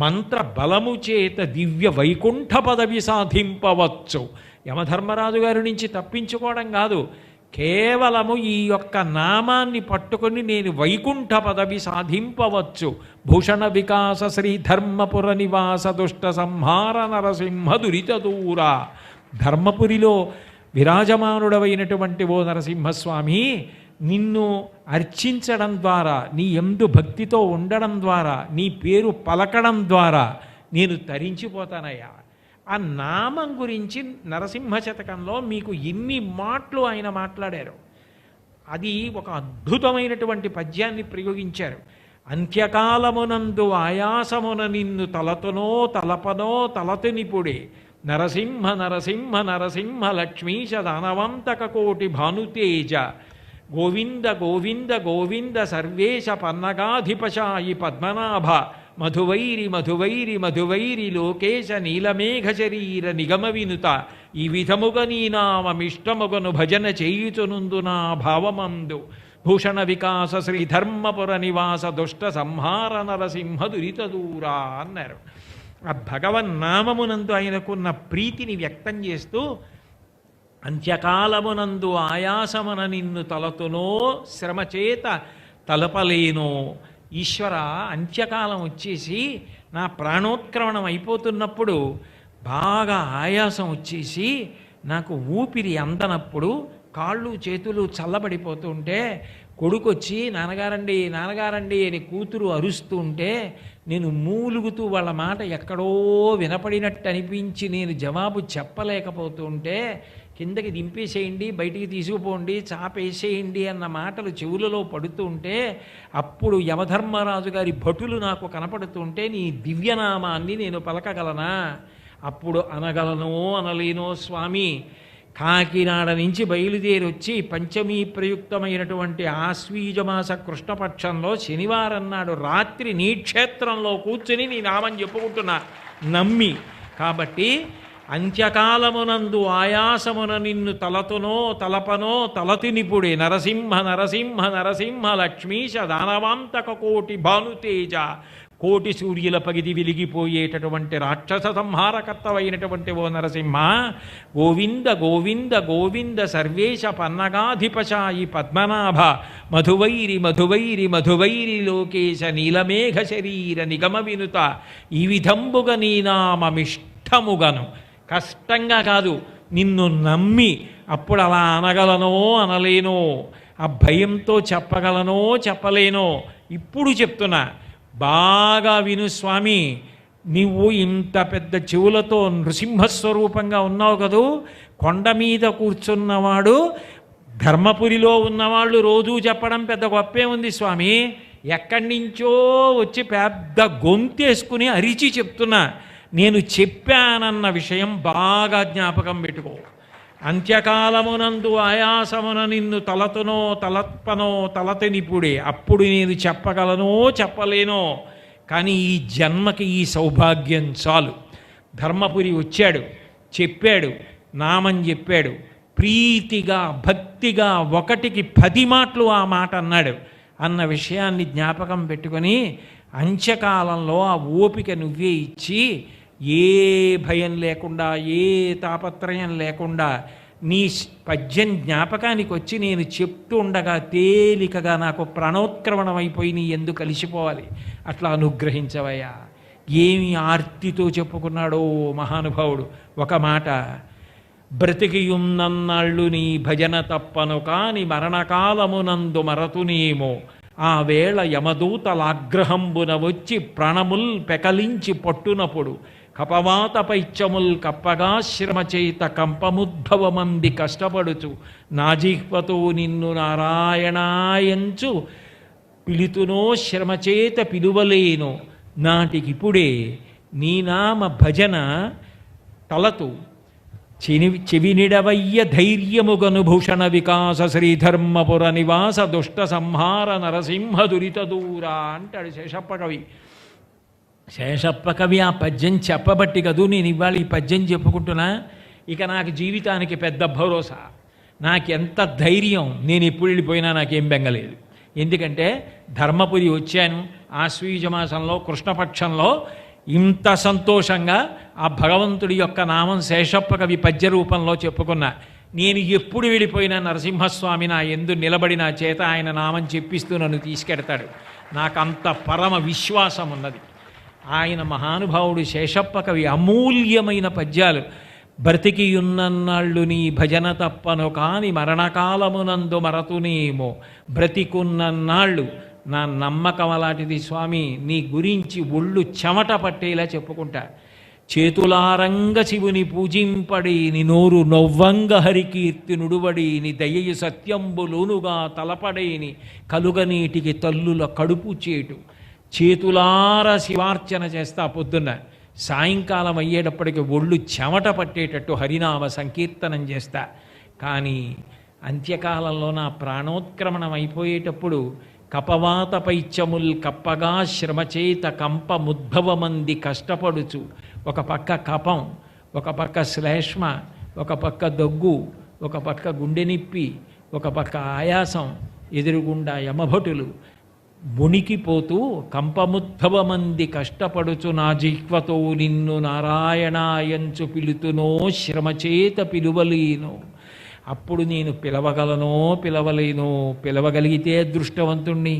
S4: మంత్ర బలము చేత దివ్య వైకుంఠ పదవి సాధింపవచ్చు. యమధర్మరాజు గారి నుంచి తప్పించుకోవడం కాదు, కేవలము ఈ యొక్క నామాన్ని పట్టుకొని నేను వైకుంఠ పదవి సాధింపవచ్చు. భూషణ వికాస శ్రీ ధర్మపుర నివాస దుష్ట సంహార నరసింహ దురిత దూర. ధర్మపురిలో విరాజమానుడవైనటువంటి ఓ నరసింహస్వామి, నిన్ను అర్చించడం ద్వారా, నీ యందు భక్తితో ఉండడం ద్వారా, నీ పేరు పలకడం ద్వారా నేను తరించిపోతానయ్యా. ఆ నామం గురించి నరసింహ శతకంలో మీకు ఎన్ని మాటలు ఆయన మాట్లాడారు. అది ఒక అద్భుతమైనటువంటి పద్యాన్ని ప్రయోగించారు. అంత్యకాలమునందు ఆయాసమున నిన్ను తలతునో తలపనో తలతునిపుడే నరసింహ నరసింహ నరసింహ లక్ష్మీశ దానవంతక కోటి భానుతేజ గోవింద గోవింద గోవింద సర్వేశ పన్నగాధిపశాయి పద్మనాభ మధువైరి మధువైరి మధువైరి లోకేశ నీలమేఘ శరీర నిగమ వినుత ఈ విధముగ నీ నామమిష్టముగను భజన చేయుచునుందు నా భావమందు భూషణ వికాస శ్రీ ధర్మపుర నివాస దుష్ట సంహార నరసింహ దురిత దూరా అన్నారు. ఆ భగవన్నామమునందు ఆయనకున్న ప్రీతిని వ్యక్తం చేస్తూ, అంత్యకాలమునందు ఆయాసమున నిన్ను తలతునో శ్రమచేత తలపలేనో. ఈశ్వర, అంత్యకాలం వచ్చేసి నా ప్రాణోత్క్రమణం అయిపోతున్నప్పుడు, బాగా ఆయాసం వచ్చేసి నాకు ఊపిరి అందనప్పుడు, కాళ్ళు చేతులు చల్లబడిపోతుంటే, కొడుకొచ్చి నాన్నగారండి నాన్నగారండి అని కూతురు అరుస్తూ ఉంటే, నేను మూలుగుతూ వాళ్ళ మాట ఎక్కడో వినపడినట్టు అనిపించి నేను జవాబు చెప్పలేకపోతుంటే, కిందకి దింపేసేయండి, బయటికి తీసుకుపోండి, చాపేసేయండి అన్న మాటలు చెవులలో పడుతూ ఉంటే, అప్పుడు యమధర్మరాజు గారి భటులు నాకు కనపడుతుంటే నీ దివ్యనామాన్ని నేను పలకగలనా? అప్పుడు అనగలనో అనలేనో స్వామి. కాకినాడ నుంచి బయలుదేరి వచ్చి పంచమీ ప్రయుక్తమైనటువంటి ఆశ్వీజమాస కృష్ణపక్షంలో శనివారం నాడు రాత్రి నీ క్షేత్రంలో కూర్చుని నీ నామం చెప్పుకుంటున్నా నమ్మి. కాబట్టి అంత్యకాలమునందు ఆయాసమున నిన్ను తలతునో తలపనో తలతినిపుడే నరసింహ నరసింహ నరసింహ లక్ష్మీశ దానవాంతక కోటి భానుతేజ. కోటి సూర్యుల పగిది వెలిగిపోయేటటువంటి రాక్షస సంహారకర్తవైనటువంటి ఓ నరసింహ, గోవింద గోవింద గోవింద సర్వేశ పన్నగాధిపశాయి పద్మనాభ మధువైరి మధువైరి మధువైరి లోకేశ నీలమేఘ శరీర నిగమ వినుత ఈ విధంబుగ నీ నామమిష్టముగను. కష్టంగా కాదు, నిన్ను నమ్మి అప్పుడు అలా అనగలనో అనలేనో, ఆ భయంతో చెప్పగలనో చెప్పలేనో. ఇప్పుడు చెప్తున్నా, బాగా విను స్వామి. నీవు ఇంత పెద్ద చెవులతో నృసింహస్వరూపంగా ఉన్నావు కదూ, కొండ మీద కూర్చున్నవాడు ధర్మపురిలో ఉన్నవాళ్ళు రోజూ చెప్పడం పెద్ద గొప్పే ఉంది స్వామి. ఎక్కడి నుంచో వచ్చి పెద్ద గొంతేసుకుని అరిచి చెప్తున్నా, నేను చెప్పానన్న విషయం బాగా జ్ఞాపకం పెట్టుకో. అంత్యకాలమునందు ఆయాసమున నిన్ను తలతునో తలపనో తలతనిపుడే. అప్పుడు నేను చెప్పగలనో చెప్పలేనో, కానీ ఈ జన్మకి ఈ సౌభాగ్యం చాలు. ధర్మపురి వచ్చాడు, చెప్పాడు, నామం చెప్పాడు, ప్రీతిగా భక్తిగా 1కి 10 మాటలు ఆ మాట అన్నాడు. అన్న విషయాన్ని జ్ఞాపకం పెట్టుకొని అంత్యకాలంలో ఆ ఓపిక నువ్వే ఇచ్చి, ఏ భయం లేకుండా ఏ తాపత్రయం లేకుండా నీ పద్యం జ్ఞాపకానికి వచ్చి నేను చెప్తూ ఉండగా తేలికగా నాకు ప్రాణోత్క్రమణం అయిపోయి నీ ఎందుకు కలిసిపోవాలి, అట్లా అనుగ్రహించవయ్యా. ఏమి ఆర్తితో చెప్పుకున్నాడో మహానుభావుడు. ఒక మాట, బ్రతికియున్నన్నాళ్ళు నీ భజన తప్పను కాని మరణకాలమునందు మరతునేమో ఆ వేళ యమదూతలాగ్రహంబున వచ్చి ప్రాణముల్ పెకలించి పట్టునప్పుడు కపవాత పైత్యముల్ కప్పగా శ్రమచేత కంపముద్భవమంది కష్టపడుచు నాజిహ్వతో నిన్ను నారాయణాయంచు పిలుతునో శ్రమచేత పిలువలేను నాటికిప్పుడే నీ నామ భజన తలతు చెవినిడవయ్య ధైర్యముగను భూషణ వికాస శ్రీధర్మపుర నివాస దుష్ట సంహార నరసింహ దురిత దూరా అంటాడు శేషప్ప కవి. శేషప్ప కవి ఆ పద్యం చెప్పబట్టి కదూ నేను ఇవాళ ఈ పద్యం చెప్పుకుంటున్నా. ఇక నాకు జీవితానికి పెద్ద భరోసా, నాకెంత ధైర్యం. నేను ఎప్పుడు వెళ్ళిపోయినా నాకేం బెంగలేదు. ఎందుకంటే ధర్మపురి వచ్చాను, ఆశ్వీజమాసంలో కృష్ణపక్షంలో ఇంత సంతోషంగా ఆ భగవంతుడి యొక్క నామం శేషప్ప కవి పద్య రూపంలో చెప్పుకున్నా. నేను ఎప్పుడు వెళ్ళిపోయినా నరసింహస్వామి నా యందు నిలబడి నా చేత ఆయన నామం చెప్పిస్తూ నన్ను తీసుకెడతాడు. నాకంత పరమ విశ్వాసం ఉన్నది. ఆయన మహానుభావుడు శేషప్ప కవి అమూల్యమైన పద్యాలు. బ్రతికియున్నన్నాళ్ళు నీ భజన తప్పను కాని మరణకాలమునందు మరతునేమో, బ్రతికున్నన్నాళ్ళు నా నమ్మకం అలాంటిది స్వామి, నీ గురించి ఒళ్ళు చెమట పట్టేలా చెప్పుకుంటా. చేతులారంగ శివుని పూజింపడి ని నోరు నొవ్వంగ హరికీర్తి నుడువడి ని దయయు సత్యంబులోనుగా తలపడేని కలుగనీటికి తల్లుల కడుపు చేటు. చేతులార శివార్చన చేస్తా పొద్దున్న, సాయంకాలం అయ్యేటప్పటికి ఒళ్ళు చెమట పట్టేటట్టు హరినామ సంకీర్తనం చేస్తా. కానీ అంత్యకాలంలో నా ప్రాణోత్క్రమణం అయిపోయేటప్పుడు కపవాత పైత్యముల్ కప్పగా శ్రమచేత కంప ముద్భవమంది కష్టపడుచు, ఒక పక్క కపం, ఒక పక్క శ్లేష్మ, ఒక పక్క దగ్గు, ఒక పక్క గుండె నిప్పి, ఒక పక్క ఆయాసం, ఎదురుగుండా యమభటులు వణికిపోతూ కంపముద్భవమంది కష్టపడుచు నా జిహ్వతో నిన్ను నారాయణాయంచు పిలుతునో శ్రమచేత పిలువలేను. అప్పుడు నేను పిలవగలనో పిలవలేనో, పిలవగలిగితే అదృష్టవంతుణ్ణి,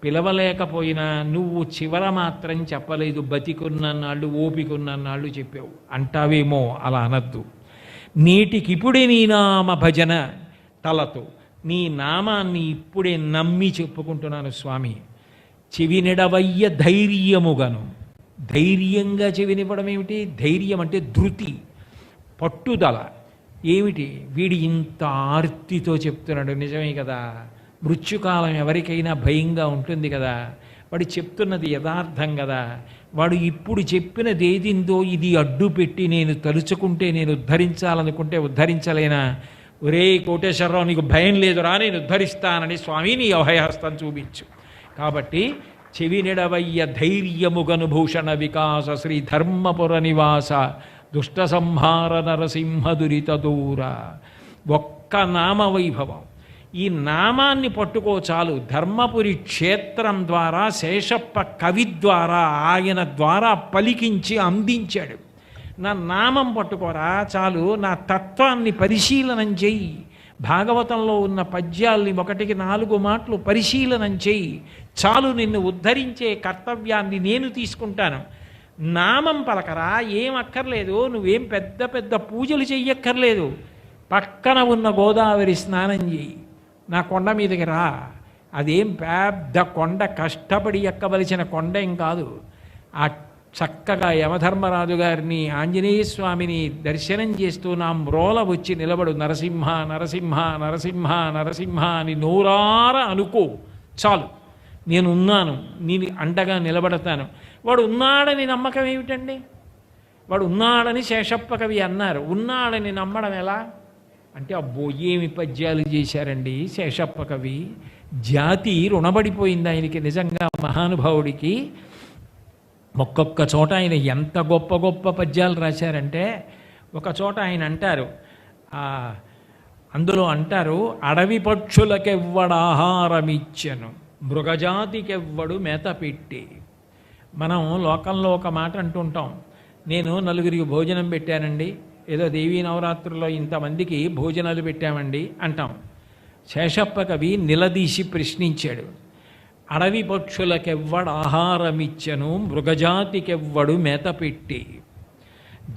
S4: పిలవలేకపోయినా నువ్వు చివర మాత్రం చెప్పలేదు, బతికున్నన్నాళ్ళు ఓపికన్నన్నాళ్ళు చెప్పావు అంటావేమో. అలా అనద్దు. నేటికిప్పుడే నీ నామ భజన తలతో నీ నామాన్ని ఇప్పుడే నమ్మి చెప్పుకుంటున్నాను స్వామి. చెవినిడవయ్య ధైర్యముగను. ధైర్యంగా చెవినివ్వడం ఏమిటి? ధైర్యం అంటే ధృతి, పట్టుదల. ఏమిటి? వీడి ఇంత ఆర్తితో చెప్తున్నాడు, నిజమే కదా. మృత్యుకాలం ఎవరికైనా భయంగా ఉంటుంది కదా, వాడు చెప్తున్నది యథార్థం కదా. వాడు ఇప్పుడు చెప్పినది ఏదిందో ఇది అడ్డు పెట్టి నేను తలుచుకుంటే నేను ఉద్ధరించాలనుకుంటే ఉద్ధరించలేనా? ఒరే కోటేశ్వరరావు, నీకు భయం లేదురా, నేను ఉద్ధరిస్తానని స్వామి నీ అభయహస్తం చూపించు. కాబట్టి చెవినిడవయ్య ధైర్యముగను భూషణ వికాస శ్రీ ధర్మపుర నివాస దుష్ట సంహార నరసింహ దురిత దూర. ఒక్క నామ వైభవం, ఈ నామాన్ని పట్టుకో చాలు. ధర్మపురి క్షేత్రం ద్వారా శేషప్ప కవి ద్వారా ఆయన ద్వారా పలికించి అందించాడు. నా నామం పట్టుకోరా చాలు, నా తత్వాన్ని పరిశీలనం చెయ్యి. భాగవతంలో ఉన్న పద్యాల్ని 1కి 4 మాటలు పరిశీలనం చెయ్యి చాలు. నిన్ను ఉద్ధరించే కర్తవ్యాన్ని నేను తీసుకుంటాను. నామం పలకరా, ఏం అక్కర్లేదు. నువ్వేం పెద్ద పెద్ద పూజలు చెయ్యక్కర్లేదు. పక్కన ఉన్న గోదావరి స్నానం చెయ్యి, నా కొండ మీదకి రా. అదేం పెద్ద కొండ, కష్టపడి ఎక్కవలసిన కొండ ఏం కాదు. ఆ చక్కగా యమధర్మరాజు గారిని ఆంజనేయ స్వామిని దర్శనం చేస్తూ నా మ్రోల వచ్చి నిలబడు. నరసింహ నరసింహ నరసింహ నరసింహ అని నోరార అనుకో చాలు. నేనున్నాను, నేను అండగా నిలబడతాను. వాడు ఉన్నాడని నమ్మకం ఏమిటండి? వాడు ఉన్నాడని శేషప్ప కవి అన్నారు. ఉన్నాడని నమ్మడం ఎలా అంటే, అబ్బో ఏమి పద్యాలు చేశారండి శేషప్ప కవి. జాతి రుణపడిపోయింది ఆయనకి నిజంగా, మహానుభావుడికి. ఒక్కొక్క చోట ఆయన ఎంత గొప్ప గొప్ప పద్యాలు రాశారంటే, ఒక చోట ఆయన అంటారు, అందులో అంటారు, అడవి పక్షులకెవ్వడు ఆహారమిచ్చను, మృగజాతికెవ్వడు మేత పెట్టి. మనం లోకంలో ఒక మాట అంటుంటాం, నేను 4గురికి భోజనం పెట్టానండి, ఏదో దేవీ నవరాత్రుల్లో ఇంతమందికి భోజనాలు పెట్టామండి అంటాం. శేషప్ప కవి నిలదీసి ప్రశ్నించాడు. అడవి పక్షులకెవ్వడు ఆహారమిచ్చను, మృగజాతికెవ్వడు మేత పెట్టి,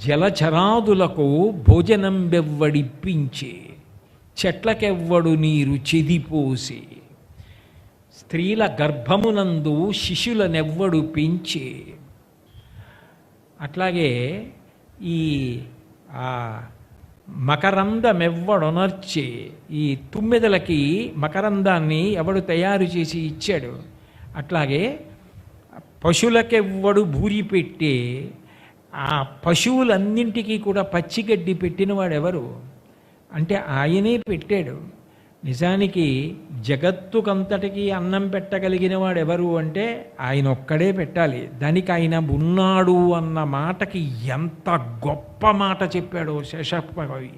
S4: జలచరాదులకు భోజనం బెవ్వడిప్పించి, చెట్లకెవ్వడు నీరు చెదిపోసి, స్త్రీల గర్భమునందు శిశులనెవ్వడు పెంచి. అట్లాగే ఈ మకరందమెవ్వడొనర్చి, ఈ తుమ్మెదలకి మకరందాన్ని ఎవడు తయారు చేసి ఇచ్చాడు. అట్లాగే పశువులకెవ్వడు భూరి పెట్టి, ఆ పశువులన్నింటికీ కూడా పచ్చిగడ్డి పెట్టినవాడెవరు అంటే ఆయనే పెట్టాడు. నిజానికి జగత్తుకంతటికీ అన్నం పెట్టగలిగిన వాడెవరు అంటే ఆయన ఒక్కడే పెట్టాలి. దానికి ఆయన ఉన్నాడు అన్న మాటకి ఎంత గొప్ప మాట చెప్పాడో శేషప్పకవి.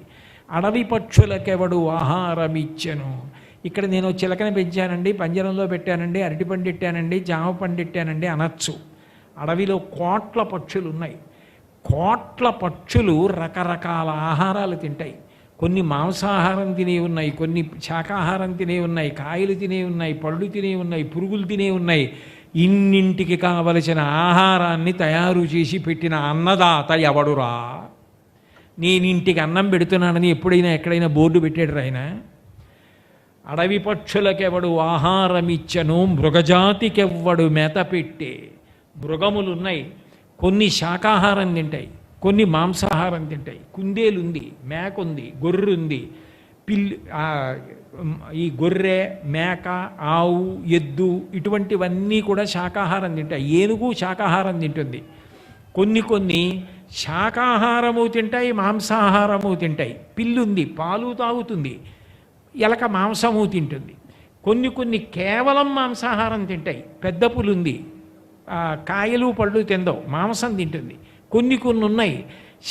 S4: అడవి పక్షులకెవడు ఆహారం ఇచ్చెను. ఇక్కడ నేను చిలకని పెంచానండి, పంజరంలో పెట్టానండి, అరటి పండు పెట్టానండి, జామ పండు పెట్టానండి అనొచ్చు. అడవిలో కోట్ల పక్షులు ఉన్నాయి. కోట్ల పక్షులు రకరకాల ఆహారాలు తింటాయి. కొన్ని మాంసాహారం తినే ఉన్నాయి, కొన్ని శాకాహారం తినే ఉన్నాయి, కాయలు తినే ఉన్నాయి, పళ్ళు తినే ఉన్నాయి, పురుగులు తినే ఉన్నాయి. ఇన్నింటికి కావలసిన ఆహారాన్ని తయారు చేసి పెట్టిన అన్నదాత ఎవడురా? నేను ఇంటికి అన్నం పెడుతున్నానని ఎప్పుడైనా ఎక్కడైనా బోర్డు పెట్టాడు ఆయన? అడవి పక్షులకెవడు ఆహారం ఇచ్చను, మృగజాతికెవ్వడు మేత పెట్టే. మృగములున్నాయి, కొన్ని శాకాహారం తింటాయి, కొన్ని మాంసాహారం తింటాయి. కుందేలుంది, మేకుంది, గొర్రెంది, ఈ గొర్రె, మేక, ఆవు, ఎద్దు ఇటువంటివన్నీ కూడా శాకాహారం తింటాయి. ఏనుగు శాకాహారం తింటుంది. కొన్ని శాకాహారము తింటాయి, మాంసాహారము తింటాయి. పిల్లుంది, పాలు తాగుతుంది. ఎలక మాంసము తింటుంది. కొన్ని కేవలం మాంసాహారం తింటాయి. పెద్ద పులుంది, కాయలు పళ్ళు తిందవు, మాంసం తింటుంది. కొన్ని ఉన్నాయి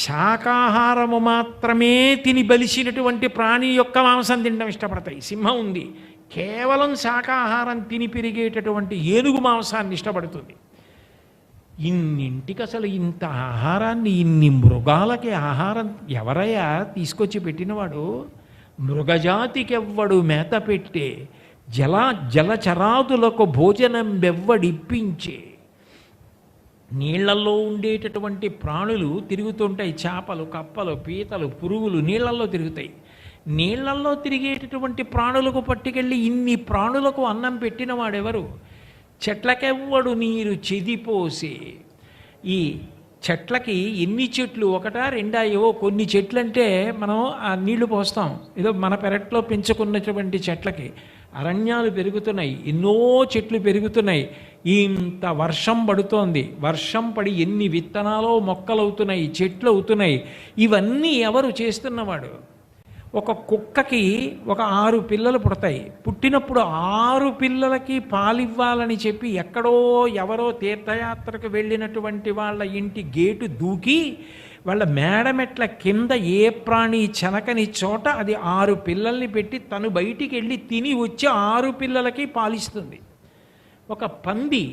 S4: శాకాహారము మాత్రమే తిని బలిసినటువంటి ప్రాణి యొక్క మాంసం తినడం ఇష్టపడతాయి. సింహం ఉంది, కేవలం శాకాహారం తిని పెరిగేటటువంటి ఏనుగు మాంసాన్ని ఇష్టపడుతుంది. ఇన్నింటికి అసలు ఇంత ఆహారాన్ని, ఇన్ని మృగాలకి ఆహారం ఎవరయ్యా తీసుకొచ్చి పెట్టినవాడు? మృగజాతికెవ్వడు మేత పెట్టే, జలచరాదులకు భోజనం బెవ్వడిప్పించే. నీళ్లల్లో ఉండేటటువంటి ప్రాణులు తిరుగుతుంటాయి. చేపలు, కప్పలు, పీతలు, పురుగులు నీళ్లల్లో తిరుగుతాయి. నీళ్లల్లో తిరిగేటటువంటి ప్రాణులకు పట్టుకెళ్ళి ఇన్ని ప్రాణులకు అన్నం పెట్టిన వాడెవరు? చెట్లకెవ్వడు నీరు చెదిపోసే. ఈ చెట్లకి ఎన్ని చెట్లు, ఒకటా రెండా, ఏవో కొన్ని చెట్లు అంటే మనం ఆ నీళ్లు పోస్తాం. ఏదో మన పెరట్లో పెంచుకున్నటువంటి చెట్లకి అరణ్యాలు పెరుగుతున్నాయి, ఎన్నో చెట్లు పెరుగుతున్నాయి. ఇంత వర్షం పడుతోంది, వర్షం పడి ఎన్ని విత్తనాలో మొక్కలు అవుతున్నాయి, చెట్లు అవుతున్నాయి. ఇవన్నీ ఎవరు చేస్తున్నవాడు? ఒక కుక్కకి 6 పిల్లలు పుడతాయి. పుట్టినప్పుడు 6 పిల్లలకి పాలివ్వాలని చెప్పి ఎక్కడో ఎవరో తీర్థయాత్రకు వెళ్ళినటువంటి వాళ్ళ ఇంటి గేటు దూకి వాళ్ళ మేడమెట్ల కింద ఏ ప్రాణి చెనకని చోట అది 6 పిల్లల్ని పెట్టి తను బయటికి వెళ్ళి తిని వచ్చి 6 పిల్లలకి పాలిస్తుంది. ఒక పంది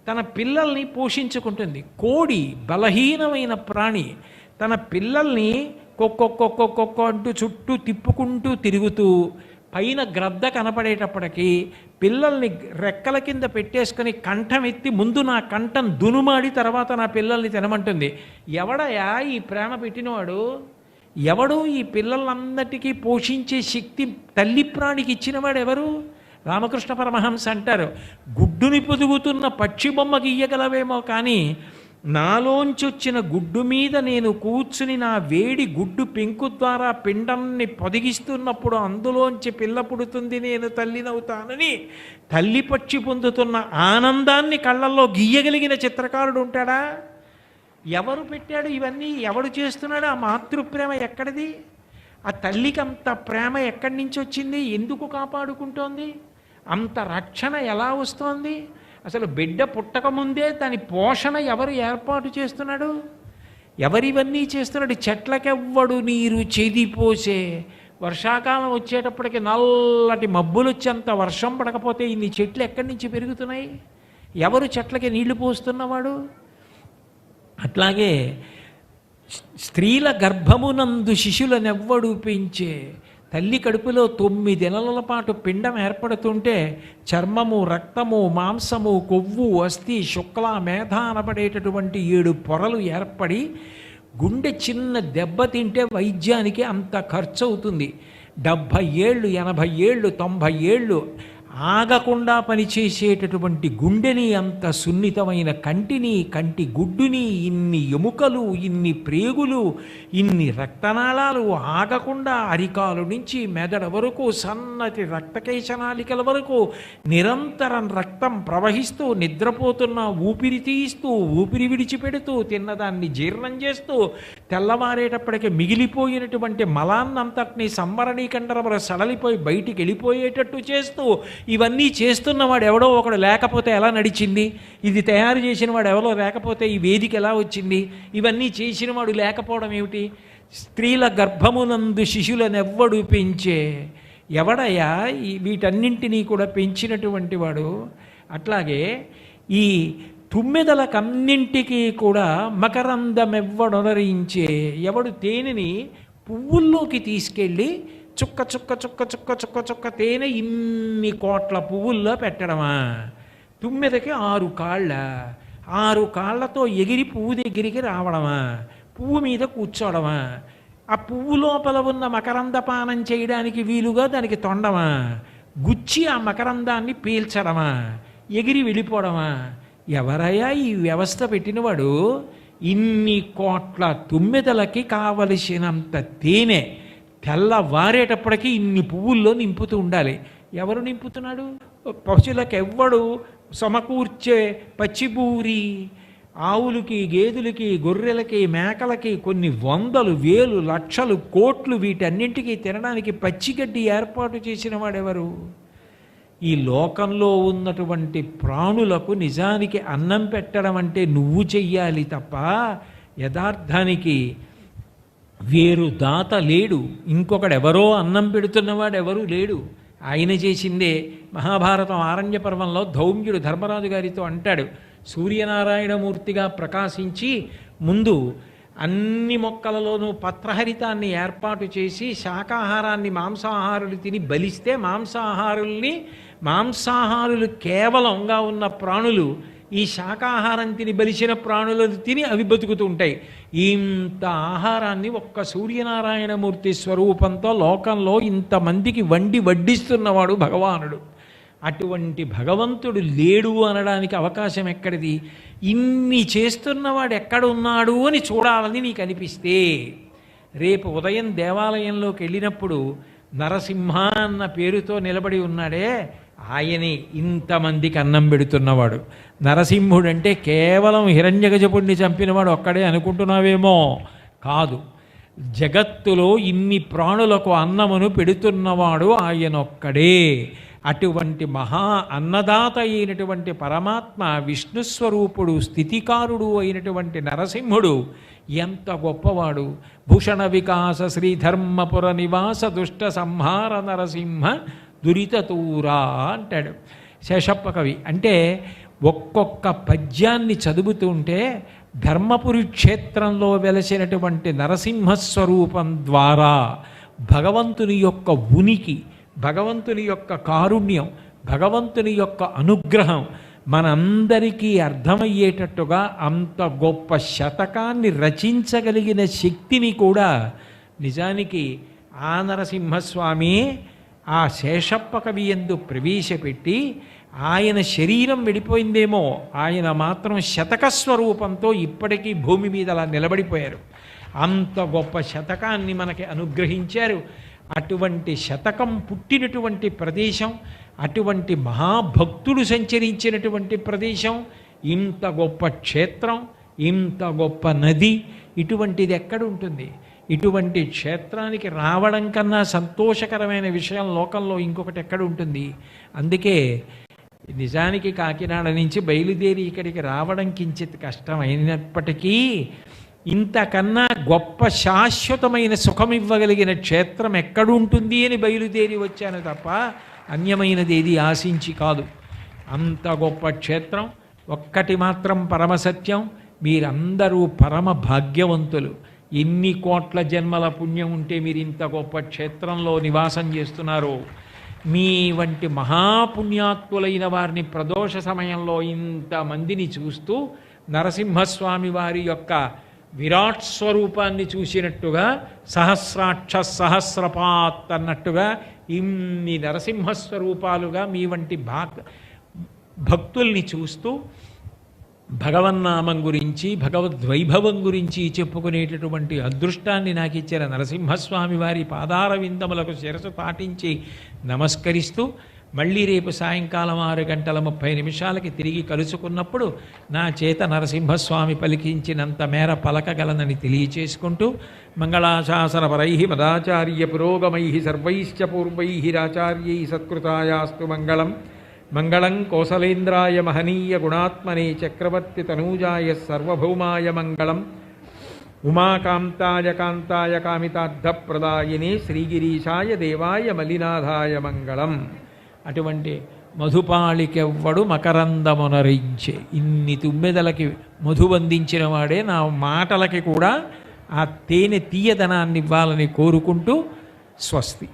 S4: తన పిల్లల్ని పోషించుకుంటుంది. కోడి బలహీనమైన ప్రాణి తన పిల్లల్ని కొక్కొక్కొక్కొక్కొక్క అంటూ చుట్టూ తిప్పుకుంటూ తిరుగుతూ పైన గ్రద్ద కనపడేటప్పటికీ పిల్లల్ని రెక్కల కింద పెట్టేసుకొని కంఠం ఎత్తి ముందు నా కంఠం దునుమాడి తర్వాత నా పిల్లల్ని తినమంటుంది. ఎవడయా ఈ ప్రేమ పెట్టినవాడు? ఎవడు ఈ పిల్లలందరికీ పోషించే శక్తి తల్లి ప్రాణికి ఇచ్చినవాడు ఎవరు? రామకృష్ణ పరమహంస అంటారు, గుడ్డుని పొదుగుతున్న పక్షి బొమ్మ గీయగలవేమో కానీ నాలోంచి వచ్చిన గుడ్డు మీద నేను కూర్చుని నా వేడి గుడ్డు పెంకు ద్వారా పిండాన్ని పొదిగిస్తున్నప్పుడు అందులోంచి పిల్ల పుడుతుంది, నేను తల్లినవుతానని తల్లి పక్షి పొందుతున్న ఆనందాన్ని కళ్ళల్లో గీయగలిగిన చిత్రకారుడు ఉంటాడా? ఎవరు పెట్టాడు ఇవన్నీ? ఎవడు చేస్తున్నాడు? ఆ మాతృప్రేమ ఎక్కడిది? ఆ తల్లికి అంత ప్రేమ ఎక్కడి నుంచి వచ్చింది? ఎందుకు కాపాడుకుంటోంది? అంత రక్షణ ఎలా వస్తోంది? అసలు బిడ్డ పుట్టకముందే దాని పోషణ ఎవరు ఏర్పాటు చేస్తున్నాడు? ఎవరివన్నీ చేస్తున్నాడు? చెట్లకెవ్వడు నీరు చెదిపోసే. వర్షాకాలం వచ్చేటప్పటికి నల్లటి మబ్బులు వచ్చేంత వర్షం పడకపోతే ఇన్ని చెట్లు ఎక్కడి నుంచి పెరుగుతున్నాయి? ఎవరు చెట్లకి నీళ్లు పోస్తున్నవాడు? అట్లాగే స్త్రీల గర్భమునందు శిశులనెవ్వడు పెంచే. తల్లి కడుపులో 9 నెలల పాటు పిండం ఏర్పడుతుంటే చర్మము, రక్తము, మాంసము, కొవ్వు, అస్థి, శుక్ల, మేధ అనబడేటటువంటి 7 పొరలు ఏర్పడి గుండె చిన్న దెబ్బ తింటే వైద్యానికి అంత ఖర్చు అవుతుంది. 70 ఏళ్ళు, 80 ఏళ్ళు, 90 ఏళ్ళు ఆగకుండా పనిచేసేటటువంటి గుండెని, అంత సున్నితమైన కంటిని, కంటి గుడ్డుని, ఇన్ని ఎముకలు, ఇన్ని ప్రేగులు, ఇన్ని రక్తనాళాలు, ఆగకుండా అరికాలు నుంచి మెదడ వరకు, సన్నటి రక్తకేశనాళికల వరకు నిరంతరం రక్తం ప్రవహిస్తూ, నిద్రపోతున్న ఊపిరి తీస్తూ, ఊపిరి విడిచిపెడుతూ, తిన్నదాన్ని జీర్ణం చేస్తూ, తెల్లవారేటప్పటికి మిగిలిపోయినటువంటి మలాన్నంతటినీ సంవరణీకండరముల సడలిపోయి బయటికి వెళ్ళిపోయేటట్టు చేస్తూ, ఇవన్నీ చేస్తున్నవాడు ఎవడో ఒకడు లేకపోతే ఎలా నడిచింది? ఇది తయారు చేసిన వాడు ఎవరో లేకపోతే ఈ వేదిక ఎలా వచ్చింది? ఇవన్నీ చేసిన వాడు లేకపోవడం ఏమిటి? స్త్రీల గర్భమునందు శిశులనెవ్వడు పెంచే, ఎవడయ్యా వీటన్నింటినీ కూడా పెంచినటువంటి వాడు? అట్లాగే ఈ తుమ్మెదలకన్నింటికీ కూడా మకరందమెవ్వడొనరించే, ఎవడు తేనెని పువ్వుల్లోకి తీసుకెళ్ళి చుక్క చుక్క చుక్క చుక్క చుక్క చుక్క తేనె ఇన్ని కోట్ల పువ్వుల్లో పెట్టడమా? తుమ్మెదకి 6 కాళ్ళ, 6 కాళ్ళతో ఎగిరి పువ్వు దగ్గరికి రావడమా? పువ్వు మీద కూర్చోవడమా? ఆ పువ్వు లోపల ఉన్న మకరందపానం చేయడానికి వీలుగా దానికి తొండమా? గుచ్చి ఆ మకరందాన్ని పీల్చడమా? ఎగిరి వెళ్ళిపోవడమా? ఎవరయ్యా ఈ వ్యవస్థ పెట్టినవాడు? ఇన్ని కోట్ల తుమ్మెదలకి కావలసినంత తేనె తెల్లవారేటప్పటికీ ఇన్ని పువ్వుల్లో నింపుతూ ఉండాలి. ఎవరు నింపుతున్నాడు? పశువులకు ఎవ్వడు సమకూర్చే పచ్చిబూరి, ఆవులకి, గేదెలకి, గొర్రెలకి, మేకలకి కొన్ని వందలు, వేలు, లక్షలు, కోట్లు వీటన్నింటికీ తినడానికి పచ్చిగడ్డి ఏర్పాటు చేసిన వాడెవరు? ఈ లోకంలో ఉన్నటువంటి ప్రాణులకు నిజానికి అన్నం పెట్టడం అంటే నువ్వు చెయ్యాలి తప్ప యథార్థానికి వేరు దాత లేడు. ఇంకొకడెవరో అన్నం పెడుతున్నవాడు ఎవరూ లేడు. ఆయన చేసిందే. మహాభారతం ఆరణ్య పర్వంలో ధౌమ్యుడు ధర్మరాజు గారితో అంటాడు, సూర్యనారాయణమూర్తిగా ప్రకాశించి ముందు అన్ని మొక్కలలోనూ పత్రహరితాన్ని ఏర్పాటు చేసి శాకాహారాన్ని మాంసాహారులు తిని బలిస్తే మాంసాహారులు కేవలంగా ఉన్న ప్రాణులు ఈ శాకాహారం తిని బలిసిన ప్రాణులను తిని అవి బతుకుతూ ఉంటాయి. ఇంత ఆహారాన్ని ఒక్క సూర్యనారాయణమూర్తి స్వరూపంతో లోకంలో ఇంతమందికి వడ్డిస్తున్నవాడు భగవానుడు. అటువంటి భగవంతుడు లేడు అనడానికి అవకాశం ఎక్కడిది? ఇన్ని చేస్తున్నవాడు ఎక్కడున్నాడు అని చూడాలని నీకు అనిపిస్తే, రేపు ఉదయం దేవాలయంలోకి వెళ్ళినప్పుడు నరసింహ అన్న పేరుతో నిలబడి ఉన్నాడే, ఆయనే ఇంతమందికి అన్నం పెడుతున్నవాడు. నరసింహుడంటే కేవలం హిరణ్యగజపుడిని చంపినవాడు ఒక్కడే అనుకుంటున్నావేమో, కాదు. జగత్తులో ఇన్ని ప్రాణులకు అన్నమును పెడుతున్నవాడు ఆయనొక్కడే. అటువంటి మహా అన్నదాత అయినటువంటి పరమాత్మ, విష్ణుస్వరూపుడు, స్థితికారుడు అయినటువంటి నరసింహుడు ఎంత గొప్పవాడు. భూషణ వికాస శ్రీధర్మపుర నివాస దుష్ట సంహార నరసింహ దురితతూరా అంటాడు శేషప్ప కవి. అంటే ఒక్కొక్క పద్యాన్ని చదువుతుంటే ధర్మపురి క్షేత్రంలో వెలసినటువంటి నరసింహస్వరూపం ద్వారా భగవంతుని యొక్క ఉనికి, భగవంతుని యొక్క కారుణ్యం, భగవంతుని యొక్క అనుగ్రహం మనందరికీ అర్థమయ్యేటట్టుగా అంత గొప్ప శతకాన్ని రచించగలిగిన శక్తిని కూడా నిజానికి ఆ నరసింహస్వామి ఆ శేషప్ప కవి యందు ప్రవేశపెట్టి, ఆయన శరీరం వెళ్ళిపోయిందేమో, ఆయన మాత్రం శతక స్వరూపంతో ఇప్పటికీ భూమి మీద అలా నిలబడిపోయారు. అంత గొప్ప శతకాన్ని మనకి అనుగ్రహించారు. అటువంటి శతకం పుట్టినటువంటి ప్రదేశం, అటువంటి మహాభక్తుడు సంచరించినటువంటి ప్రదేశం, ఇంత గొప్ప క్షేత్రం, ఇంత గొప్ప నది, ఇటువంటిది ఎక్కడుంటుంది? ఇటువంటి క్షేత్రానికి రావడం కన్నా సంతోషకరమైన విషయం లోకంలో ఇంకొకటి ఎక్కడ ఉంటుంది? అందుకే నిజానికి కాకినాడ నుంచి బయలుదేరి ఇక్కడికి రావడం కించిత్ కష్టమైనప్పటికీ ఇంతకన్నా గొప్ప శాశ్వతమైన సుఖం ఇవ్వగలిగిన క్షేత్రం ఎక్కడుంటుంది అని బయలుదేరి వచ్చాను తప్ప అన్యమైనది ఏది ఆశించి కాదు. అంత గొప్ప క్షేత్రం. ఒక్కటి మాత్రం పరమసత్యం, మీరందరూ పరమ భాగ్యవంతులు. ఎన్ని కోట్ల జన్మల పుణ్యం ఉంటే మీరు ఇంత గొప్ప క్షేత్రంలో నివాసం చేస్తున్నారు. మీ వంటి మహాపుణ్యాత్ములైన వారిని ప్రదోష సమయంలో ఇంతమందిని చూస్తూ నరసింహస్వామి వారి యొక్క విరాట్ స్వరూపాన్ని చూసినట్టుగా సహస్రాక్ష సహస్రపాత్ అన్నట్టుగా ఇన్ని నరసింహస్వరూపాలుగా మీ వంటి భక్తుల్ని చూస్తూ భగవన్నామం గురించి భగవద్వైభవం గురించి చెప్పుకునేటటువంటి అదృష్టాన్ని నాకు ఇచ్చిన నరసింహస్వామి వారి పాదార విందములకు శిరసు తాటించి నమస్కరిస్తూ మళ్ళీ రేపు సాయంకాలం 6:30 తిరిగి కలుసుకున్నప్పుడు నా చేత నరసింహస్వామి పలికించినంత మేర పలకగలనని తెలియచేసుకుంటూ మంగళాశాసనపరై మదాచార్య పురోగమై సర్వైశ్చ పూర్వైరాచార్యై సత్కృతాయాస్తు మంగళం మంగళం కోసలేంద్రాయ మహనీయ గుణాత్మనే చక్రవర్తి తనూజాయ సర్వభౌమాయ మంగళం ఉమాకాంతాయ కాంతాయ కామితార్థప్రదాయినే శ్రీగిరీశాయ దేవాయ మలినాథాయ మంగళం. అటువంటి మధుపాళికెవ్వడు మకరందమునరించే ఇన్ని తుమ్మెదలకి మధువందించిన వాడే నా మాటలకి కూడా ఆ తేనె తీయదనాన్ని ఇవ్వాలని కోరుకుంటూ స్వస్తి.